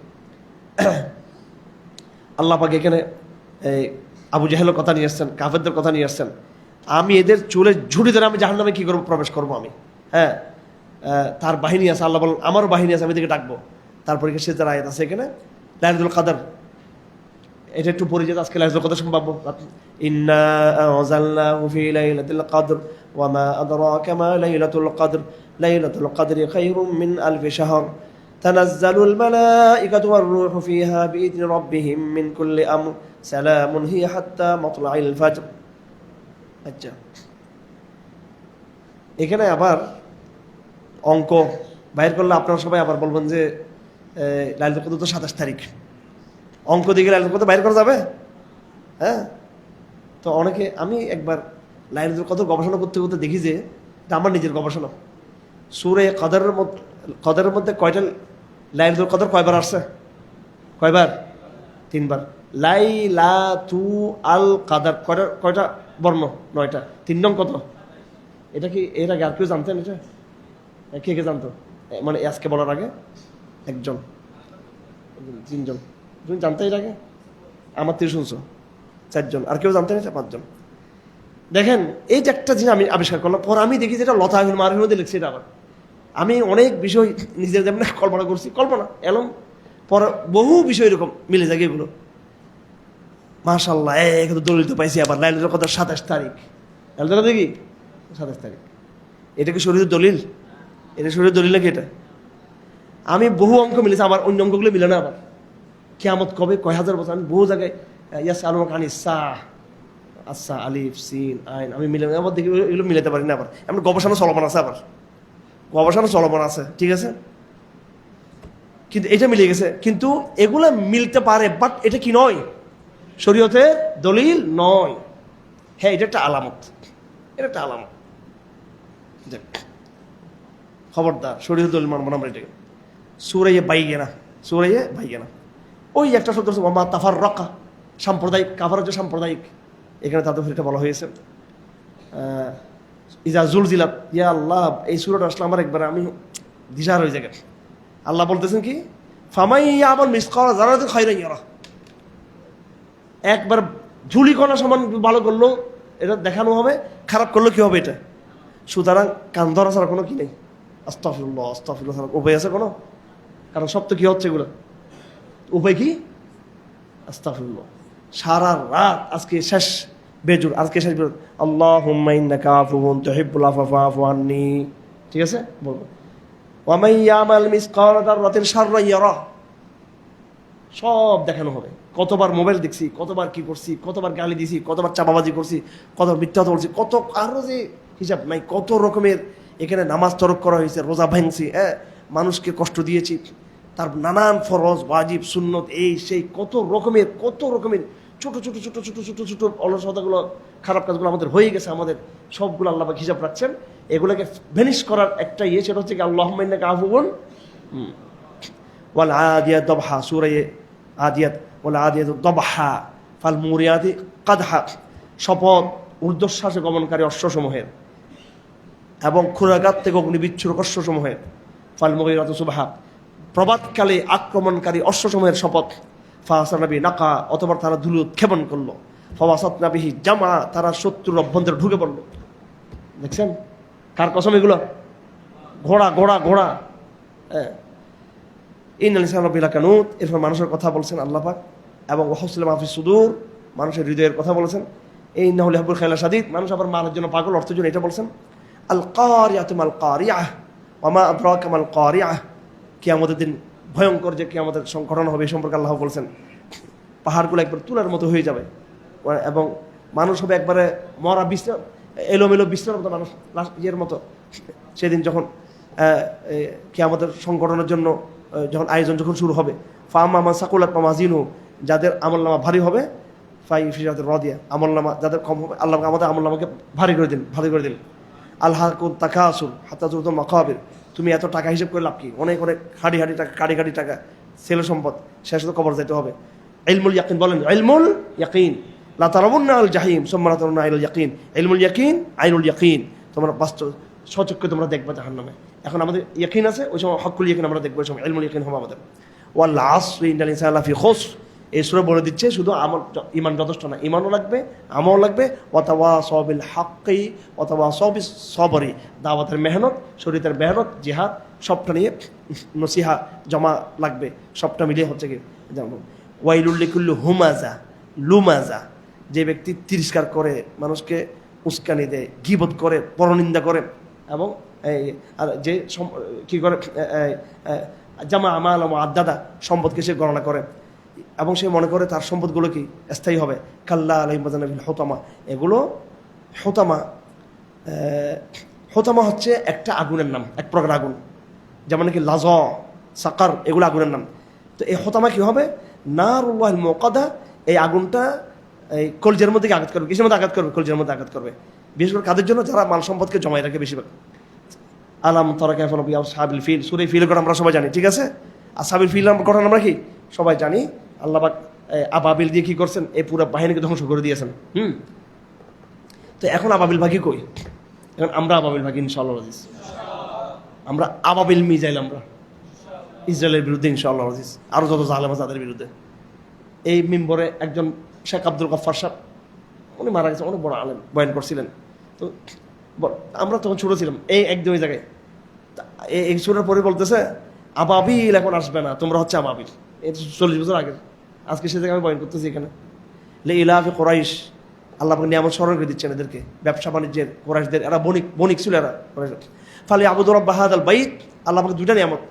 [SPEAKER 1] আল্লাহ পাক এখানে আবু জাহেলের কথা নিয়ে আসছেন, কাফেরদের কথা নিয়ে আসছেন। আমি এদের চুলে ঝুড়ি ধরে আমি জাহান্নামে কি করবো? প্রবেশ করবো আমি। হ্যাঁ, তার বাহিনী আছে, আল্লাহ বলেন আমারও বাহিনী আছে, আমি এদিকে ডাকবো। তারপরে সে তার আয়াত আছে এখানে লাইলাতুল কদর, এটা একটু পরিচিত। আজকে লাইলাতুল কদর সম্ভব, ইন্না আনজালনাহু ফি লাইলাতুল কদর ওয়া মা আদরাকা মা লাইলাতুল কদর লাইলাতুল কদরি খায়রুম মিন আলফি শাহর তানাজ্জালুল মালাইকাতু ওয়ার রূহু ফিহা বিইذনি রাব্বিহিম মিন কুল্লি আমর সালামুন হিয়া হাত্তা মাতলাইল ফাজর। আচ্ছা, এখানে আবার অঙ্ক বাইর করলে আপনারা সবাই আবার বলবেন যে লাইলাতুল কদর তো 27 তারিখ, অঙ্ক দিকে লাইলাতুল কদর বাইর করা যাবে? হ্যাঁ, তো অনেকে, আমি একবার লাইলাতুল কদর গবেষণা করতে করতে দেখি যে এটা আমার নিজের গবেষণা, সূরা কদরের মধ্যে কয়টা লাইলাতুল কদর কয়বার আসছে? কয়বার? 3 বার। লাইলাতু আল কদর কয়টা বর্ণ? 9টা। 3 নং কত? এটা কি এর আগে আর কেউ জানতেন? এটা কে কে জানতো? মানে আজকে বলার আগে একজন, তিনজন। তুমি জানতে এর আগে? আমার থেকে শুনছো 4 জন, আর কেউ জানতে না 5 জন। দেখেন এই যে একটা জিনিস আমি আবিষ্কার করলাম, পর আমি দেখি যেটা লতাহুল মারুফের মধ্যে লিখছি। এটা আবার আমি অনেক বিষয় নিজের যেমন কল্পনা করছি, কল্পনা এলম পর বহু বিষয় এরকম মিলে যায় এগুলো। মাশাআল্লাহ, একটু দলিল তো পাইছি। আবার লাইলাতুল কদর 27 তারিখ, লাইলাতুল দেখি 27 তারিখ। এটা কি শরীরের দলিল? এটা শরীরের দলিল নাকি? এটা আমি বহু অঙ্ক মিলেছি, আমার অন্য অঙ্কগুলো মিলে না। আবার কিয়ামত কবে, কয় হাজার বছর, আমি বহু জায়গায় ইয়াসআলুনাকা আনিস সাআহ, আচ্ছা আলিফ সিন আইন আমি মিলে আবার দেখি এগুলো মিলাতে পারি না। আবার এমন গবেষণা চলমান আছে, আবার গবেষণা চলমান আছে, ঠিক আছে, কিন্তু এটা মিলে গেছে। কিন্তু এগুলো মিলতে পারে, বাট এটা কি নয়, শরীয়তের দলিল নয়। হ্যাঁ, এটা একটা আলামত, এটা একটা আলামত। খবরদার, শরীয়তের দলিল মানব না আমরা এটাকে। সূরা বাইয়িনা, সূরা বাইয়িনা ওই একটা শব্দ ওমা তাফাররাকা, সাম্প্রদায়িক কাফার হচ্ছে সাম্প্রদায়িক। এখানে তাদের এটা বলা হয়েছে ইজা জুলজিলাত। ইয়া আল্লাহ, এই সূরাটা আসলে আমার একবার আমি দিশার হয়ে যায়। আল্লাহ বলতেছেন কি, ফামাই ইয়ামাল মিসকাল যারাতিন খায়রান ইয়ারা, একবার ধুলি কণা সমান ভালো করলো এটা দেখানো হবে, খারাপ করলো কি হবে এটা। সুতরাং কান ধরা ছাড়া কোনো কি নেই। আস্তাগফিরুল্লাহ, আস্তাগফিরুল্লাহ ছাড়া উপায় আছে কোনো? কারণ সব তো কি হচ্ছে এগুলো, উপায় কি? আস্তাগফিরুল্লাহ। সারা রাত আজকে শেষ বেজুর, আজকে শেষ বেজুর, আল্লাহুম্মা ইন্নাকা আফুউন তুহিব্বুল আফওয়া ফাআফু আন্নি। ঠিক আছে, বলবো ওয়া মান ইয়ামাল মিসকাল যাররাতিন শাররান ইয়ারা, সব দেখানো হবে। কতবার মোবাইল দেখছি, কতবার কি করছি, কতবার গালি দিছি, কতবার চাপাবাজি করছি, কতবার মিথ্যা কথা বলছি, কত আরো যে হিসাব নাই, কত রকমের এখানে নামাজ তরক করা হয়েছে, রোজা ভাঙছি, মানুষকে কষ্ট দিয়েছি, তার নানান ফরজ ওয়াজিব সুন্নত এই সেই কত রকমের ছোট ছোট ছোট ছোট ছোট ছোট অলসতাগুলো, খারাপ কাজগুলো আমাদের হয়ে গেছে, আমাদের সবগুলো আল্লাহ পাক হিসাব রাখছেন। এগুলোকে ভ্যানিশ করার একটা সেটা হচ্ছে কি আল্লাহুম্মা ইন্নাকা আফুউন ওয়াল আদিয়াত দবহা, সূরা আদিয়াত, ওয়াল আদিয়াত দবহা ফাল মুরিয়াতি কাদহা, শপথ ঊর্ধ্বশ্বাসে গমনকারী অশ্বসমূহের এবং ক্ষুরাঘাত থেকে অগ্নিবিচ্ছুরক অশ্বসমূহের, ফাল মুগীরাতি সুবহা প্রভাতকালে আক্রমণকারী অশ্বসমূহের শপথ, ফাসানাবি নাকা অথবা তারা ধুলো উৎক্ষেপণ করলো, ফাওয়াসাতনাবিহি জামা তারা শত্রুর অভ্যন্তরে ঢুকে পড়লো। দেখছেন কার কসম এগুলো? ঘোড়া ঘোড়া ঘোড়া। ইন্নাল ইনসানা লাফি কানুত, এরপর মানুষের কথা বলছেন আল্লাহ পাক, এবং ওয়াহসিল মাফি সুদূর, মানুষের হৃদয়ের কথা বলেছেন। ইন্নাহু লিহুব্বিল খায়লা শাদীদ, মানুষ আবার মালের জন্য পাগল, অর্থের জন্য এটা বলছেন। আল কারিয়াতু মাল কারিয়াহ ওয়া মা আদরাকা মাল কারিয়াহ, কিয়ামতের দিন ভয়ঙ্কর যে কিয়ামতের ঘটনা হবে এই সম্পর্কে আল্লাহ বলছেন। পাহাড়গুলো একবার তুলার মতো হয়ে যাবে এবং মানুষ হবে একবারে মরা বিছানা, এলোমেলো বিছানার মতো মানুষ, ইয়ের মতো। সেদিন যখন কিয়ামতের সংগঠনের জন্য যখন আয়োজন যখন শুরু হবে, ফাম্মা মান সাকুলাত মাওয়াজিনু, যাদের আমলনামা ভারী হবে, ফাই ফি জাতির রাদিয়া, আমলনামা যাদের কম হবে আল্লাহ আমাদের আমলনামাকে ভারী করে দিন, ভারী করে দিন। আলহাকুম তাকাসুর হাত্তা যুরতুম মাকাবির, তুমি এত টাকা হিসেব করে লাভ কি, অনেক অনেক হাড়ি হাড়ি টাকা, কাড়ি কাড়ি টাকা, ছেলে সম্পদ, শেষ তো কবর যেতে হবে। ইলমুল ইয়াকিন বলেন, ইলমুল ইয়াকিন লা তারাবুন্না আল জাহিম সুম্মা লা তারাবুন্না আইনুল ইয়াকিন, ইলমুল ইয়াকিন আইনুল ইয়াকিন, তোমরা বাস্তব সচক্ষে তোমরা দেখবে জাহান্নামে। এখন আমাদের ইয়াকিন আছে, ওই সময় হকুল ইয়াকিন আমরা দেখবো, ওই সময় ইলমুল ইয়াকিন হবে আমাদের। ওয়াল আসরি ইন্নাল ইনসানা লাফি খুসর, এই সূরা বলে দিচ্ছে শুধু আমল ঈমান যথেষ্ট না, ঈমানও লাগবে, আমলও লাগবে। ওয়া তাওয়াসাউ বিল হাক্কি ওয়া তাওয়াসাউ বিস সবরি, দাওয়াতের মেহনত, শরীয়তের মেহনত, জিহাদ, সবটা নিয়ে নসিহা জমা লাগবে, সবটা মিলিয়ে হচ্ছে কি ওয়াইলুল লিকুল্লি হুমাজা লুমাজা, যে ব্যক্তি তিরস্কার করে, মানুষকে উস্কানি দেয়, গীবত করে, পরনিন্দা করে, এবং যে কি করে জামা আমাল আদাদা, সম্পদকে সে গণনা করে এবং সে মনে করে তার সম্পদগুলো কি স্থায়ী হবে। কাল্লা আলাইহিল হোতামা, এগুলো হোতামা, হোতামা হচ্ছে একটা আগুনের নাম, এক প্রকার আগুন, যেমন কি লাজ সাকার, এগুলো আগুনের নাম। তো এই হোতামা কি হবে? নারুল্লাহিল মুকাদা, এই আগুনটা এই কলজের মধ্যে আঘাত করবে, কিসের মধ্যে আঘাত করবে? কলজের মধ্যে আঘাত করবে। বিশেষ করে কাদের জন্য? যারা মাল সম্পদকে জমায় রাখে বেশিরভাগ। আলাম তারা কাইফা নবী আসহাবিল ফিল, সূরা ফিলের কথা আমরা সবাই জানি, ঠিক আছে? আসহাবিল ফিল কথা আমরা কি সবাই জানি। আল্লাহ পাক আবাবিল দিয়ে কি করছেন? এই পুরো বাহিনীকে ধ্বংস করে দিয়েছেন। তো এখন আবাবিল ভাগি কই? এখন আমরা আবাবিল ভাগি ইনশাআল্লাহ, আমরা আবাবিল মিজাইল, আমরা ইসরায়েলের বিরুদ্ধে ইনশাআল্লাহ আজিজ, আরও যত জালেম আছে তাদের বিরুদ্ধে। এই মিম্বরে একজন শেখ আব্দুল গফফার সাহেব, উনি মারা গেছেন, অনেক বড় আলেম, বয়ান করছিলেন। তো আমরা তখন ছোটো ছিলাম, এই একদম ওই জায়গায় এই সুরার পরে বলতেছে আবাবিল এখন আসবে না, তোমরা হচ্ছে আবাবিল। এই 40 বছর আগে, আজকে সে জায়গায় আমি বয়ান করতেছি এখানে। লে ইলাফে কোরাইশ, আল্লাহ নিয়ামত স্মরণ করে দিচ্ছেন এদেরকে, ব্যবসা বাণিজ্যের কোরাইশদের, এরা বণিক ছিল এরা। ফালে আবুদুর রাব্বা হাযাল বাইত, আল্লাহ দুইটা নিয়ামত,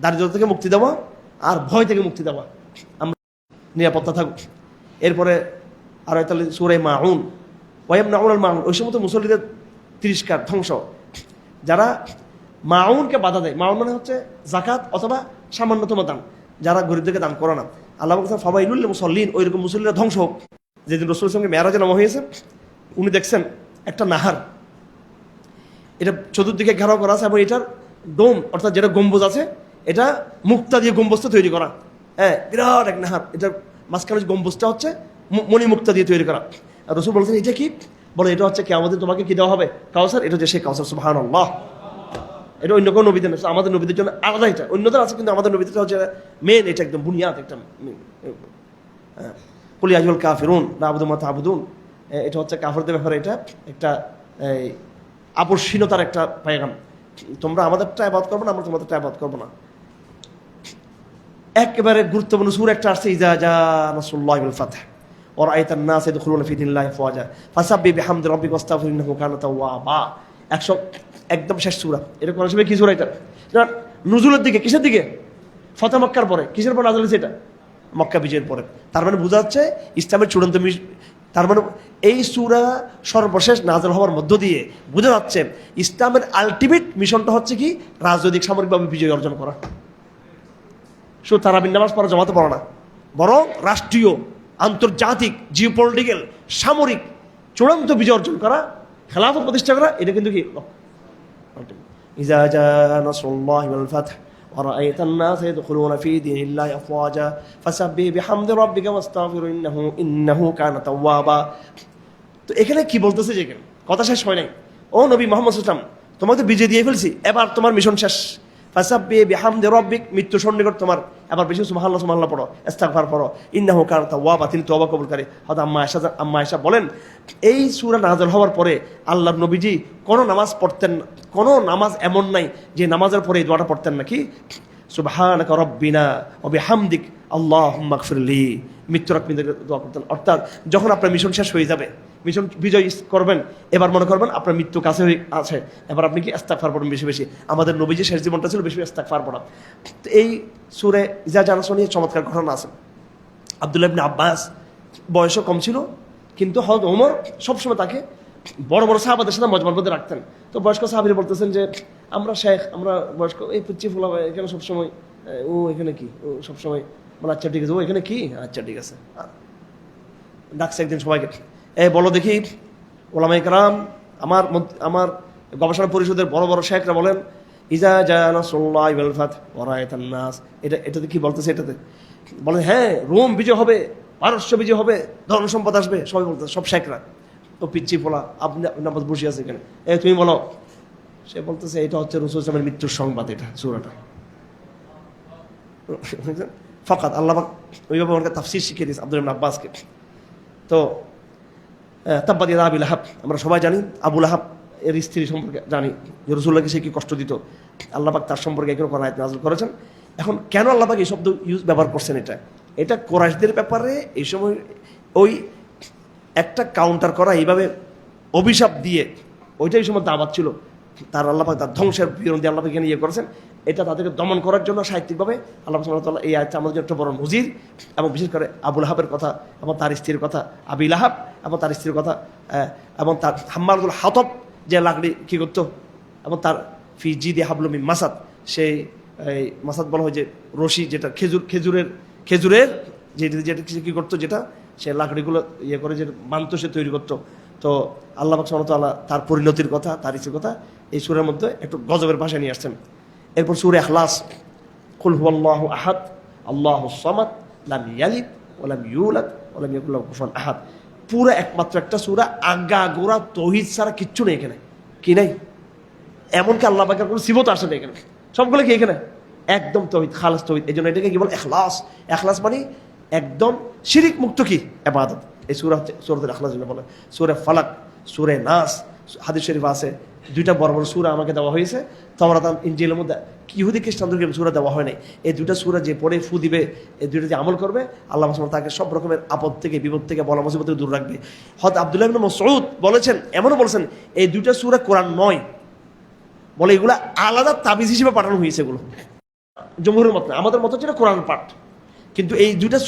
[SPEAKER 1] দারিদ্র থেকে মুক্তি দেওয়া আর ভয় থেকে মুক্তি দেওয়া, আমরা নিরাপত্তা থাকুক। এরপরে আর তাহলে সূরা মাউন, ওয়ায়ামনাউন আল মাউন, ওই সময় তো মুসল্লিদের তিরস্কার, ধ্বংস, যারা মাউনকে বাধা দেয়। মাউন মানে হচ্ছে যাকাত অথবা সামান্যতম দান, যারা গরিবদেরকে দান করে না। আল্লাহ বলছেন ফাওয়াইলুল মুসাল্লিন, ওইরকম মুসল্লিরা ধ্বংস হোক। যেদিন রাসূলের সঙ্গে মেরাজে নামা হয়েছে, উনি দেখছেন একটা নাহার, এটা চতুর্দিকে ঘেরাও করা আছে এবং এটার ডোম অর্থাৎ যেটা গম্বুজ আছে, এটা মুক্তা দিয়ে গম্বুজটা তৈরি করা। হ্যাঁ, বিরাট এক নাহার, এটার মাঝখানে গম্বুজটা হচ্ছে মণিমুক্তা দিয়ে তৈরি করা। আর রাসূল বলছেন এটা কি? বলে এটা হচ্ছে কিয়ামতে তোমাকে কি দেওয়া হবে? কাউসার। এটা যে সেই কাউসার, সুবহানাল্লাহ। এটা অন্য কোনো নবীদের না, আমাদের নবীদের জন্য আলাদা। এটা অন্যদের আছে, কিন্তু আমাদের নবীদের হচ্ছে মেন, এটা একদম বুনিয়াদ, একটা কুল ইয়া আইয়ুহাল কাফিরুন লা আ'বুদু মা তা'বুদুন। এটা হচ্ছে কাফেরদের ব্যাপারে এটা একটা আপসহীনতার একটা পায়গাম। তোমরা আমাদেরটা ইবাদত করবে না, আমরা তোমাদেরটা ইবাদত করবো না। একেবারে গুরুত্বপূর্ণ সূরা একটা আসছে, ইযা জা নাসরুল্লাহি ওয়াল ফাতহ ওয়া রাআইতান নাস ইয়াদখুলুনা ফি দীনিল্লাহি আফওয়াজা ফাসাব্বিহ বিহামদি রাব্বিকা ওয়াস্তাগফির ইন্নাহু কানা তাওয়াবা। একদম শেষ সূরা। এটা কোন সময় কি সূরা? এটা নুজুলের দিকে, কিসের দিকে? ফতহ মক্কার পরে। কিসের পর নাযিল হয়েছে এটা? মক্কা বিজয়ের পরে। তার মানে বোঝা যাচ্ছে ইসলামের চূড়ান্ত, তার মানে এই সূরা সর্বশেষ নাযিল হওয়ার মধ্য দিয়ে বোঝা যাচ্ছে ইসলামের আলটিমেট মিশনটা হচ্ছে কি? রাজনৈতিক সামরিকভাবে বিজয় অর্জন করা। শুধু তারাবির নামাজ পড়া, জমাতে পড়া না, বরং রাষ্ট্রীয়, আন্তর্জাতিক, জিওপলিটিক্যাল, সামরিক চূড়ান্ত বিজয় অর্জন করা, খেলাফত প্রতিষ্ঠা করা। এটা কিন্তু কি? ইযা জা নাসরুল্লাহি ওয়াল ফাতহ ওয়া রাআইতান নাস ইয়াদখুলুনা ফি দীনিল্লাহি আফওয়াজা ফাসাব্বিহ বিহামদি রাব্বিকা ওয়াস্তাগফির ইন্নাহু কানা তাওয়াবা। তো এখানে কি বলতেছে? যে কথা শেষ হয় নাই। ও নবী মুহাম্মদ সাল্লাল্লাহু আলাইহি ওয়াসাল্লাম, তোমাকে তো বিজয় দিয়ে ফেলছি, এবার তোমার মিশন শেষ। ফাসাব্বিহ বিহামদি রাব্বিক, মৃত্যু সন্নিকট তোমার, এবার বেশি সুবহানাল্লাহ সুবহানাল্লাহ পড়ো, ইস্তিগফার পড়ো। ইন্নাহু কানা তাওয়াবা, তিনি তওবা কবুলকারী। হযরত আম্মা আয়েশা বলেন, এই সূরা নাযিল হওয়ার পরে আল্লাহর নবীজি কোনো নামাজ পড়তেন না, কোনো নামাজ এমন নাই যে নামাজের পরে এই দোয়াটা পড়তেন না, কি? সুবহানাকা রাব্বিনা ওয়া বিহামদিক আল্লাহুম্মা গফিরলি। মৃত্যুর আগ পর্যন্ত দোয়া করতেন। অর্থাৎ যখন আপনার মিশন শেষ হয়ে যাবে, মিশন বিজয় করবেন, এবার মনে করবেন আপনার মৃত্যু কাছে আছে, এবার আপনি কি ইস্তিগফার পড়বেন বেশি বেশি। আমাদের নবীজি শেষ জীবনটা ছিল বেশি ইস্তিগফার পড়া। তো এই সূরা ইযা জা নাসরুল্লাহি নিয়ে চমৎকার ঘটনা আছে। আব্দুল্লাহ ইবনে আব্বাস বয়সও কম ছিল, কিন্তু হযরত ওমর সবসময় তাকে বড় বড় সাহাবাদের সাথে মজমার মধ্যে রাখতেন। তো বয়স্ক সাহাবীরা বলতেছেন যে আমরা শেখ, আমরা বয়স্ক, এই পুচ্ছি ফোলা এখানে সবসময়, ও এখানে কি, ও সবসময় বলে আচ্ছা ঠিক আছে, ও এখানে কি, আচ্ছা ঠিক আছে। ডাকছে একদিন সবাইকে, বলো দেখি ওলামায়ে কেরাম, আমার গবেষণা পরিষদের বড় বড় শেখরা বলেন ইযা জা নাসরুল্লাহি ওয়াল ফাতহ ওয়া রাআইতান নাস, এটাতে কি বলতেছে? এটাতে বলে হ্যাঁ, রোম বিজয় হবে, পারস্য বিজয় হবে, ধন সম্পদ আসবে। সবাই বলতেছে, সব শেখরা। ও পিচ্ছি ফোলা, আপনি নামাজ বসে আছে এখানে, তুমি বলো। সে বলতেছে এটা হচ্ছে রাসূল সাল্লাল্লাহু আলাইহি ওয়াসাল্লামের মৃত্যুর সংবাদ, এটা সূরাটা। ফাকাত আল্লাহ ওইভাবে ওনাকে তাফসীর শিখিয়ে দিয়েছে আব্দুল্লাহ ইবনে আব্বাসকে। তো তাব্বাত ইয়াদা আবি লাহাব, আমরা সবাই জানি আবু লাহাব এর স্ত্রী সম্পর্কে জানি যে রাসূলুল্লাহকে সে কি কষ্ট দিত। আল্লাহ পাক তার সম্পর্কে এখানে কোরআন আয়াত নাযিল করেছেন। এখন কেন আল্লাহ পাক এই শব্দ ব্যবহার করছেন? এটা কুরাইশদের ব্যাপারে এই সময় ওই একটা কাউন্টার করা, এইভাবে অভিশাপ দিয়ে, ওইটাই সময় দাওয়াত ছিল তার। আল্লাহ পাক তার ধ্বংসের বিরোধী আল্লাহ পাক এখানে করেছেন। এটা তাদেরকে দমন করার জন্য সাহিত্যিকভাবে আল্লাহ সুবহানাহু ওয়া তাআলা এই আয়াতটা আমাদের জন্য একটা বড় নজির। এবং বিশেষ করে আবু লাহাবের কথা এবং তার স্ত্রীর কথা, আবি লাহাব এবং তার স্ত্রীর কথা, এবং তার হাম্মালুল হাতব যে লাকড়ি কী করতো, এবং তার ফি জিদি হাবলুম মিন মাসাদ, সেই মাসাদ বলা হয় যে রশি, যেটা খেজুরের যেটা কী করতো, যেটা সে লাকড়িগুলো করে যে মানত সে তৈরি করতো। তো আল্লাহ পাক সুবহানাহু ওয়া তাআলা তার পরিণতির কথা, তার ইচ্ছের কথা এই সূরার মধ্যে একটু গজবের ভাষায় নিয়ে আসছেন। এরপর সূরা ইখলাস, কুল হুয়াল্লাহু আহাদ আল্লাহুস সামাদ লাম ইয়ালিদ ওয়া লাম ইউলাদ ওয়া লাম ইয়াকুল লাহু কুফুয়ান আহাদ। পুরো একমাত্র একটা সূরা, আগাগোড়া তাওহীদ ছাড়া কিচ্ছু নেই এখানে। কি নাই? এমনকি আল্লাহ পাকের কোনো সিফত আসে না এখানে, সবগুলো কি এখানে একদম তৌহিদ, খালাস তৌহিদ। এই জন্য এটাকে কি বলে? ইখলাস। ইখলাস মানে একদম শিরিক মুক্ত কি ইবাদত। এই সূরা হচ্ছে সূরাতুল ইখলাস যেটা বলে। সূরা ফালাক, সূরা নাস, হাদিস শরীফ আছে দুইটা বড় বড় সূরা আমাকে দেওয়া হয়েছে। তাওরাত ইনজিলের মধ্যে ইহুদি খ্রিস্টানদেরকে সূরা দেওয়া হয় নাই। এই দুইটা সূরা যে পড়ে ফু দিবে, এই দুইটা যে আমল করবে, আল্লাহ সুবহানাহু তাকে সব রকমের আপদ থেকে, বিপদ থেকে, বলা মুসিবত থেকে দূর রাখবে। হযরত আব্দুল্লাহ ইবনে মাসউদ বলেছেন, এমনও বলেছেন এই দুইটা সূরা কোরআন নয়, বলে এগুলা আলাদা তাবিজ হিসেবে পাঠানো হয়েছে। এগুলো জমহুরের মত না, আমাদের মত হচ্ছে কোরআন পাঠ। কিন্তু এই দুইটা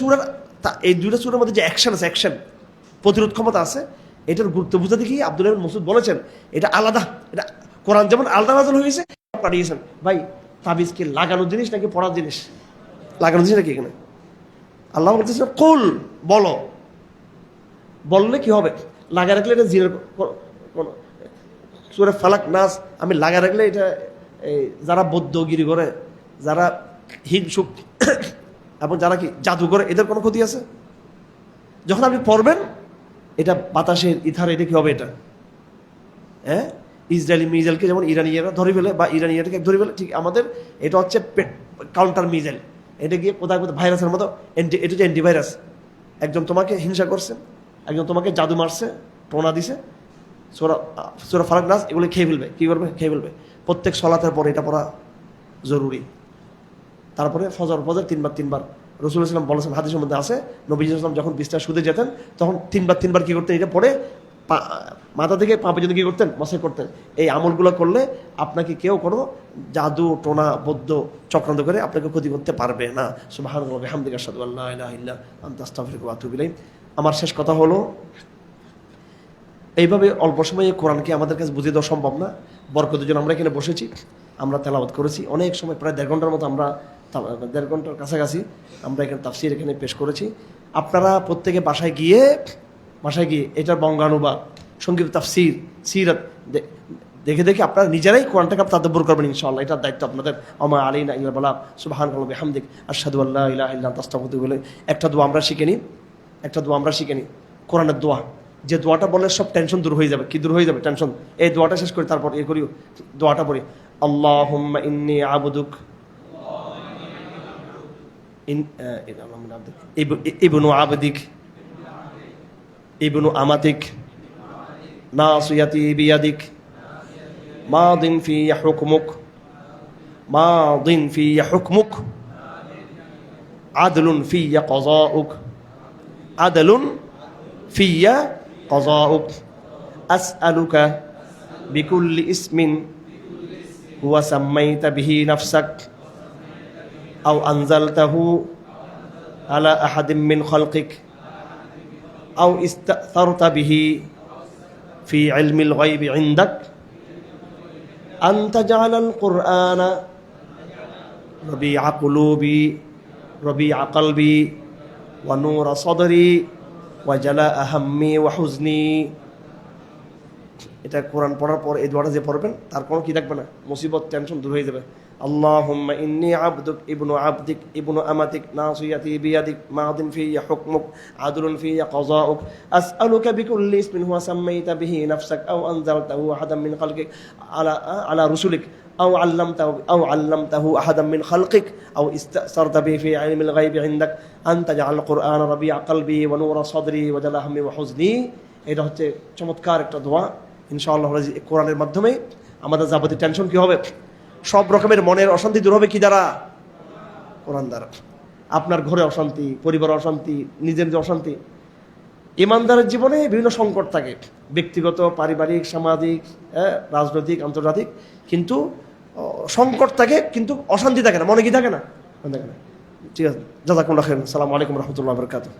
[SPEAKER 1] সূরার মধ্যে যে অ্যাকশন আছে, অ্যাকশন প্রতিরোধ ক্ষমতা আছে, এটার গুরুত্ব বুঝাতে কি আব্দুল্লাহ ইবনে মাসউদ বলেছেন এটা আলাদা। এটা কোরআন যেমন আলাদা নাযিল হয়েছে পাঠিয়েছেন। ভাই তাবিজ কি লাগানোর জিনিস নাকি পড়ার জিনিস? লাগানোর জিনিস নাকি? এখানে আল্লাহ বলতেছে কুল, বলো। বললে কি হবে? লাগা রাখলে এটা জিনের সূরা ফালাক নাস আমি লাগা রাখলে এটা যারা বৌদ্ধগিরি করে, যারা হিংসুক এবং যারা কি জাদু করে, এদের কোনো ক্ষতি আছে? যখন আপনি পড়বেন এটা বাতাসের ইথার, এটা কি হবে? এটা হ্যাঁ ইসরায়েলি মিসাইলকে যেমন ইরানিয়ারা ধরে ফেলে বা ইরানিয়াটাকে ধরে ফেলে, ঠিক আমাদের এটা হচ্ছে কাউন্টার মিসাইল। এটা গিয়ে কোথায় কোথায় ভাইরাসের মতো, এটা হচ্ছে অ্যান্টিভাইরাস। একজন তোমাকে হিংসা করছে, একজন তোমাকে জাদু মারছে, টোনা দিছে, সূরা ফালাক নাস এগুলো খেয়ে ফেলবে। কি করবে? খেয়ে ফেলবে। প্রত্যেক সলাতের পরে এটা পড়া জরুরি। তারপরে ফজর তিনবার রাসূলুল্লাহ সাল্লাল্লাহু আলাইহি ওয়াসাল্লাম বলেছেন, হাদিসের মধ্যে আছে, নবী সাল্লাল্লাহু আলাইহি ওয়াসাল্লাম যখন বিছানায় শুতে যেতেন তখন তিনবার কি করতেন? এটা পড়ে মাথা থেকে পা পর্যন্ত কি করতেন? মসাই করতেন। এই আমলগুলো করলে আপনাকে কেউ কোনো জাদু টোনা বৌদ্ধ চক্রান্ত করে আপনাকে ক্ষতি করতে পারবে না। সুবহানাল্লাহি ওয়া বিহামদিহি আশহাদু আল্লা ইলাহা ইল্লা আনতা আস্তাগফিরুকা ওয়া আতুবু ইলাইক। আমার শেষ কথা হলো, এইভাবে অল্প সময়ে কোরআনকে আমাদের কাছে বুঝিয়ে দেওয়া সম্ভব না। বরকতের জন্য আমরা এখানে বসেছি, আমরা তেলাওয়াত করেছি অনেক সময়, প্রায় 1.5 ঘন্টার মতো, আমরা 1.5 ঘন্টার কাছাকাছি আমরা এখানে তাফসীর এখানে পেশ করেছি। আপনারা প্রত্যেকে বাসায় গিয়ে এটার বঙ্গানুবাদ, সংক্ষিপ্ত তাফসীর, সিরাত দেখে দেখে আপনারা নিজেরাই কোরআনটাকে তাদাব্বুর করবেন ইনশাআল্লাহ। এটার দায়িত্ব আপনাদের। আমা আলাইনা ইল্লাল বালাগ। সুবহানাল্লাহি ওয়া বিহামদিহি আশহাদু আল্লা ইলাহা ইল্লা আনতা আস্তাগফিরুকা ওয়া আতুবু ইলাইক। একটা দোয়া আমরা শিখে নিই, কোরআনের দোয়া। যে দোয়াটা বললে সব টেনশন দূর হয়ে যাবে। কি দূর হয়ে যাবে? টেনশন। এই দোয়াটা শেষ করি, তারপর করি দোয়াটা পড়ি। আল্লাহুম্মা ইন্নী আবুদুক ইবনু আবদিক ইবনু আমাতিক নাসিয়াতি বিয়াদিক মাদিন ফিয়া হুকমুক আদলুন ফিয়া قضاؤك أسألك بكل اسم هو سميت به نفسك أو أنزلته على أحد من خلقك أو استأثرت به في علم الغيب عندك أن تجعل القرآن ربيع قلوبي ربيع قلبي ونور صدري ওয়াজালা আহাম্মি ওয়া হুজনি। এটা কোরআন পড়ার পর এই দোয়াটা যে পড়বেন তার কোনো কি থাকবে না, মুসিবত টেনশন দূর হয়ে যাবে। আল্লাহুম্মা ইন্নী আবদুক ইবনু আবদিক ইবনু আমাতিক নাসিয়াতি বিয়াদিক মাদিন ফিয়া হুকমুক আদলুন ফিয়া কাযাউক আসআলুকা বিকুল্লি ইসমিন হুয়া সাম্মাইতা বিহি নাফসাক আও আনজালতাহু আহাদাম মিন খালকিক আলা রুসুলিক أو علمته أحدا من خلقك أو استأثرت به في علم الغيب عندك أن تجعل القرآن ربيع قلبي ونور صدري وجلاء همي وحزني। এটা হচ্ছে চমৎকার একটা দোয়া। ইনশাআল্লাহ কোরআনের মাধ্যমে আমাদের যাবতীয় টেনশন কি হবে, সব রকমের মনের অশান্তি দূর হবে কি দ্বারা? কোরআন দ্বারা। আপনার ঘরে অশান্তি, পরিবারে অশান্তি, নিজের যে অশান্তি, ইমানদারের জীবনে বিভিন্ন সংকট থাকে, ব্যক্তিগত, পারিবারিক, সামাজিক, রাজনৈতিক, আন্তর্জাতিক, কিন্তু সংকট থাকে কিন্তু অশান্তি থাকে না। মনে কি থাকে না? ঠিক আছে। জাযাকুমুল্লাহু খাইরান। আসসালামু আলাইকুম ওয়া রাহমাতুল্লাহি ওয়া বারাকাতুহু।